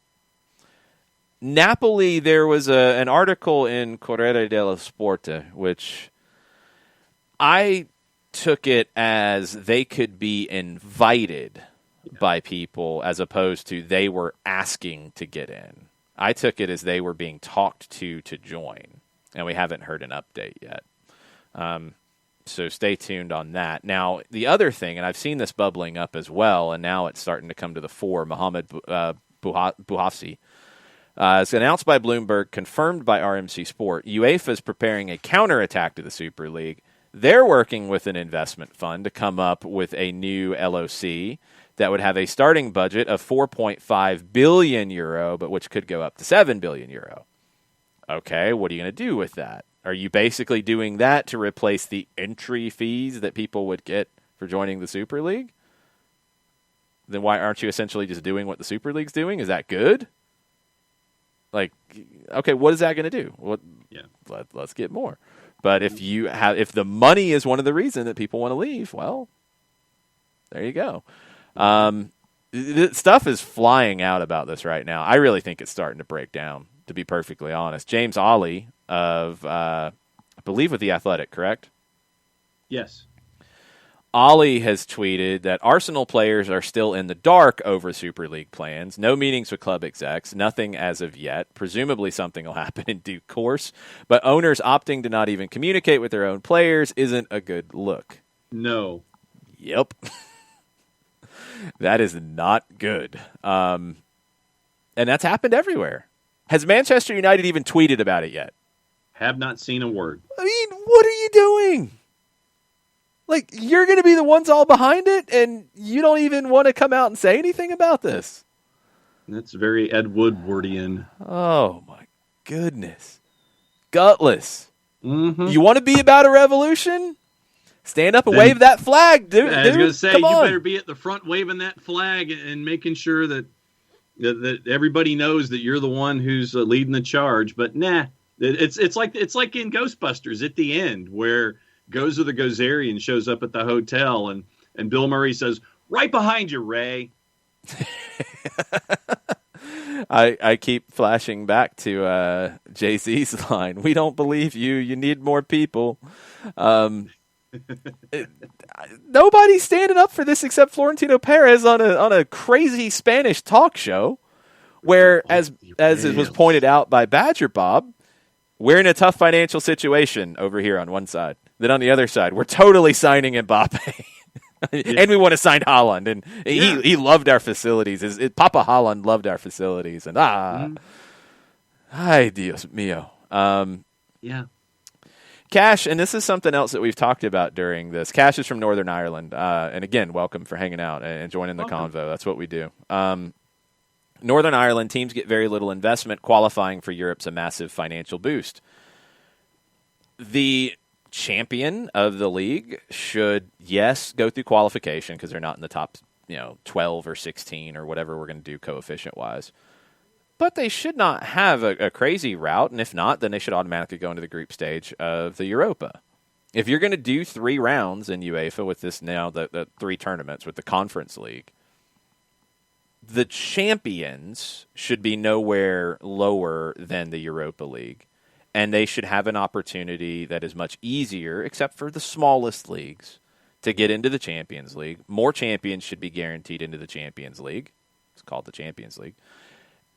Napoli, there was an article in Corriere dello Sport, which I took it as they could be invited by people as opposed to they were asking to get in. I took it as they were being talked to join, and we haven't heard an update yet. So stay tuned on that. Now, the other thing, and I've seen this bubbling up as well, and now it's starting to come to the fore, Mohamed Bouhassi. It's announced by Bloomberg, confirmed by RMC Sport. UEFA is preparing a counterattack to the Super League. They're working with an investment fund to come up with a new LOC that would have a starting budget of 4.5 billion euro, but which could go up to 7 billion euro. Okay, what are you going to do with that? Are you basically doing that to replace the entry fees that people would get for joining the Super League? Then why aren't you essentially just doing what the Super League's doing? Is that good? Like, okay, what is that going to do? Let's get more. But if the money is one of the reasons that people want to leave, well, there you go. Stuff is flying out about this right now. I really think it's starting to break down, to be perfectly honest. James Ollie of, I believe, with The Athletic, correct? Yes. Ollie has tweeted that Arsenal players are still in the dark over Super League plans. No meetings with club execs. Nothing as of yet. Presumably something will happen in due course. But owners opting to not even communicate with their own players isn't a good look. No. Yep. That is not good. And that's happened everywhere. Has Manchester United even tweeted about it yet? Have not seen a word. I mean, what are you doing? Like, you're going to be the ones all behind it, and you don't even want to come out and say anything about this. That's very Ed Woodwardian. Oh, my goodness. Gutless. Mm-hmm. You want to be about a revolution? Stand up and wave that flag, dude. I was going to say, you better be at the front waving that flag and making sure that everybody knows that you're the one who's leading the charge. But nah, it's like in Ghostbusters at the end where Gozer the Gozerian shows up at the hotel and Bill Murray says, "Right behind you, Ray." I keep flashing back to Jay-Z's line. We don't believe you. You need more people. Nobody's standing up for this except Florentino Perez on a crazy Spanish talk show where, as it was pointed out by Badger Bob, we're in a tough financial situation over here on one side. Then on the other side, we're totally signing Mbappe. And we want to sign Haaland. And he loved our facilities. Papa Haaland loved our facilities. And ay, Dios mío. Yeah. Cash, and this is something else that we've talked about during this. Cash is from Northern Ireland. And again, welcome for hanging out and joining the convo. That's what we do. Northern Ireland teams get very little investment. Qualifying for Europe's a massive financial boost. The champion of the league should, yes, go through qualification because they're not in the top 12 or 16 or whatever we're going to do coefficient-wise. But they should not have a crazy route, and if not, then they should automatically go into the group stage of the Europa. If you're going to do 3 rounds in UEFA with this now, the 3 tournaments with the Conference League, the champions should be nowhere lower than the Europa League, and they should have an opportunity that is much easier, except for the smallest leagues, to get into the Champions League. More champions should be guaranteed into the Champions League. It's called the Champions League.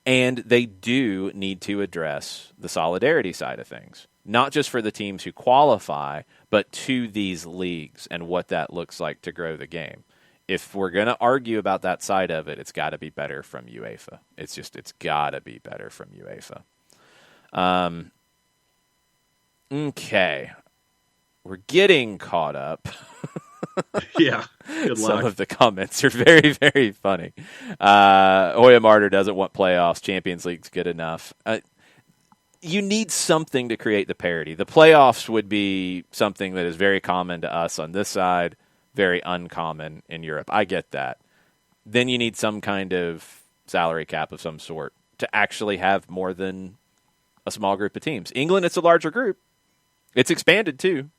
And they do need to address the solidarity side of things, not just for the teams who qualify, but to these leagues and what that looks like to grow the game. If we're going to argue about that side of it, it's got to be better from UEFA. It's got to be better from UEFA. Okay. We're getting caught up. Yeah. Good luck. Some of the comments are very, very funny. Hoya Martyr doesn't want playoffs. Champions League's good enough. You need something to create the parity. The playoffs would be something that is very common to us on this side, very uncommon in Europe. I get that. Then you need some kind of salary cap of some sort to actually have more than a small group of teams. England, it's a larger group. It's expanded too.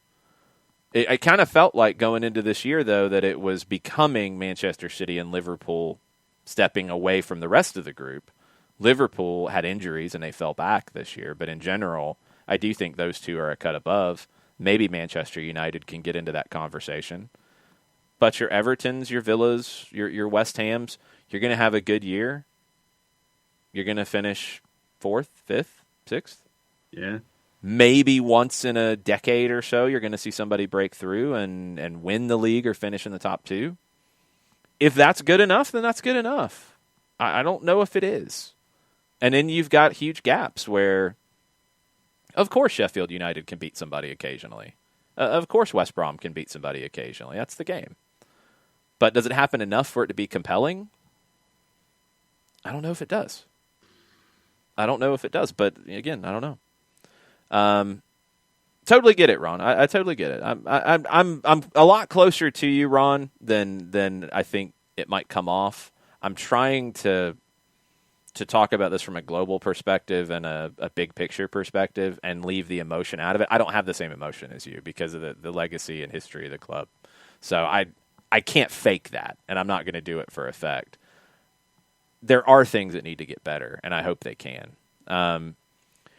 I kind of felt like going into this year, though, that it was becoming Manchester City and Liverpool stepping away from the rest of the group. Liverpool had injuries and they fell back this year, but in general, I do think those two are a cut above. Maybe Manchester United can get into that conversation. But your Evertons, your Villas, your West Hams, you're going to have a good year. You're going to finish 4th, 5th, 6th. Yeah. Maybe once in a decade or so, you're going to see somebody break through and win the league or finish in the top 2. If that's good enough, then that's good enough. I don't know if it is. And then you've got huge gaps where, of course, Sheffield United can beat somebody occasionally. Of course, West Brom can beat somebody occasionally. That's the game. But does it happen enough for it to be compelling? I don't know if it does. But again, I don't know. Totally get it, Ron. I totally get it. I'm a lot closer to you, Ron, than I think it might come off. I'm trying to talk about this from a global perspective and a big picture perspective and leave the emotion out of it. I don't have the same emotion as you because of the legacy and history of the club. So I can't fake that, and I'm not going to do it for effect. There are things that need to get better, and I hope they can.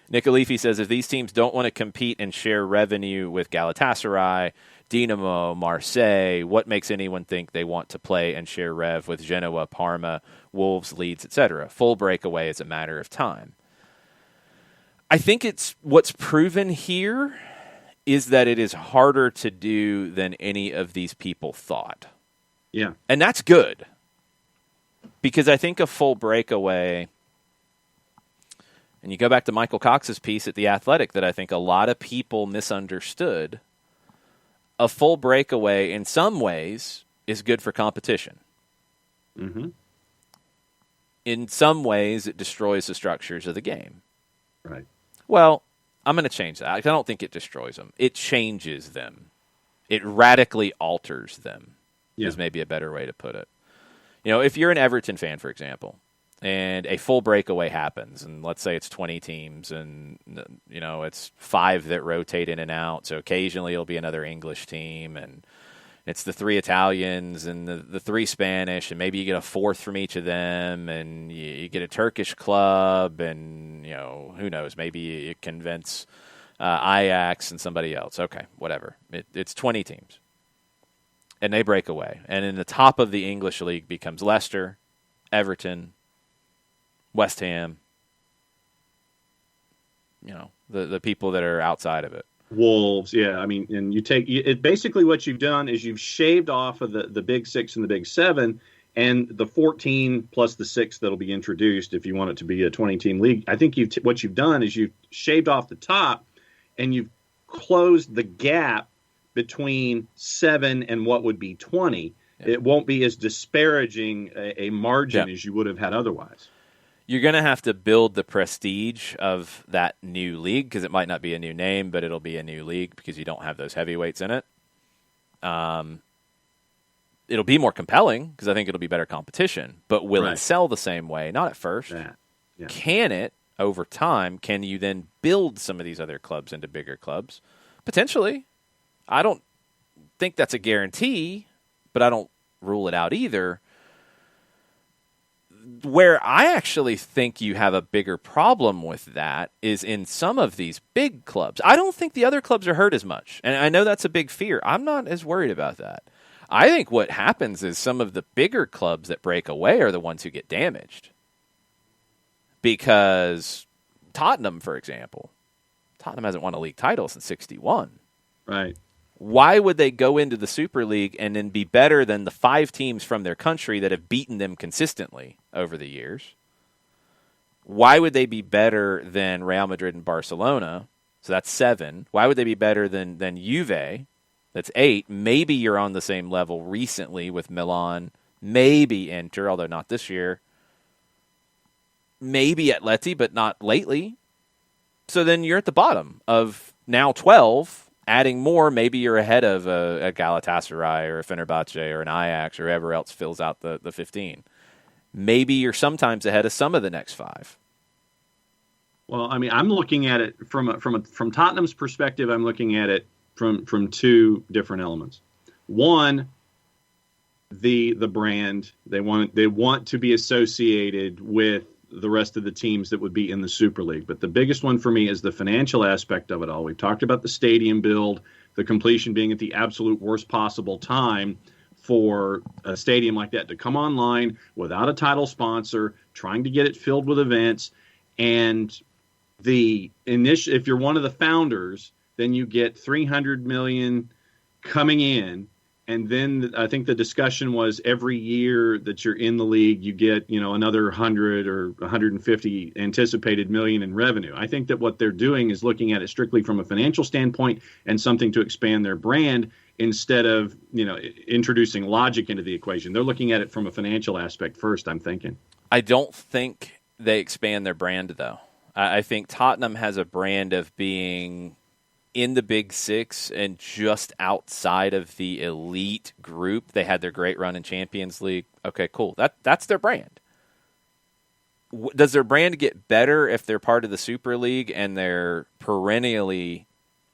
Nick Alifi says, if these teams don't want to compete and share revenue with Galatasaray, Dinamo, Marseille, what makes anyone think they want to play and share rev with Genoa, Parma, Wolves, Leeds, etc.? Full breakaway is a matter of time. I think it's what's proven here is that it is harder to do than any of these people thought. Yeah. And that's good. Because I think a full breakaway, and you go back to Michael Cox's piece at The Athletic that I think a lot of people misunderstood, a full breakaway in some ways is good for competition. Mm-hmm. In some ways, it destroys the structures of the game. Right. Well, I'm going to change that. I don't think it destroys them. It changes them. It radically alters them, is maybe a better way to put it. You know, if you're an Everton fan, for example, and a full breakaway happens, and let's say it's 20 teams, and, you know, it's 5 that rotate in and out, so occasionally it'll be another English team, and it's the 3 Italians and the 3 Spanish, and maybe you get a 4th from each of them, and you get a Turkish club, and, you know, who knows, maybe you convince Ajax and somebody else. Okay, whatever. It's 20 teams. And they break away. And in the top of the English league becomes Leicester, Everton, West Ham, you know, the people that are outside of it. Wolves, yeah. I mean, and you take it. Basically, what you've done is you've shaved off of the Big 6 and the Big 7, and the 14 plus the 6 that'll be introduced if you want it to be a 20-team league. I think what you've done is you've shaved off the top, and you've closed the gap between 7 and what would be 20. Yeah. It won't be as disparaging a margin as you would have had otherwise. You're going to have to build the prestige of that new league because it might not be a new name, but it'll be a new league because you don't have those heavyweights in it. It'll be more compelling because I think it'll be better competition, but will it sell the same way? Not at first. Yeah. Can it, over time, can you then build some of these other clubs into bigger clubs? Potentially. I don't think that's a guarantee, but I don't rule it out either. Where I actually think you have a bigger problem with that is in some of these big clubs. I don't think the other clubs are hurt as much, and I know that's a big fear. I'm not as worried about that. I think what happens is some of the bigger clubs that break away are the ones who get damaged Because Tottenham, for example, Tottenham hasn't won a league title since '61. Right. Why would they go into the Super League and then be better than the 5 teams from their country that have beaten them consistently over the years? Why would they be better than Real Madrid and Barcelona? So that's 7. Why would they be better than Juve? That's 8. Maybe you're on the same level recently with Milan. Maybe Inter, although not this year. Maybe Atleti, but not lately. So then you're at the bottom of now 12. Adding more, maybe you're ahead of a Galatasaray or a Fenerbahce or an Ajax or whoever else fills out the 15. Maybe you're sometimes ahead of some of the next 5. Well, I mean, I'm looking at it from Tottenham's perspective. I'm looking at it from 2 different elements. One, the brand. They want to be associated with the rest of the teams that would be in the Super League. But the biggest one for me is the financial aspect of it all. We've talked about the stadium build, the completion being at the absolute worst possible time for a stadium like that to come online without a title sponsor, trying to get it filled with events. And if you're one of the founders, then you get $300 million coming in. And then I think the discussion was every year that you're in the league, you get, another 100 or 150 anticipated million in revenue. I think that what they're doing is looking at it strictly from a financial standpoint and something to expand their brand instead of, introducing logic into the equation. They're looking at it from a financial aspect first, I'm thinking. I don't think they expand their brand, though. I think Tottenham has a brand of being in the Big Six and just outside of the elite group. They had their great run in Champions League. Okay, cool. That's their brand. Does their brand get better if they're part of the Super League and they're perennially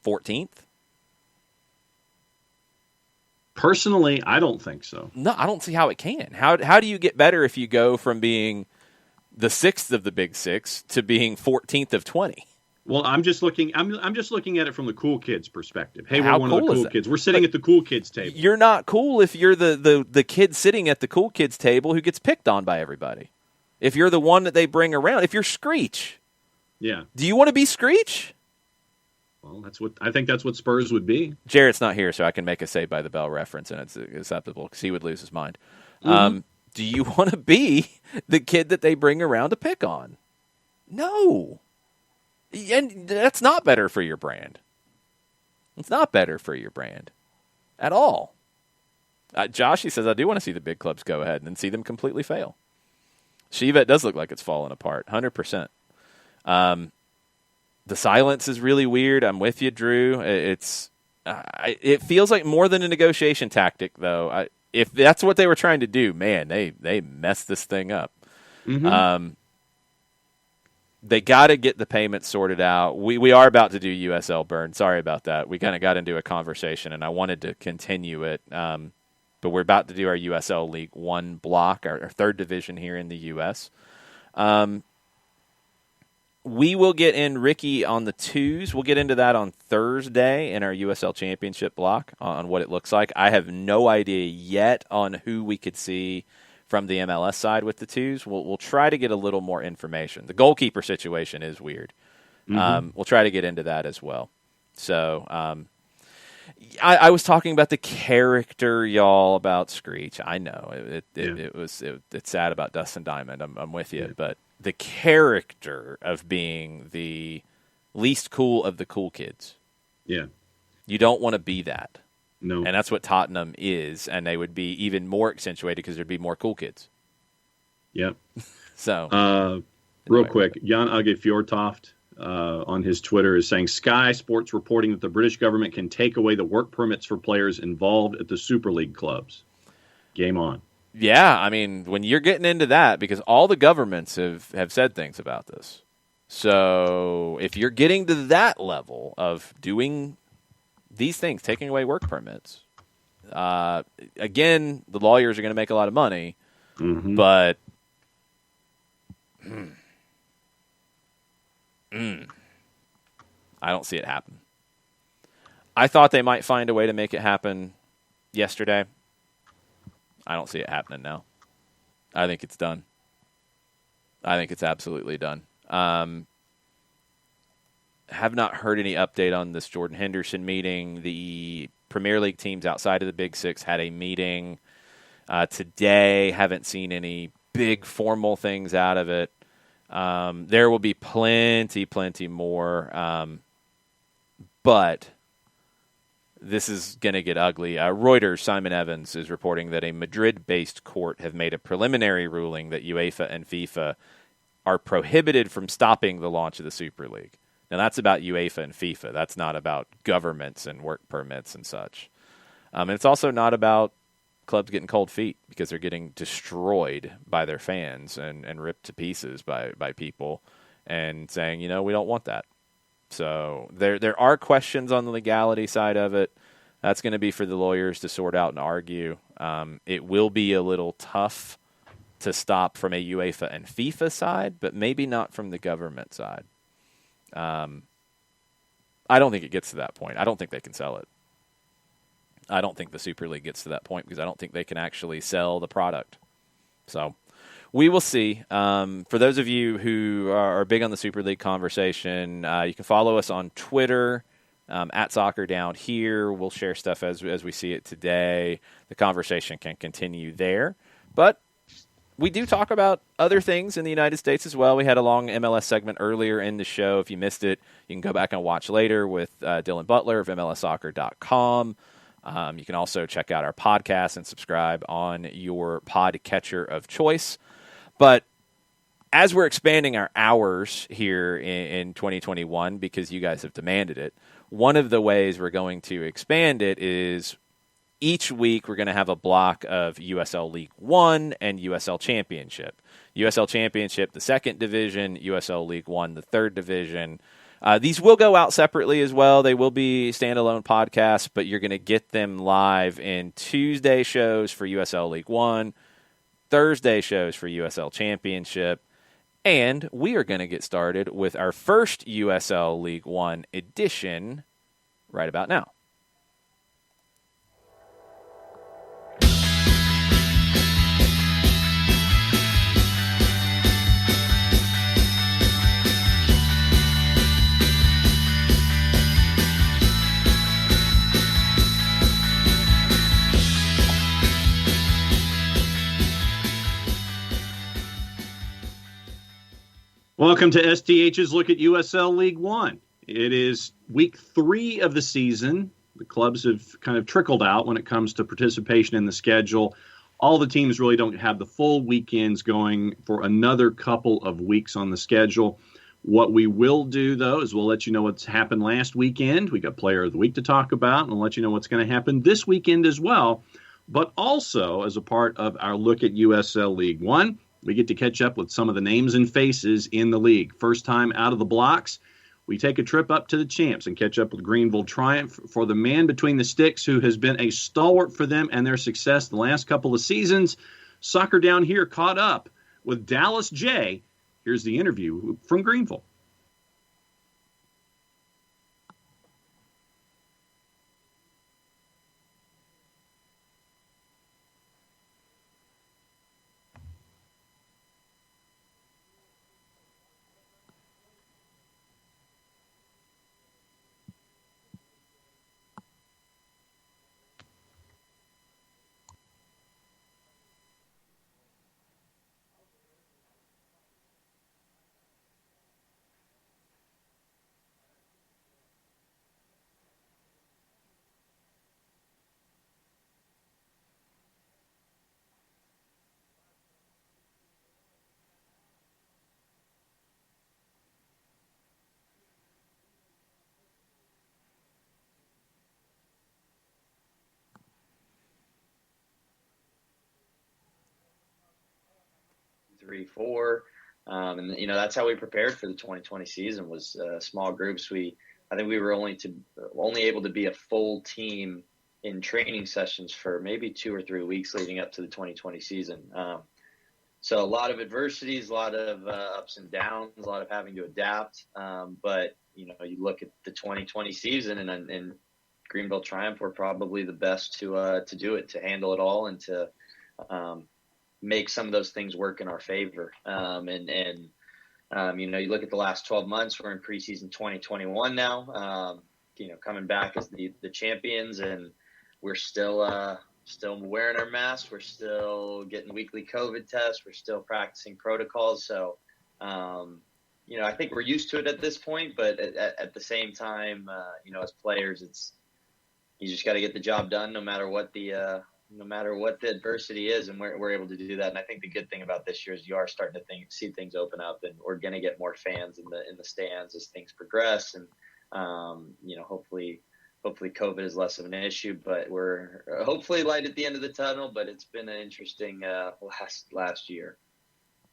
14th? Personally, I don't think so. No, I don't see how it can. How do you get better if you go from being the 6th of the Big Six to being 14th of 20? Well, I'm just looking at it from the cool kids' perspective. Hey, How we're one cool of the is cool that? kids. We're sitting at the cool kids table. You're not cool if you're the kid sitting at the cool kids table who gets picked on by everybody. If you're the one that they bring around, if you're Screech. Yeah. Do you want to be Screech? Well, I think that's what Spurs would be. Jarrett's not here, so I can make a Saved by the Bell reference, and it's acceptable because he would lose his mind. Mm-hmm. Do you want to be the kid that they bring around to pick on? No. And that's not better for your brand. It's not better for your brand at all. Josh, he says, I do want to see the big clubs go ahead and then see them completely fail. Shiva, it does look like it's falling apart, 100%. The silence is really weird. I'm with you, Drew. It feels like more than a negotiation tactic, though. If that's what they were trying to do, man, they messed this thing up. Mm-hmm. They got to get the payments sorted out. We are about to do USL burn. Sorry about that. We kind of got into a conversation, and I wanted to continue it. But we're about to do our USL League One block, our 3rd division here in the U.S. We will get in Ricky on the 2s. We'll get into that on Thursday in our USL Championship block on what it looks like. I have no idea yet on who we could see from the MLS side with the 2s. We'll try to get a little more information. The goalkeeper situation is weird. Mm-hmm. We'll try to get into that as well. So I was talking about the character, y'all, about Screech. I know it's sad about Dustin Diamond. I'm with you, but the character of being the least cool of the cool kids. Yeah, you don't want to be that. No. And that's what Tottenham is, and they would be even more accentuated because there'd be more cool kids. Yep. So, real quick, Jan Age Fjortoft on his Twitter is saying Sky Sports reporting that the British government can take away the work permits for players involved at the Super League clubs. Game on. Yeah, I mean, when you're getting into that, because all the governments have said things about this. So if you're getting to that level of doing these things, taking away work permits, again, the lawyers are going to make a lot of money, but I don't see it happen. I thought they might find a way to make it happen yesterday. I don't see it happening now. I think it's done. I think it's absolutely done. Have not heard any update on this Jordan Henderson meeting. The Premier League teams outside of the Big Six had a meeting today. Haven't seen any big formal things out of it. There will be plenty more. But this is going to get ugly. Reuters' Simon Evans is reporting that a Madrid-based court have made a preliminary ruling that UEFA and FIFA are prohibited from stopping the launch of the Super League. Now, that's about UEFA and FIFA. That's not about governments and work permits and such. And it's also not about clubs getting cold feet because they're getting destroyed by their fans and ripped to pieces by people and saying, we don't want that. So there are questions on the legality side of it. That's going to be for the lawyers to sort out and argue. It will be a little tough to stop from a UEFA and FIFA side, but maybe not from the government side. I don't think it gets to that point. I don't think they can sell it. I don't think the Super League gets to that point because I don't think they can actually sell the product. So we will see. For those of you who are big on the Super League conversation, you can follow us on Twitter, at Soccer Down Here. We'll share stuff as we see it today. The conversation can continue there. But we do talk about other things in the United States as well. We had a long MLS segment earlier in the show. If you missed it, you can go back and watch later with Dylan Butler of MLSsoccer.com. You can also check out our podcast and subscribe on your podcatcher of choice. But as we're expanding our hours here in 2021, because you guys have demanded it, one of the ways we're going to expand it is each week we're going to have a block of USL League One and USL Championship. USL Championship, the second division, USL League One, the third division. These will go out separately as well. They will be standalone podcasts, but you're going to get them live in Tuesday shows for USL League One, Thursday shows for USL Championship, and we are going to get started with our first USL League One edition right about now. Welcome to SDH's Look at USL League One. It is week 3 of the season. The clubs have kind of trickled out when it comes to participation in the schedule. All the teams really don't have the full weekends going for another couple of weeks on the schedule. What we will do, though, is we'll let you know what's happened last weekend. We got Player of the Week to talk about, and we'll let you know what's going to happen this weekend as well. But also, as a part of our Look at USL League One, we get to catch up with some of the names and faces in the league. First time out of the blocks, we take a trip up to the champs and catch up with Greenville Triumph for the man between the sticks who has been a stalwart for them and their success the last couple of seasons. Soccer Down Here caught up with Dallas J. Here's the interview from Greenville. Three, four, and that's how we prepared for the 2020 season. Was small groups. I think we were only able to be a full team in training sessions for maybe 2 or 3 weeks leading up to the 2020 season. So a lot of adversities, a lot of ups and downs, a lot of having to adapt. But you look at the 2020 season, and Greenville Triumph were probably the best to do it, to handle it all, and to make some of those things work in our favor. You know, you look at the last 12 months, we're in preseason 2021 now, you know, coming back as the champions, and we're still wearing our masks. We're still getting weekly COVID tests. We're still practicing protocols. So, you know, I think we're used to it at this point, but at the same time, you know, as players, you just got to get the job done no matter what the adversity is, and we're able to do that. And I think the good thing about this year is you are starting to see things open up, and we're going to get more fans in the stands as things progress. And you know, hopefully COVID is less of an issue, but we're hopefully light at the end of the tunnel. But it's been an interesting last year.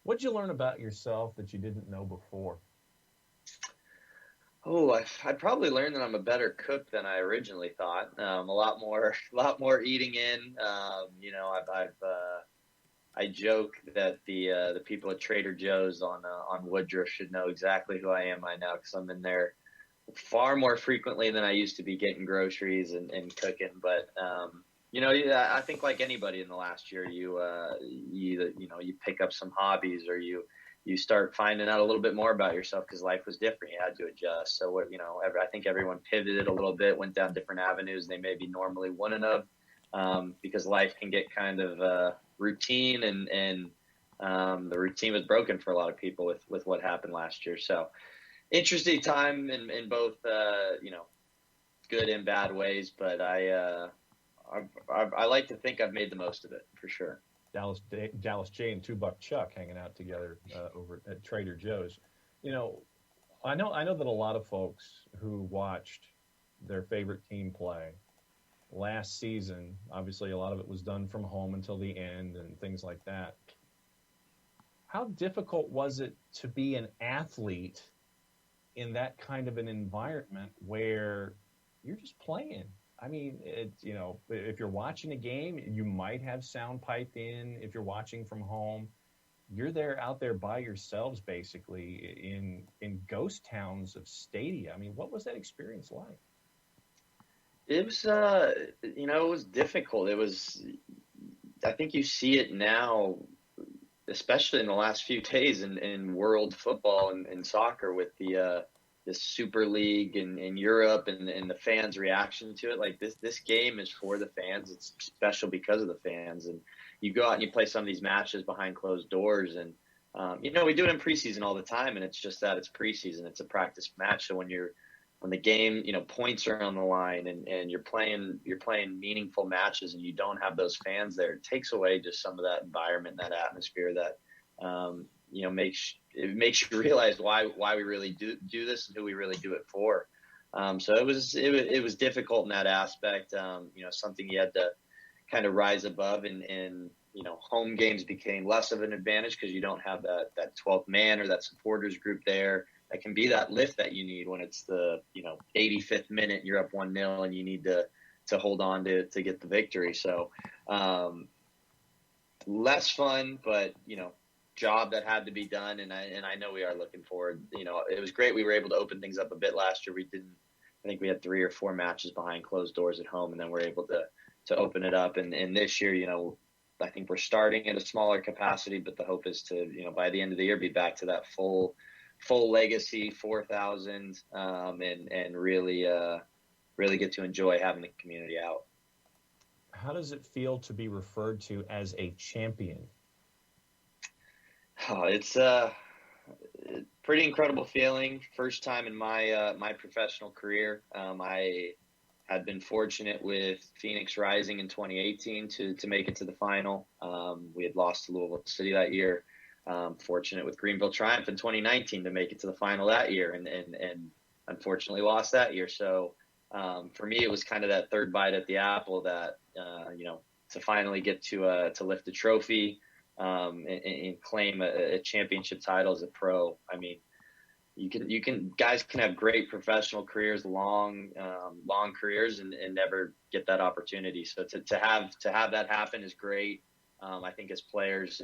What'd you learn about yourself that you didn't know before? Oh, I probably learned that I'm a better cook than I originally thought. A lot more eating in. You know, I joke that the people at Trader Joe's on Woodruff should know exactly who I am by now, because I'm in there far more frequently than I used to be getting groceries and cooking. But you know, I think like anybody in the last year, you pick up some hobbies, or you start finding out a little bit more about yourself, because life was different. You had to adjust. So, you know, I think everyone pivoted a little bit, went down different avenues they maybe normally wouldn't have, because life can get kind of routine, and the routine was broken for a lot of people with what happened last year. So interesting time in both, you know, good and bad ways, but I like to think I've made the most of it, for sure. Dallas J and $2 Chuck hanging out together over at Trader Joe's. You know, I know that a lot of folks who watched their favorite team play last season, obviously a lot of it was done from home until the end and things like that. How difficult was it to be an athlete in that kind of an environment where you're just playing? I mean, you know, if you're watching a game, you might have sound piped in. If you're watching from home, you're out there by yourselves, basically, in ghost towns of stadia. I mean, what was that experience like? It was, you know, it was difficult. I think you see it now, especially in the last few days in world football and soccer, with the Super League in Europe, and the fans' reaction to it. Like, this game is for the fans. It's special because of the fans. And you go out and you play some of these matches behind closed doors, and you know, we do it in preseason all the time, and it's just that it's preseason. It's a practice match. So when the game, you know, points are on the line, and you're playing meaningful matches, and you don't have those fans there, it takes away just some of that environment, that atmosphere that you know, makes you realize why we really do this and who we really do it for. So it was difficult in that aspect. You know, something you had to kind of rise above, and you know, home games became less of an advantage because you don't have that 12th man or that supporters group there. That can be that lift that you need when it's the, you know, 85th minute, you're up 1-0, and you need to hold on to get the victory. So less fun, but, you know, job that had to be done, and I know we are looking forward. You know, it was great we were able to open things up a bit last year. I think we had 3 or 4 matches behind closed doors at home, and then we're able to open it up. And this year, you know, I think we're starting at a smaller capacity, but the hope is to, you know, by the end of the year, be back to that full legacy 4,000, and really get to enjoy having the community out. How does it feel to be referred to as a champion? Oh, it's a pretty incredible feeling. First time in my professional career. I had been fortunate with Phoenix Rising in 2018 to make it to the final. We had lost to Louisville City that year. Fortunate with Greenville Triumph in 2019 to make it to the final that year, and unfortunately lost that year. So for me, it was kind of that third bite at the apple, that you know, to finally get to lift a trophy. And claim a championship title as a pro. I mean, guys can have great professional careers, long careers, and never get that opportunity. So to have that happen is great. I think as players,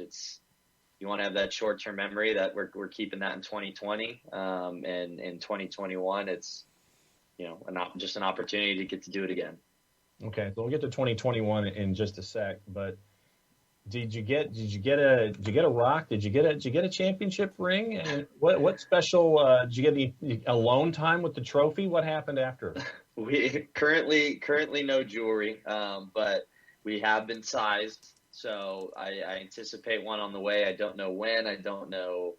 you want to have that short-term memory that we're keeping that in 2020, and in 2021, it's, you know, just an opportunity to get to do it again. Okay, so we'll get to 2021 in just a sec, but Did you get a rock? Did you get a championship ring? And what special did you get any alone time with the trophy? What happened after? We currently no jewelry, but we have been sized. So I anticipate one on the way. I don't know when. I don't know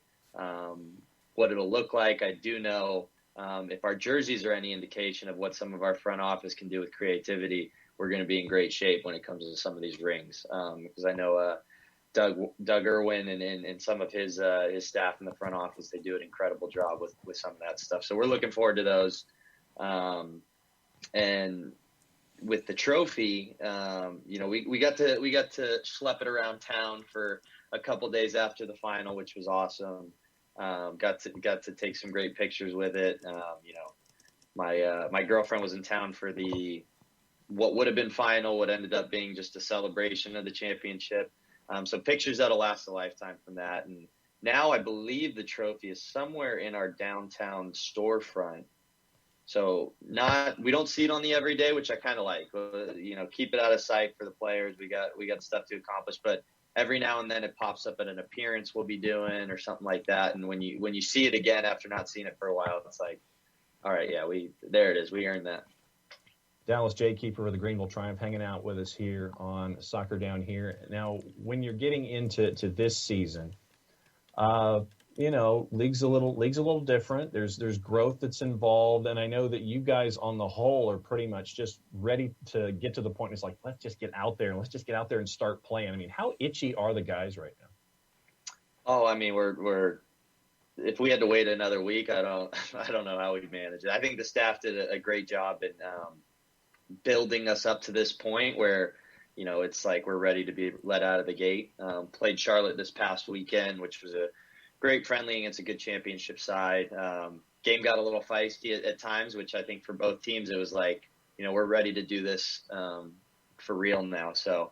what it'll look like. I do know if our jerseys are any indication of what some of our front office can do with creativity, we're going to be in great shape when it comes to some of these rings. Because I know Doug Irwin and some of his staff in the front office, they do an incredible job with some of that stuff. So we're looking forward to those. And with the trophy, we got to schlep it around town for a couple days after the final, which was awesome. Got to take some great pictures with it. My girlfriend was in town for what would have been final, what ended up being just a celebration of the championship. So pictures that'll last a lifetime from that. And now I believe the trophy is somewhere in our downtown storefront. So we don't see it on the everyday, which I kind of like. Keep it out of sight for the players. We got stuff to accomplish, but every now and then it pops up at an appearance we'll be doing or something like that. And when you see it again after not seeing it for a while, it's like, all right, yeah, there it is. We earned that. Dallas J. Keeper of the Greenville Triumph hanging out with us here on Soccer Down Here. Now, when you're getting into this season, league's a little different. There's growth that's involved, and I know that you guys on the whole are pretty much just ready to get to the point. It's like, let's just get out there and start playing. I mean, how itchy are the guys right now? Oh, I mean, we're if we had to wait another week, I don't know how we'd manage it. I think the staff did a great job in building us up to this point where, it's like we're ready to be let out of the gate. Played Charlotte this past weekend, which was a great friendly against a good championship side. Game got a little feisty at times, which I think for both teams, it was like, we're ready to do this for real now. So,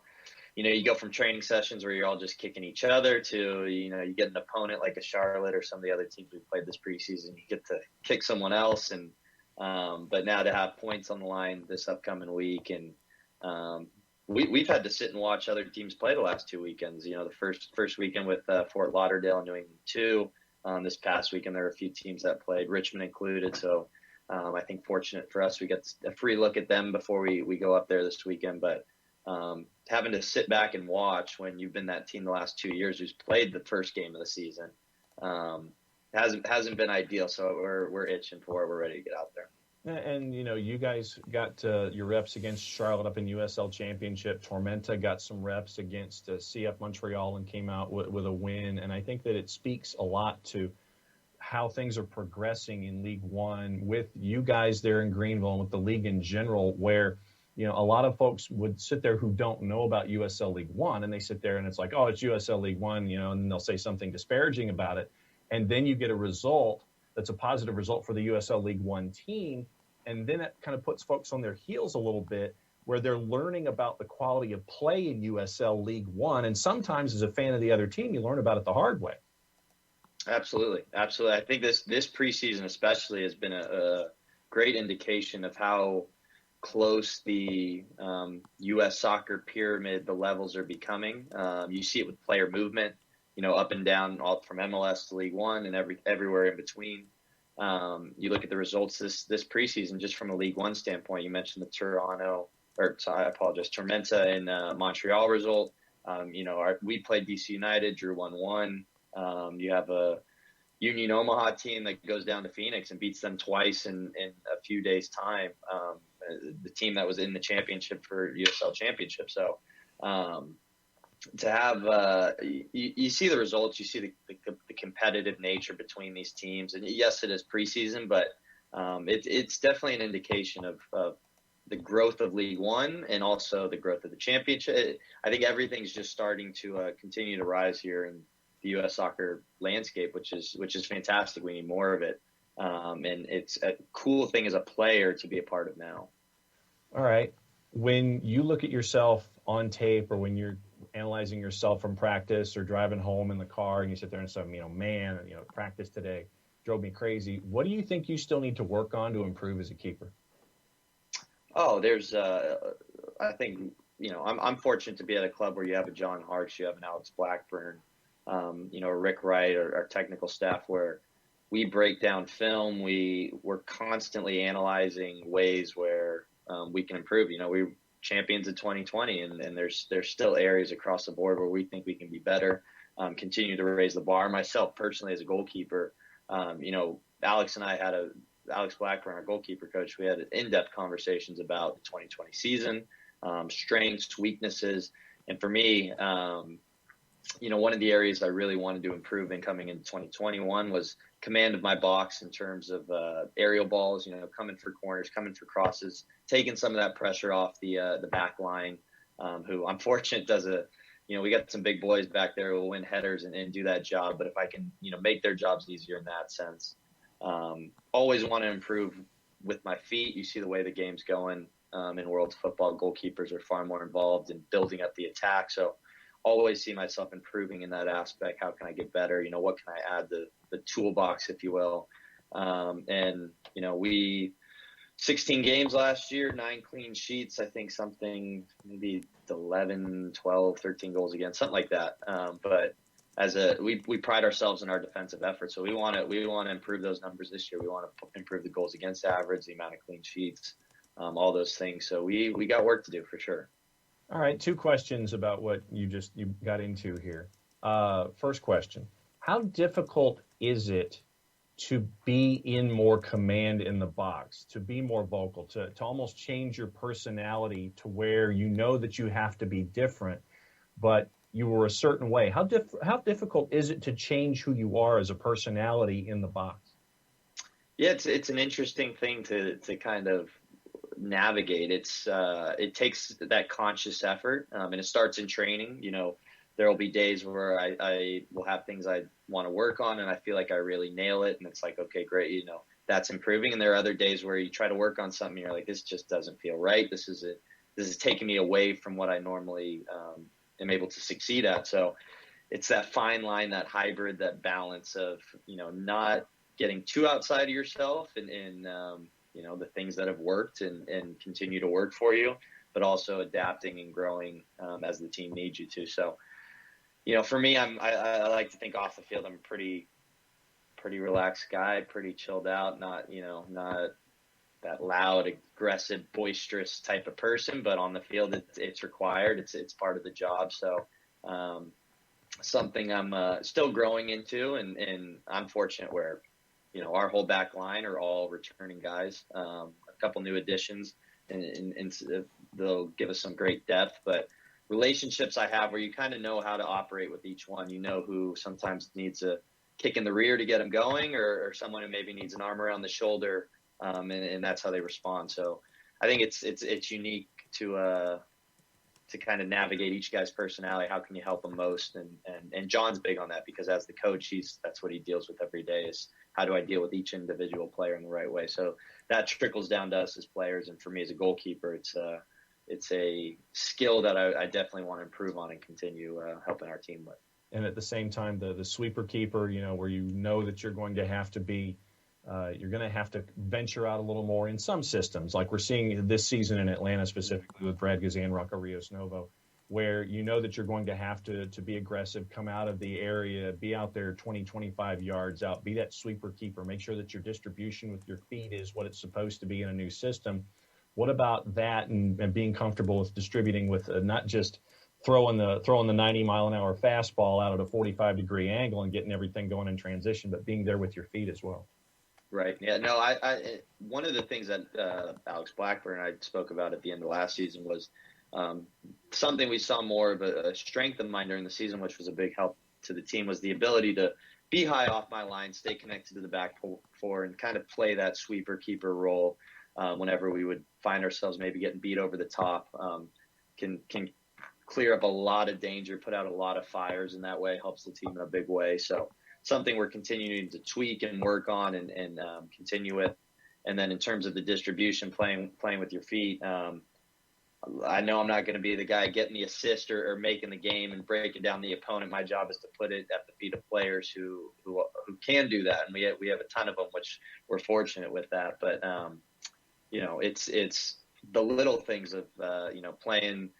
you go from training sessions where you're all just kicking each other to, you get an opponent like a Charlotte or some of the other teams we played this preseason, you get to kick someone else. And but now to have points on the line this upcoming week, and we've had to sit and watch other teams play the last 2 weekends. The first weekend with Fort Lauderdale and New England 2. This past weekend there were a few teams that played, Richmond included. So I think fortunate for us, we get a free look at them before we go up there this weekend. But having to sit back and watch when you've been that team the last 2 years who's played the first game of the season hasn't been ideal. So we're itching for it. We're ready to get out there. And, you guys got your reps against Charlotte up in USL Championship. Tormenta got some reps against CF Montreal and came out with a win. And I think that it speaks a lot to how things are progressing in League One with you guys there in Greenville and with the league in general, where, a lot of folks would sit there who don't know about USL League One, and they sit there and it's like, oh, it's USL League One, and they'll say something disparaging about it. And then you get a result that's a positive result for the USL League One team. And then it kind of puts folks on their heels a little bit, where they're learning about the quality of play in USL League One. And sometimes as a fan of the other team, you learn about it the hard way. Absolutely. I think this preseason especially has been a great indication of how close the U.S. soccer pyramid, the levels are becoming. You see it with player movement, up and down, all from MLS to League One and everywhere in between. You look at the results this preseason, just from a League One standpoint. You mentioned the Tormenta in Montreal result. We played DC United, drew 1-1. You have a Union Omaha team that goes down to Phoenix and beats them twice in a few days' time. The team that was in the championship for USL Championship. So to have you see the results, you see the competitive nature between these teams, and yes, it is preseason, but it's definitely an indication of the growth of League One and also the growth of the championship. I think everything's just starting to continue to rise here in the U.S. soccer landscape, which is fantastic. We need more of it, and it's a cool thing as a player to be a part of now. All right, when you look at yourself on tape, or when you're analyzing yourself from practice or driving home in the car and you sit there and say, practice today drove me crazy. What do you think you still need to work on to improve as a keeper? Oh, there's, I think I'm fortunate to be at a club where you have a John Hartz, you have an Alex Blackburn, Rick Wright, or our technical staff, where we break down film. We're constantly analyzing ways where we can improve. We were champions in 2020, and there's still areas across the board where we think we can be better, continue to raise the bar. Myself personally, as a goalkeeper, Alex and I Alex Blackburn, our goalkeeper coach, we had in-depth conversations about the 2020 season, strengths, weaknesses. And for me, one of the areas I really wanted to improve in coming into 2021 was command of my box in terms of aerial balls, coming for corners, coming for crosses, taking some of that pressure off the back line, who I'm fortunate does we got some big boys back there who will win headers and do that job. But if I can, make their jobs easier in that sense, always want to improve with my feet. You see the way the game's going in world football, goalkeepers are far more involved in building up the attack. So always see myself improving in that aspect. How can I get better? What can I add the toolbox, if you will? We 16 games last year, 9 clean sheets. I think something maybe 11, 12, 13 goals against, something like that. But we pride ourselves in our defensive effort, so we want to improve those numbers this year. We want to improve the goals against average, the amount of clean sheets, all those things. So we got work to do for sure. All right, 2 questions about what you got into here. First question: how difficult is it to be in more command in the box, to be more vocal, to almost change your personality to where that you have to be different, but you were a certain way? How difficult is it to change who you are as a personality in the box? Yeah, it's an interesting thing to kind of navigate. It takes that conscious effort, and it starts in training. There will be days where I will have things I want to work on, and I feel like I really nail it, and it's like, okay, great, that's improving. And there are other days where you try to work on something, and you're like, this just doesn't feel right. This is taking me away from what I normally am able to succeed at. So it's that fine line, that hybrid, that balance of not getting too outside of yourself and the things that have worked and continue to work for you, but also adapting and growing as the team needs you to. So, for me, I like to think off the field, I'm a pretty relaxed guy, pretty chilled out, not that loud, aggressive, boisterous type of person, but on the field, it's required. It's part of the job. So, something I'm still growing into, and I'm fortunate where, our whole back line are all returning guys, a couple new additions, and they'll give us some great depth, but relationships I have where you kind of know how to operate with each one. Who sometimes needs a kick in the rear to get them going, or someone who maybe needs an arm around the shoulder, and that's how they respond. So I think it's unique to kind of navigate each guy's personality. How can you help them most? And John's big on that, because as the coach, that's what he deals with every day, is how do I deal with each individual player in the right way? So that trickles down to us as players. And for me as a goalkeeper, it's a skill that I definitely want to improve on and continue helping our team with. And at the same time, the sweeper keeper, where that you're going to have to be, you're going to have to venture out a little more in some systems, like we're seeing this season in Atlanta, specifically with Brad Gazan, Rocco Rios Novo, where that you're going to have to be aggressive, come out of the area, be out there 20, 25 yards out, be that sweeper keeper, make sure that your distribution with your feet is what it's supposed to be in a new system. What about that and being comfortable with distributing with not just throwing the 90-mile-an-hour fastball out at a 45-degree angle and getting everything going in transition, but being there with your feet as well? Right. Yeah. No. I one of the things that Alex Blackburn and I spoke about at the end of last season was something we saw more of a strength of mine during the season, which was a big help to the team, was the ability to be high off my line, stay connected to the back four, and kind of play that sweeper keeper role whenever we would find ourselves maybe getting beat over the top. Can clear up a lot of danger, put out a lot of fires in that way, helps the team in a big way. So something we're continuing to tweak and work on and continue with. And then in terms of the distribution, playing with your feet, I know I'm not going to be the guy getting the assist or making the game and breaking down the opponent. My job is to put it at the feet of players who can do that, and we have a ton of them, which we're fortunate with that. But it's the little things of playing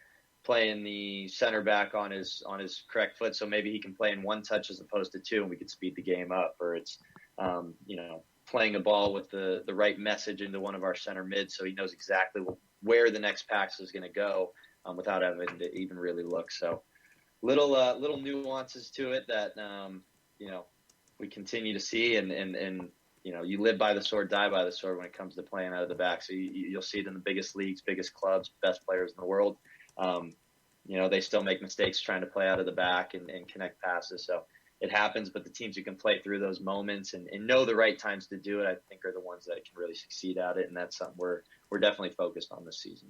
playing the center back on his correct foot, so maybe he can play in one touch as opposed to two, and we could speed the game up. Or it's playing a ball with the right message into one of our center mids, so he knows exactly where the next pass is going to go without having to even really look. So little nuances to it that we continue to see, and you live by the sword, die by the sword when it comes to playing out of the back. So you'll see it in the biggest leagues, biggest clubs, best players in the world. They still make mistakes trying to play out of the back and connect passes. So it happens, but the teams who can play through those moments and know the right times to do it, I think, are the ones that can really succeed at it. And that's something we're definitely focused on this season.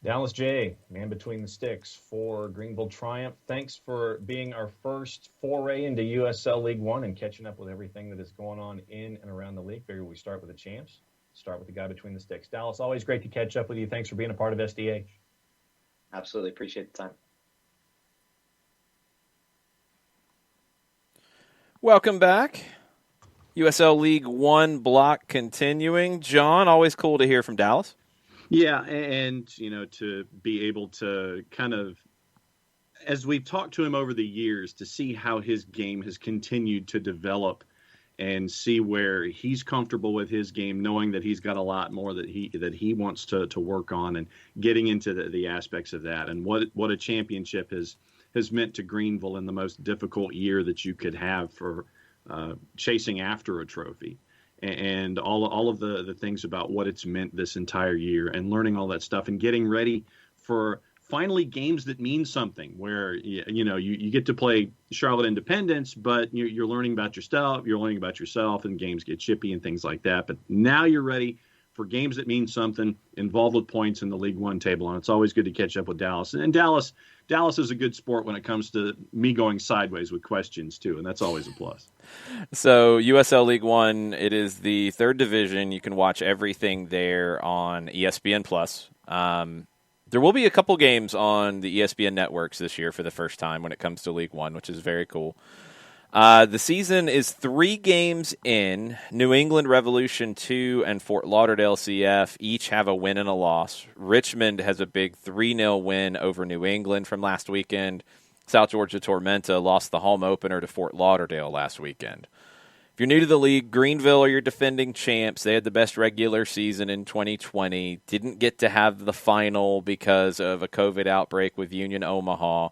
Dallas J, man between the sticks for Greenville Triumph. Thanks for being our first foray into USL League One and catching up with everything that is going on in and around the league. Figure we start with the champs, start with the guy between the sticks. Dallas, always great to catch up with you. Thanks for being a part of SDH. Absolutely. Appreciate the time. Welcome back. USL League One block continuing. John, always cool to hear from Dallas. Yeah, and, to be able to kind of, as we've talked to him over the years, to see how his game has continued to develop and see where he's comfortable with his game, knowing that he's got a lot more that he wants to work on, and getting into the aspects of that, and what a championship has meant to Greenville in the most difficult year that you could have for chasing after a trophy. And all of the things about what it's meant this entire year, and learning all that stuff and getting ready for finally games that mean something, where you get to play Charlotte Independence, but you're learning about yourself, and games get chippy and things like that. But now you're ready for games that mean something, involved with points in the League One table, and it's always good to catch up with Dallas. And Dallas is a good sport when it comes to me going sideways with questions too, and that's always a plus. So USL League One, it is the third division. You can watch everything there on ESPN Plus. There will be a couple games on the ESPN networks this year for the first time when it comes to League One, which is very cool. The season is 3 games in. New England Revolution 2 and Fort Lauderdale CF each have a win and a loss. Richmond has a big 3-0 win over New England from last weekend. South Georgia Tormenta lost the home opener to Fort Lauderdale last weekend. If you're new to the league, Greenville are your defending champs. They had the best regular season in 2020. Didn't get to have the final because of a COVID outbreak with Union Omaha.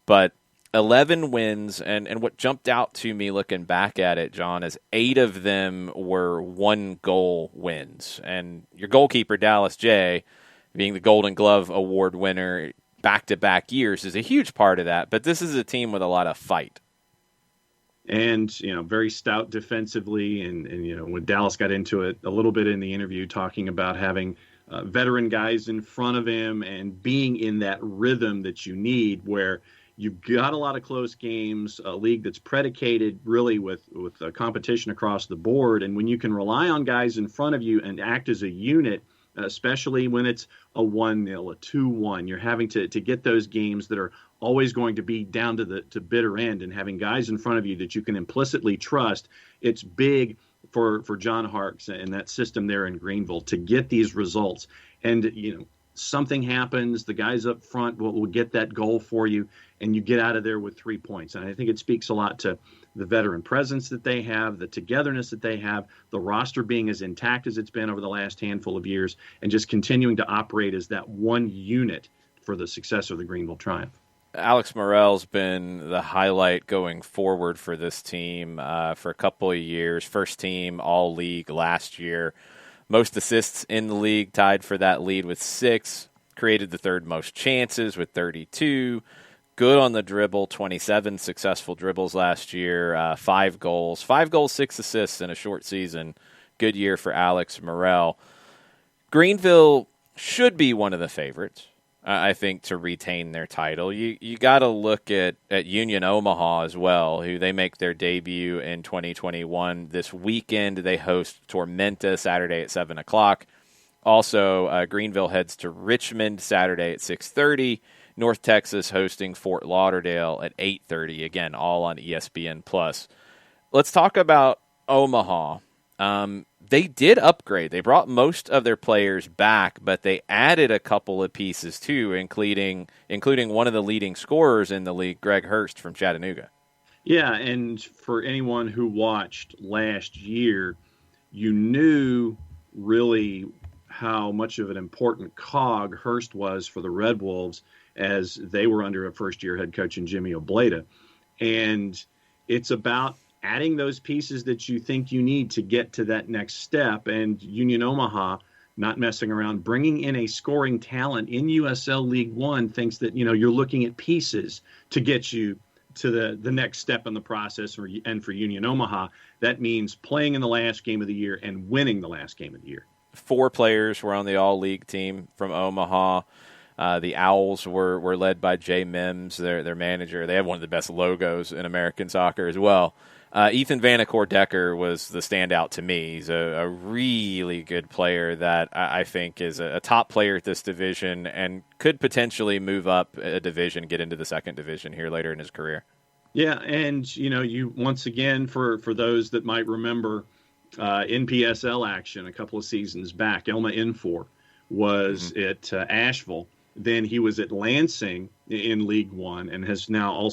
But 11 wins, and what jumped out to me looking back at it, John, is 8 of them were 1-goal wins. And your goalkeeper, Dallas J., being the Golden Glove Award winner back-to-back years, is a huge part of that. But this is a team with a lot of fight. And, very stout defensively. And when Dallas got into it a little bit in the interview, talking about having veteran guys in front of him and being in that rhythm that you need, where you've got a lot of close games, a league that's predicated really with competition across the board. And when you can rely on guys in front of you and act as a unit, especially when it's a 1-0, a 2-1, you're having to get those games that are always going to be down to bitter end, and having guys in front of you that you can implicitly trust. It's big for John Harkes and that system there in Greenville to get these results. And, something happens, the guys up front will get that goal for you, and you get out of there with 3 points. And I think it speaks a lot to the veteran presence that they have, the togetherness that they have, the roster being as intact as it's been over the last handful of years, and just continuing to operate as that one unit for the success of the Greenville Triumph. Alex Morel's been the highlight going forward for this team for a couple of years. First team All-League last year. Most assists in the league, tied for that lead with 6. Created the third most chances with 32. Good on the dribble, 27 successful dribbles last year. 5 goals. 5 goals, 6 assists in a short season. Good year for Alex Morel. Greenville should be one of the favorites, I think, to retain their title. You got to look at Union Omaha as well, who they make their debut in 2021. This weekend, they host Tormenta Saturday at 7 o'clock. Also, Greenville heads to Richmond Saturday at 6:30. North Texas hosting Fort Lauderdale at 8:30. Again, all on ESPN+. Let's talk about Omaha. they did upgrade. They brought most of their players back, but they added a couple of pieces too, including one of the leading scorers in the league, Greg Hurst from Chattanooga. Yeah, and for anyone who watched last year, you knew really how much of an important cog Hurst was for the Red Wolves as they were under a first-year head coach in Jimmy Obleda. And it's about adding those pieces that you think you need to get to that next step. And Union Omaha, not messing around, bringing in a scoring talent in USL League One, thinks that, you're looking at pieces to get you to the next step in the process. And for Union Omaha, that means playing in the last game of the year and winning the last game of the year. 4 players were on the all-league team from Omaha. The Owls were led by Jay Mims, their manager. They have one of the best logos in American soccer as well. Ethan Vanacore-Decker was the standout to me. He's a really good player that I think is a top player at this division and could potentially move up a division, get into the second division here later in his career. Yeah, and you once again, for those that might remember NPSL action a couple of seasons back, Elma Infor was at Asheville. Then he was at Lansing in League One and has now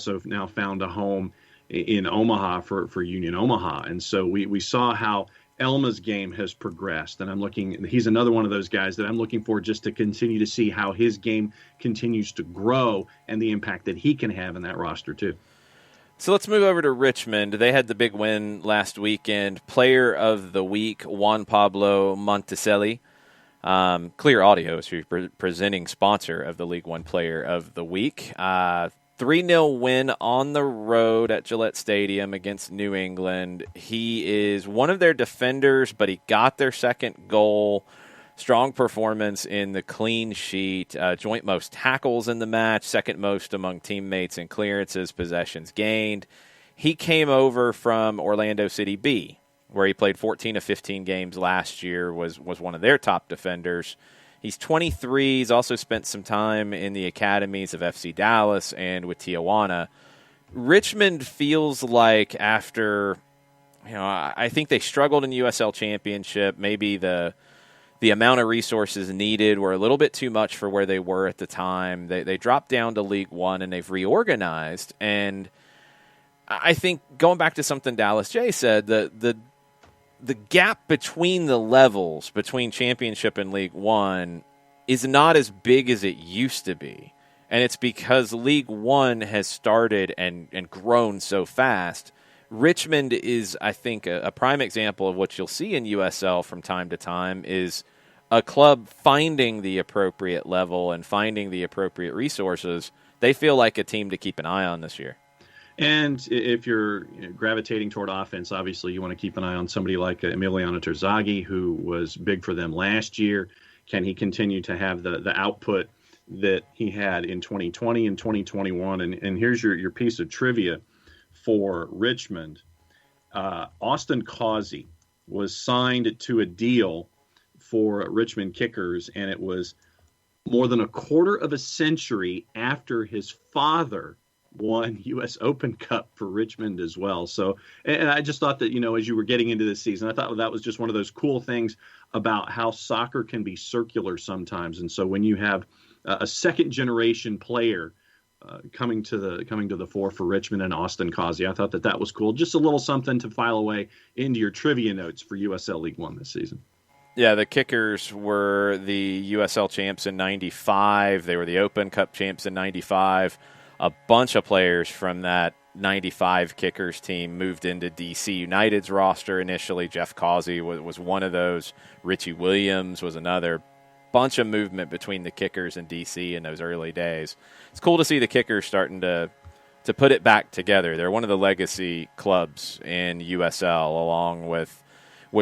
found a home in Omaha for Union Omaha. And so we saw how Elma's game has progressed. And he's another one of those guys that I'm looking for just to continue to see how his game continues to grow and the impact that he can have in that roster too. So let's move over to Richmond. They had the big win last weekend. Player of the week, Juan Pablo Monticelli. Clear Audio is your presenting sponsor of the League One Player of the Week. 3-0 win on the road at Gillette Stadium against New England. He is one of their defenders, but he got their second goal. Strong performance in the clean sheet. Joint most tackles in the match, second most among teammates in clearances, possessions gained. He came over from Orlando City B, where he played 14 of 15 games last year, was one of their top defenders. He's 23. He's also spent some time in the academies of FC Dallas and with Tijuana. Richmond feels like after, I think they struggled in USL Championship. Maybe the amount of resources needed were a little bit too much for where they were at the time. They dropped down to League One and they've reorganized. And I think going back to something Dallas J said, the gap between the levels, between Championship and League One, is not as big as it used to be. And it's because League One has started and grown so fast. Richmond is, I think, a prime example of what you'll see in USL from time to time is a club finding the appropriate level and finding the appropriate resources. They feel like a team to keep an eye on this year. And if you're gravitating toward offense, obviously you want to keep an eye on somebody like Emiliano Terzaghi, who was big for them last year. Can he continue to have the output that he had in 2020 and 2021? And here's your piece of trivia for Richmond. Austin Causey was signed to a deal for Richmond Kickers, and it was more than a quarter of a century after his father won U.S. Open Cup for Richmond as well. So, and I just thought that, as you were getting into this season, I thought that was just one of those cool things about how soccer can be circular sometimes. And so when you have a second generation player coming to the fore for Richmond and Austin Causey, I thought that was cool. Just a little something to file away into your trivia notes for USL League One this season. Yeah, the Kickers were the USL champs in 95. They were the Open Cup champs in 95. A bunch of players from that 95 Kickers team moved into DC United's roster initially. Jeff Causey was one of those. Richie Williams was another. Bunch of movement between the Kickers and DC in those early days. It's cool to see the Kickers starting to put it back together. They're one of the legacy clubs in USL, along with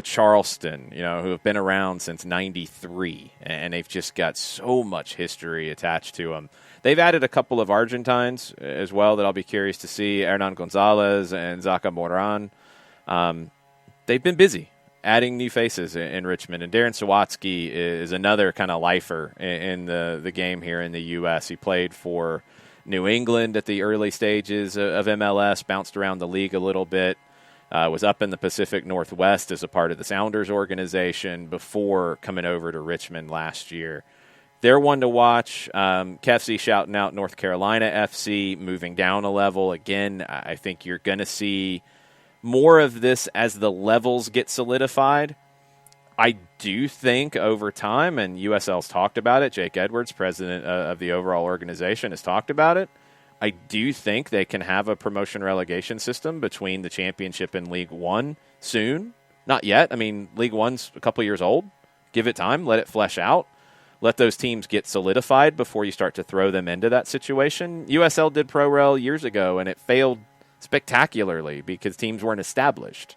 Charleston, who have been around since 93, and they've just got so much history attached to them. They've added a couple of Argentines as well that I'll be curious to see, Hernan Gonzalez and Zaka Moran. They've been busy adding new faces in Richmond, and Darren Sawatsky is another kind of lifer in the game here in the U.S. He played for New England at the early stages of MLS, bounced around the league a little bit. Was up in the Pacific Northwest as a part of the Sounders organization before coming over to Richmond last year. They're one to watch. KFC shouting out North Carolina FC, moving down a level. Again, I think you're going to see more of this as the levels get solidified. I do think over time, and USL's talked about it, Jake Edwards, president of the overall organization, has talked about it. I do think they can have a promotion relegation system between the championship and League One soon. Not yet. I mean, League One's a couple years old. Give it time. Let it flesh out. Let those teams get solidified before you start to throw them into that situation. USL did Pro Rel years ago, and it failed spectacularly because teams weren't established.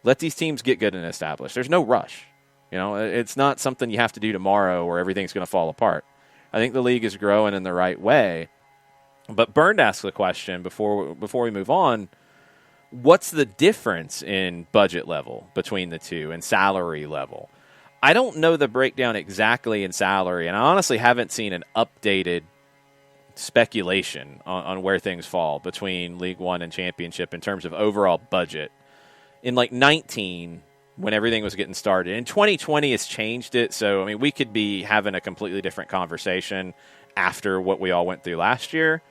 Let these teams get good and established. There's no rush. You know, it's not something you have to do tomorrow or everything's going to fall apart. I think the league is growing in the right way. But Bernd asked the question before we move on, what's the difference in budget level between the two and salary level? I don't know the breakdown exactly in salary, and I honestly haven't seen an updated speculation on where things fall between League One and Championship in terms of overall budget. In like 19, when everything was getting started, in 2020 has changed it, so I mean we could be having a completely different conversation after what we all went through last year.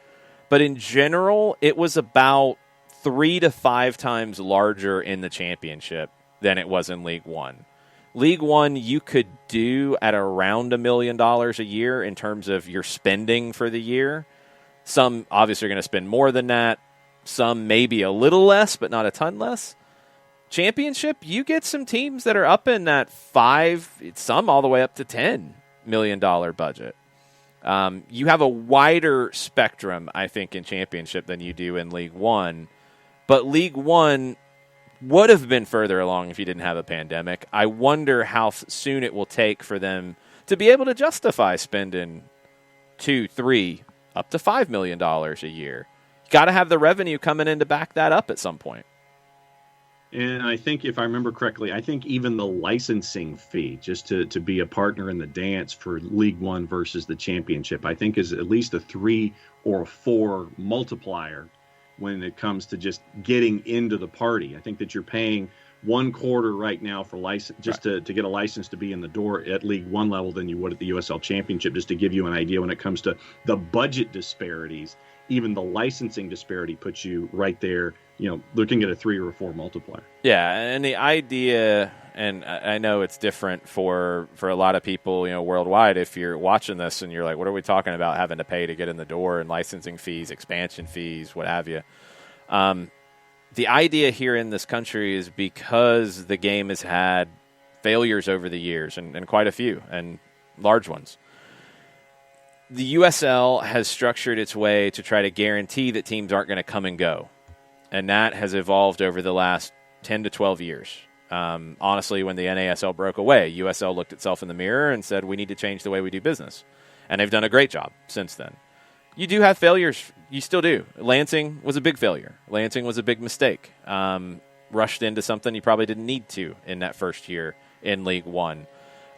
But in general, it was about 3 to 5 times larger in the championship than it was in League One. League One, you could do at around $1 million a year in terms of your spending for the year. Some obviously are going to spend more than that. Some maybe a little less, but not a ton less. Championship, you get some teams that are up in that 5, some all the way up to $10 million budget. You have a wider spectrum, I think, in Championship than you do in League One. But League One would have been further along if you didn't have a pandemic. I wonder how soon it will take for them to be able to justify spending $2, $3, up to $5 million a year. You got to have the revenue coming in to back that up at some point. And I think, if I remember correctly, I think even the licensing fee, just to be a partner in the dance for League One versus the Championship, I think is at least a 3 or a 4 multiplier when it comes to just getting into the party. I think that you're paying $1/4 right now for license just to get a license to be in the door at League One level than you would at the USL Championship, just to give you an idea when it comes to the budget disparities. Even the licensing disparity puts you right there, you know, looking at a 3 or a 4 multiplier. Yeah, and the idea, and I know it's different for a lot of people, you know, worldwide. If you're watching this and you're like, what are we talking about having to pay to get in the door, and licensing fees, expansion fees, what have you. The idea here in this country is because the game has had failures over the years, and quite a few, and large ones. The USL has structured its way to try to guarantee that teams aren't going to come and go. And that has evolved over the last 10 to 12 years. Honestly, when the NASL broke away, USL looked itself in the mirror and said, we need to change the way we do business. And they've done a great job since then. You do have failures. You still do. Lansing was a big failure. Lansing was a big mistake. Rushed into something you probably didn't need to in that first year in League One.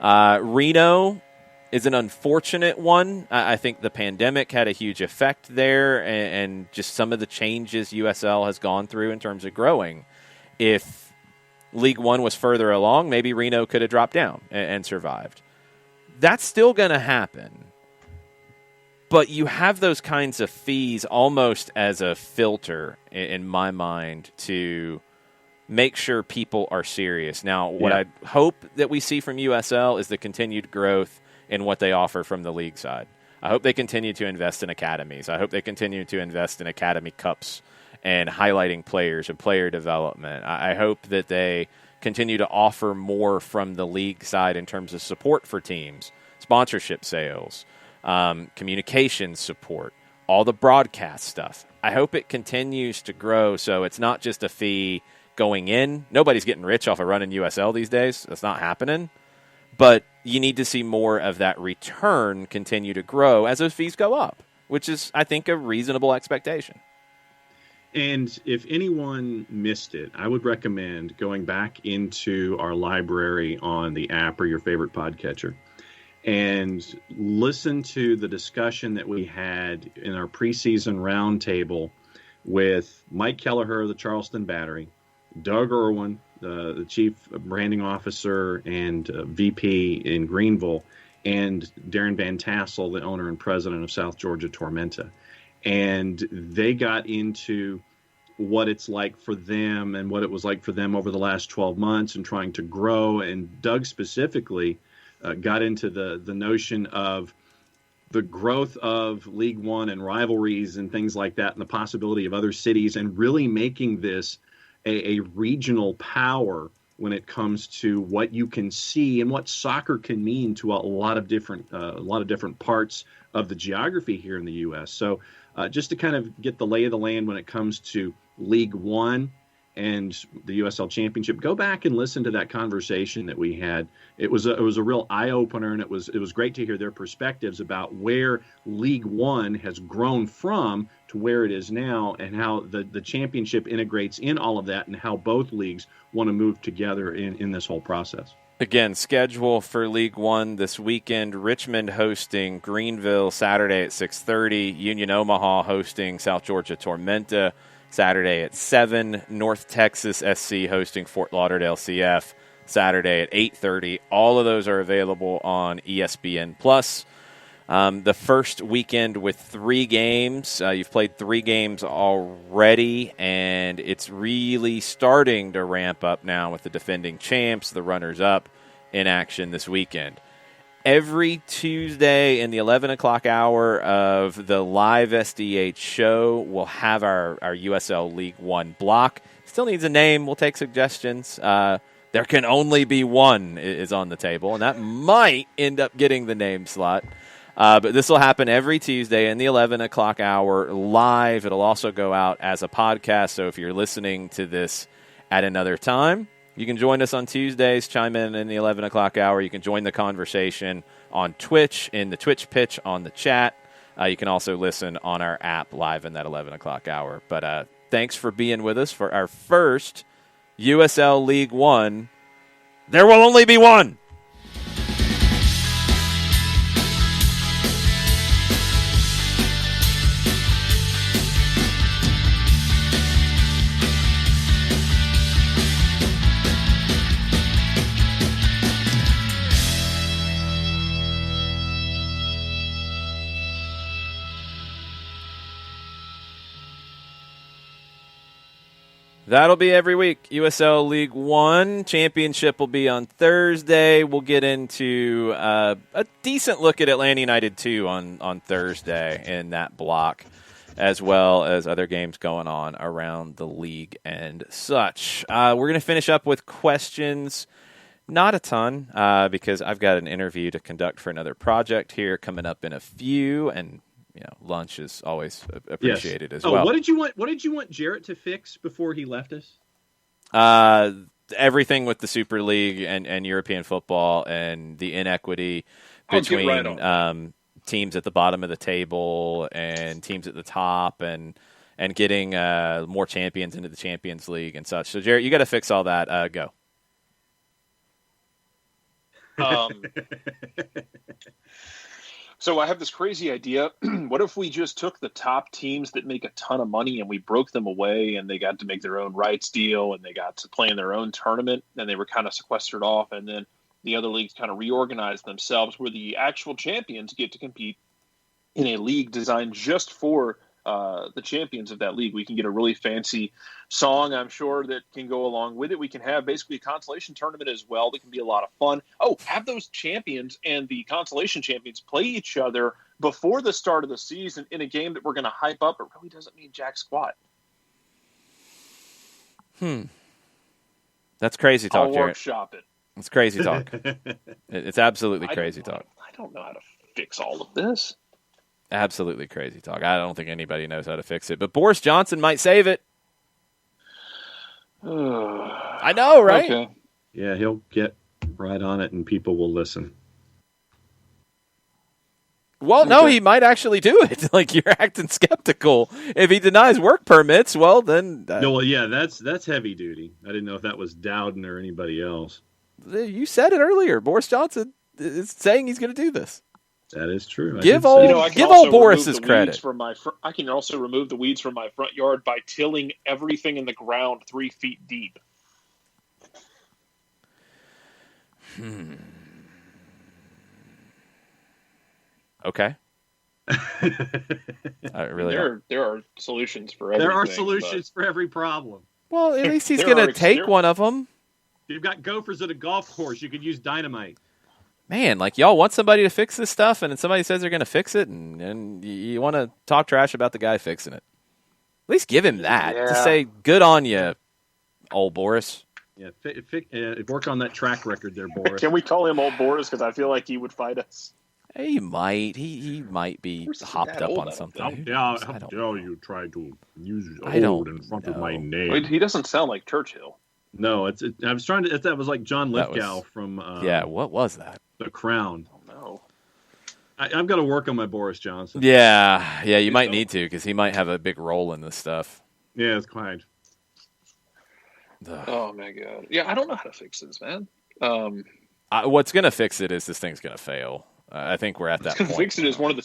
Reno is an unfortunate one. I think the pandemic had a huge effect there, and just some of the changes USL has gone through in terms of growing. If League One was further along, maybe Reno could have dropped down and survived. That's still going to happen. But you have those kinds of fees almost as a filter, in my mind, to make sure people are serious. Now, what I hope that we see from USL is the continued growth in what they offer from the league side. I hope they continue to invest in academies. I hope they continue to invest in Academy Cups and highlighting players and player development. I hope that they continue to offer more from the league side in terms of support for teams, sponsorship sales, communications support, all the broadcast stuff. I hope it continues to grow so it's not just a fee going in. Nobody's getting rich off of running USL these days. That's not happening. But you need to see more of that return continue to grow as those fees go up, which is, I think, a reasonable expectation. And if anyone missed it, I would recommend going back into our library on the app or your favorite podcatcher and listen to the discussion that we had in our preseason roundtable with Mike Kelleher of the Charleston Battery, Doug Irwin, the chief branding officer and VP in Greenville, and Darren Van Tassel, the owner and president of South Georgia Tormenta. And they got into what it's like for them and what it was like for them over the last 12 months and trying to grow. And Doug specifically got into the notion of the growth of League One and rivalries and things like that, and the possibility of other cities, and really making this a regional power when it comes to what you can see and what soccer can mean to a lot of different parts of the geography here in the U.S. So just to kind of get the lay of the land when it comes to League One and the USL Championship, go back and listen to that conversation that we had. It was a real eye opener, and it was great to hear their perspectives about where League One has grown from to where it is now, and how the championship integrates in all of that, and how both leagues want to move together in this whole process. Again, schedule for League One this weekend: Richmond hosting Greenville Saturday at 6:30, Union Omaha hosting South Georgia Tormenta Saturday at 7, North Texas SC hosting Fort Lauderdale CF Saturday at 8:30. All of those are available on ESPN+. The first weekend with 3 games. You've played 3 games already, and it's really starting to ramp up now with the defending champs, the runners-up, in action this weekend. Every Tuesday in the 11 o'clock hour of the live SDH show, we'll have our USL League One block. Still needs a name. We'll take suggestions. There can only be one is on the table, and that might end up getting the name slot. But this will happen every Tuesday in the 11 o'clock hour live. It'll also go out as a podcast, so if you're listening to this at another time, you can join us on Tuesdays, chime in the 11 o'clock hour. You can join the conversation on Twitch, in the Twitch pitch, on the chat. You can also listen on our app live in that 11 o'clock hour. But thanks for being with us for our first USL League One. There will only be one. That'll be every week. USL League One championship will be on Thursday. We'll get into a decent look at Atlanta United 2 on Thursday in that block, as well as other games going on around the league and such. We're going to finish up with questions. Not a ton, because I've got an interview to conduct for another project here coming up in a few, and lunch is always appreciated as well. What did you want Jarrett to fix before he left us? Everything with the Super League and European football and the inequity between teams at the bottom of the table and teams at the top, and getting more champions into the Champions League and such. So, Jarrett, you got to fix all that. Go. So I have this crazy idea. What if we just took the top teams that make a ton of money and we broke them away, and they got to make their own rights deal, and they got to play in their own tournament, and they were kind of sequestered off, and then the other leagues kind of reorganized themselves, where the actual champions get to compete in a league designed just for the champions of that league. We can get a really fancy song, I'm sure, that can go along with it. We can have basically a consolation tournament as well that can be a lot of fun. Oh, have those champions and the consolation champions play each other before the start of the season in a game that we're going to hype up. It really doesn't mean jack squat. That's crazy talk, I'll Jarrett. workshop it. It's crazy talk. It's absolutely crazy talk. I don't know how to fix all of this. Absolutely crazy talk. I don't think anybody knows how to fix it, but Boris Johnson might save it. I know, right? Okay. Yeah, he'll get right on it, and people will listen. Well, no, he might actually do it. Like, you're acting skeptical. If he denies work permits, well, then... No, well, yeah, that's heavy duty. I didn't know if that was Dowden or anybody else. You said it earlier. Boris Johnson is saying he's going to do this. That is true. Give old Boris his credit. I can also remove the weeds from my front yard by tilling everything in the ground 3 feet deep. Okay. I really don't. There are solutions for everything. There are solutions for every problem. Well, at least he's There going to are take one of them. You've got gophers at a golf course. You could use dynamite. Man, like, y'all want somebody to fix this stuff, and then somebody says they're going to fix it, and you want to talk trash about the guy fixing it. At least give him that. Yeah. Just say, good on you, old Boris. Yeah, work on that track record there, Boris. Can we call him old Boris? Because I feel like he would fight us. He might. He might be Where's he hopped that up old, on I don't something. How think. dare you try to use I don't old in front of my know. name? Wait, he doesn't sound like Churchill. No, I was trying to. That was like John That Lithgow was- from Yeah, what was that? The Crown. Oh, no. I've got to work on my Boris Johnson. Yeah, you You might don't. need to, because he might have a big role in this stuff. Yeah, it's quite. Ugh. Oh, my God. Yeah, I don't know how to fix this, man. What's going to fix it is this thing's going to fail. I think we're at that What's going to point. fix it is one of the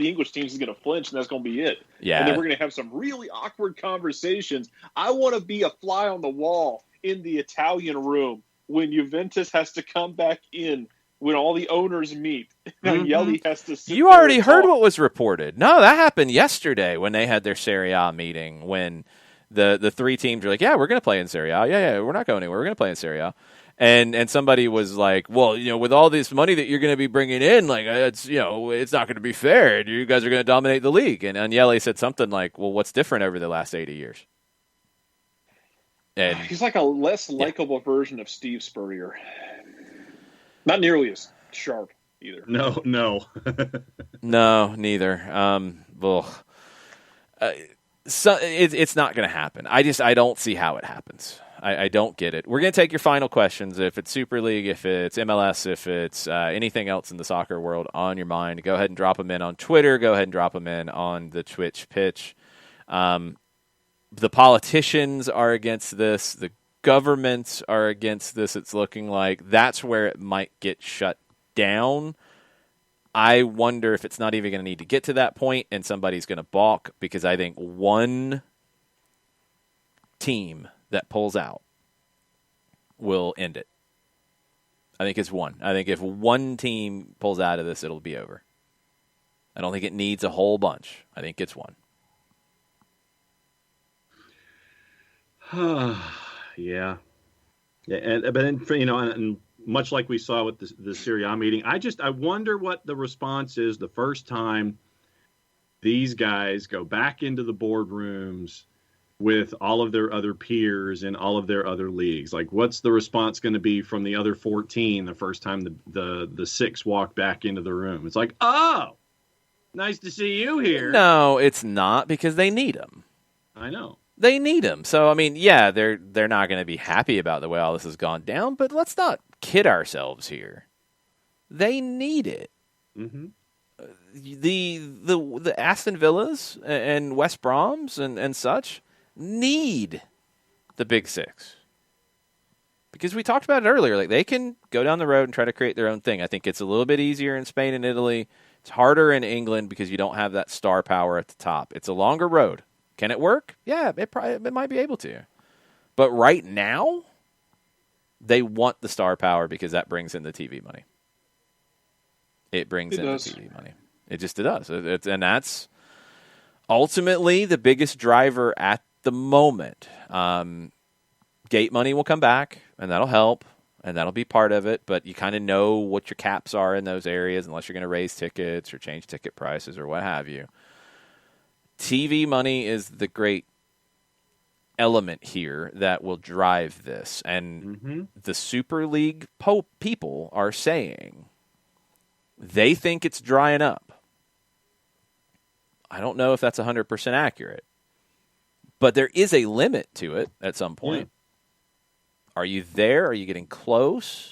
English teams is going to flinch, and that's going to be it. Yeah. And then we're going to have some really awkward conversations. I want to be a fly on the wall in the Italian room when Juventus has to come back in, when all the owners meet. And Agnelli has to sit You there already and heard talk. what was reported. No, that happened yesterday when they had their Serie A meeting, when the three teams were like, yeah, we're going to play in Serie A. Yeah, we're not going anywhere. We're going to play in Serie A. And somebody was like, well, with all this money that you're going to be bringing in, like, it's not going to be fair. You guys are going to dominate the league. And Agnelli said something like, well, what's different over the last 80 years? And He's like a less likable version of Steve Spurrier. Not nearly as sharp either. No. no, neither. So it's not going to happen. I don't see how it happens. I don't get it. We're going to take your final questions. If it's Super League, if it's MLS, if it's anything else in the soccer world on your mind, go ahead and drop them in on Twitter. Go ahead and drop them in on the Twitch pitch. The politicians are against this. The governments are against this. It's looking like that's where it might get shut down. I wonder if it's not even going to need to get to that point and somebody's going to balk, because I think one team that pulls out will end it. I think it's one. I think if one team pulls out of this, it'll be over. I don't think it needs a whole bunch. I think it's one. Yeah. But then, and much like we saw with the Serie A meeting, I wonder what the response is the first time these guys go back into the boardrooms with all of their other peers in all of their other leagues. Like, what's the response going to be from the other 14 the first time the six walk back into the room? It's like, oh, nice to see you here. No, it's not, because they need them. I know. They need him. So, I mean, yeah, they're not going to be happy about the way all this has gone down, but let's not kid ourselves here. They need it. Mm-hmm. The Aston Villas and West Broms and such need the Big Six. Because we talked about it earlier. Like, they can go down the road and try to create their own thing. I think it's a little bit easier in Spain and Italy. It's harder in England because you don't have that star power at the top. It's a longer road. Can it work? Yeah, it might be able to. But right now, they want the star power because that brings in the TV money. It brings in the TV money. It just does. And that's ultimately the biggest driver at the moment. Gate money will come back, and that'll help, and that'll be part of it. But you kind of know what your caps are in those areas, unless you're going to raise tickets or change ticket prices or what have you. TV money is the great element here that will drive this. And the Super League people are saying they think it's drying up. I don't know if that's 100% accurate, but there is a limit to it at some point. Yeah. Are you there? Are you getting close?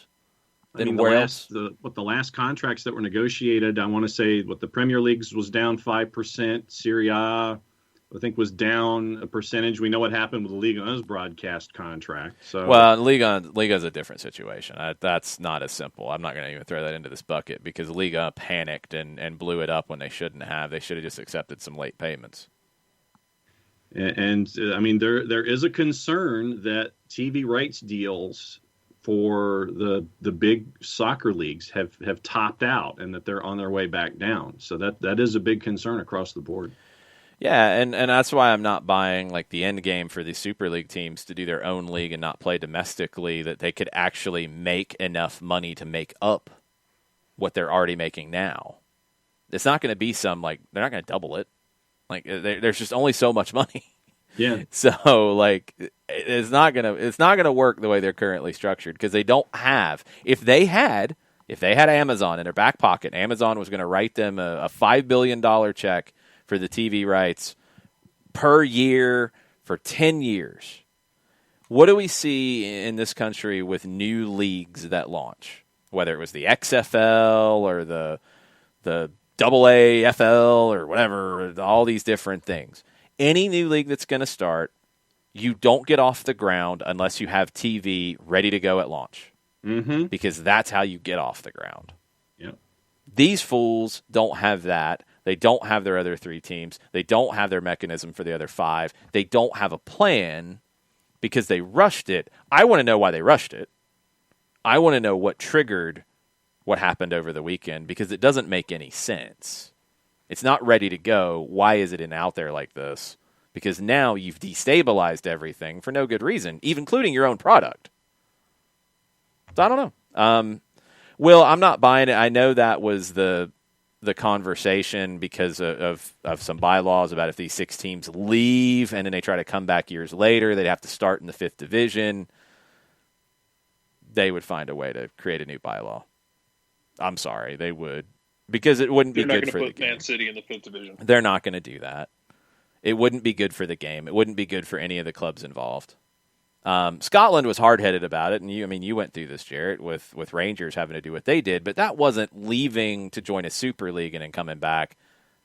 Then the last contracts that were negotiated, I want to say the Premier Leagues was down 5%. Serie A, I think, was down a percentage. We know what happened with the Liga's broadcast contract. So, well, Liga's a different situation. That's not as simple. I'm not going to even throw that into this bucket, because Liga panicked and blew it up when they shouldn't have. They should have just accepted some late payments. And I mean, there is a concern that TV rights deals for the big soccer leagues have topped out and that they're on their way back down. So that is a big concern across the board. Yeah, and that's why I'm not buying like the end game for the Super League teams to do their own league and not play domestically, that they could actually make enough money to make up what they're already making now. It's not going to be they're not going to double it. Like there's just only so much money. Yeah. So like it's not gonna work the way they're currently structured, because they don't have. If they had Amazon in their back pocket, Amazon was going to write them a $5 billion check for the TV rights per year for 10 years. What do we see in this country with new leagues that launch? Whether it was the XFL or the AAFL or whatever, all these different things. Any new league that's going to start, you don't get off the ground unless you have TV ready to go at launch. Mm-hmm. Because that's how you get off the ground. Yep. These fools don't have that. They don't have their other 3 teams. They don't have their mechanism for the other 5. They don't have a plan because they rushed it. I want to know why they rushed it. I want to know what triggered what happened over the weekend, because it doesn't make any sense. It's not ready to go. Why is it out there like this? Because now you've destabilized everything for no good reason, even including your own product. So I don't know. Will, I'm not buying it. I know that was the conversation because of some bylaws about if these 6 teams leave and then they try to come back years later, they'd have to start in the 5th division. They would find a way to create a new bylaw. I'm sorry, they would. Because it wouldn't be good for the game. They're not going to put Man City in the 5th division. They're not going to do that. It wouldn't be good for the game. It wouldn't be good for any of the clubs involved. Scotland was hard-headed about it, and you went through this, Jarrett, with Rangers having to do what they did, but that wasn't leaving to join a Super League and then coming back.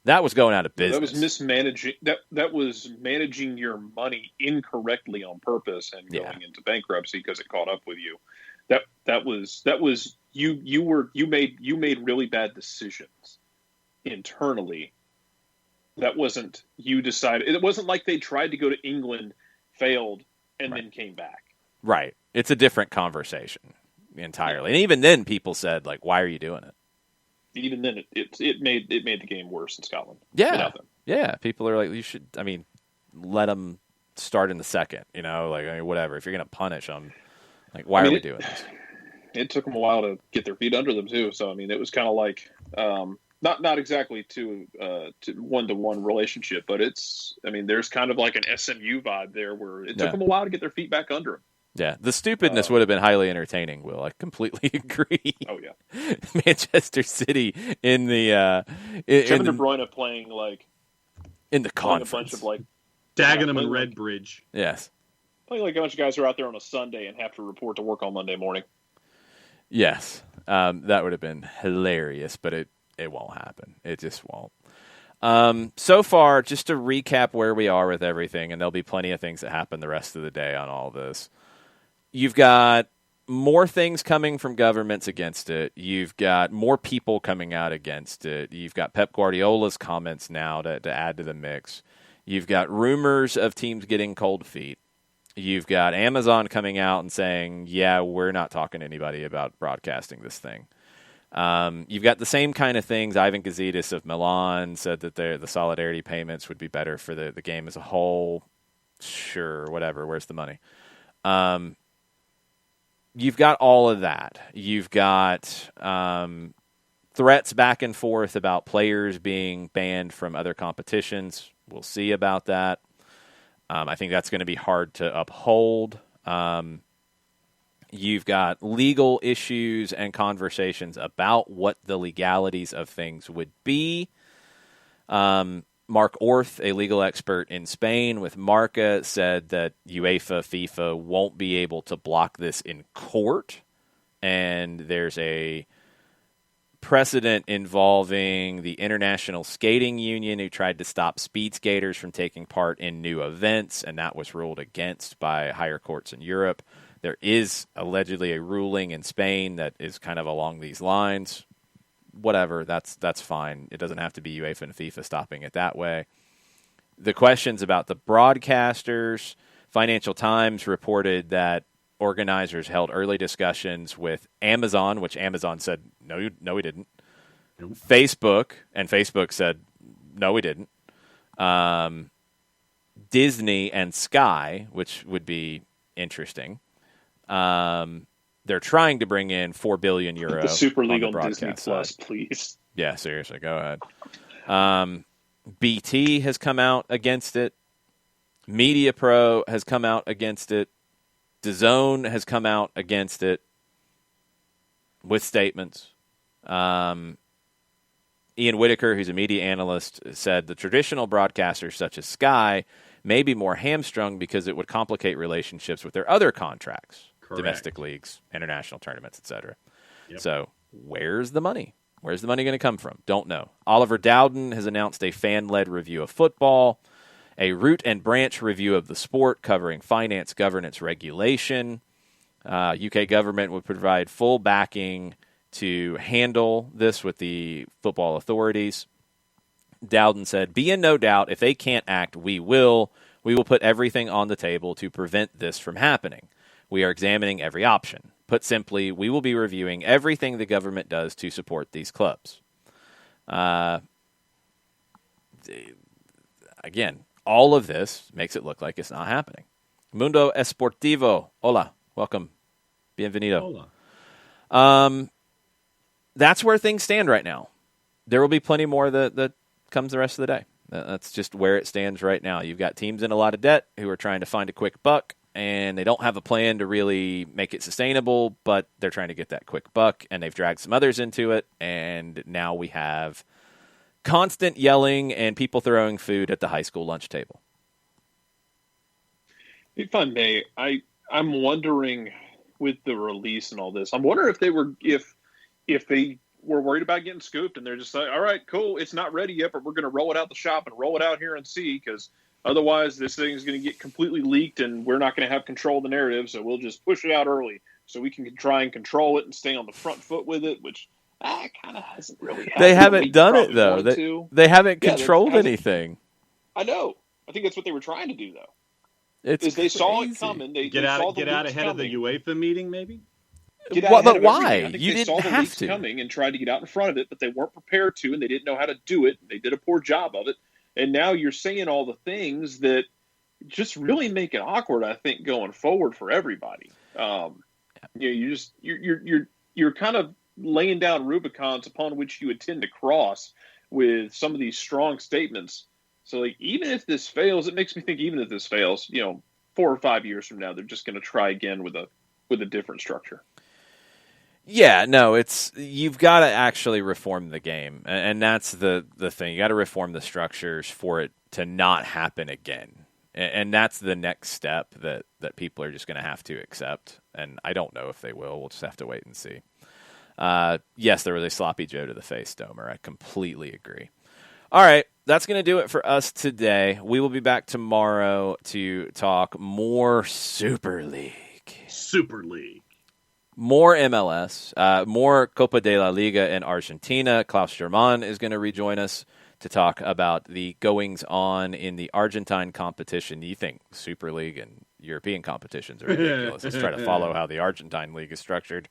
That was going out of business. That was mismanaging. That was managing your money incorrectly on purpose and going into bankruptcy because it caught up with you. That was you made really bad decisions internally. That wasn't you decided. It wasn't like they tried to go to England, failed, and then came back. Right. It's a different conversation entirely. And even then, people said, like, "Why are you doing it?" Even then, it made the game worse in Scotland. Yeah, yeah. People are like, "You should." I mean, let them start in the second. Whatever. If you're going to punish them, like, why are we doing this? It took them a while to get their feet under them too. So it was kind of like not exactly to one-to-one relationship, but there's kind of like an SMU vibe there where it took them a while to get their feet back under them. Yeah, the stupidness would have been highly entertaining, Will. I completely agree. Oh, yeah. Manchester City in the Kevin De Bruyne playing in the conference. A bunch of Dagenham and Redbridge. Yes. Playing like a bunch of guys who are out there on a Sunday and have to report to work on Monday morning. Yes. That would have been hilarious, but it won't happen. It just won't. So far, just to recap where we are with everything, and there'll be plenty of things that happen the rest of the day on all this. You've got more things coming from governments against it. You've got more people coming out against it. You've got Pep Guardiola's comments now to add to the mix. You've got rumors of teams getting cold feet. You've got Amazon coming out and saying, yeah, we're not talking to anybody about broadcasting this thing. You've got the same kind of things. Ivan Gazidis of Milan said that the solidarity payments would be better for the game as a whole. Sure, whatever. Where's the money? You've got all of that. You've got threats back and forth about players being banned from other competitions. We'll see about that. I think that's going to be hard to uphold. You've got legal issues and conversations about what the legalities of things would be. Mark Orth, a legal expert in Spain with Marca, said that UEFA, FIFA won't be able to block this in court. And there's a precedent involving the International Skating Union, who tried to stop speed skaters from taking part in new events, and that was ruled against by higher courts in Europe. There is allegedly a ruling in Spain that is kind of along these lines. Whatever, that's fine. It doesn't have to be UEFA and FIFA stopping it that way. The questions about the broadcasters, Financial Times reported that organizers held early discussions with Amazon, which Amazon said, no, we didn't. Nope. Facebook, and Facebook said, no, we didn't. Disney and Sky, which would be interesting. They're trying to bring in €4 billion the Super League on Disney broadcast Plus, side. please. Yeah, seriously, go ahead. BT has come out against it. Media Pro has come out against it. DAZN has come out against it with statements. Ian Whitaker, who's a media analyst, said the traditional broadcasters such as Sky may be more hamstrung because it would complicate relationships with their other contracts, Correct. domestic leagues, international tournaments, etc. Yep. So where's the money? Where's the money going to come from? Don't know. Oliver Dowden has announced a fan-led review of football, a root and branch review of the sport covering finance, governance, regulation. UK government would provide full backing to handle this with the football authorities. Dowden said, be in no doubt, if they can't act, we will. We will put everything on the table to prevent this from happening. We are examining every option. Put simply, we will be reviewing everything the government does to support these clubs. Again, all of this makes it look like it's not happening. Mundo Esportivo. Hola. Welcome. Bienvenido. Hola. That's where things stand right now. There will be plenty more that comes the rest of the day. That's just where it stands right now. You've got teams in a lot of debt who are trying to find a quick buck, and they don't have a plan to really make it sustainable, but they're trying to get that quick buck, and they've dragged some others into it, and now we have constant yelling and people throwing food at the high school lunch table. If I may, I'm wondering with the release and all this, I'm wondering if they were worried about getting scooped and they're just like, all right, cool, it's not ready yet, but we're going to roll it out the shop and roll it out here and see, because otherwise this thing is going to get completely leaked and we're not going to have control of the narrative, so we'll just push it out early so we can try and control it and stay on the front foot with it, which kind of hasn't really happened. They haven't done it, though. They haven't controlled anything. I know. I think that's what they were trying to do, though. They saw it coming. They get out ahead coming. of the UEFA meeting, maybe? But why? I think You they saw didn't the have leaks to. coming and tried to get out in front of it, but they weren't prepared to, and they didn't know how to do it. They did a poor job of it, and now you're saying all the things that just really make it awkward. I think going forward for everybody. You're kind of laying down Rubicons upon which you intend to cross with some of these strong statements. So, like, even if this fails, it makes me think even if this fails, 4 or 5 years from now, they're just going to try again with a different structure. Yeah, no, you've got to actually reform the game, and that's the thing. You got to reform the structures for it to not happen again, and that's the next step that people are just going to have to accept. And I don't know if they will. We'll just have to wait and see. Yes, there was a sloppy Joe to the face, Domer. I completely agree. All right, that's going to do it for us today. We will be back tomorrow to talk more Super League. More MLS, more Copa de la Liga in Argentina. Klaus German is going to rejoin us to talk about the goings-on in the Argentine competition. You think Super League and European competitions are ridiculous. Let's try to follow how the Argentine league is structured.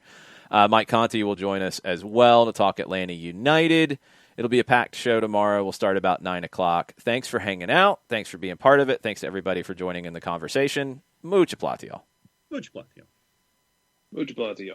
Mike Conti will join us as well to talk Atlanta United. It'll be a packed show tomorrow. We'll start about 9 o'clock. Thanks for hanging out. Thanks for being part of it. Thanks to everybody for joining in the conversation. Mucho platiyo. Mucho platiyo. Mucho platiyo.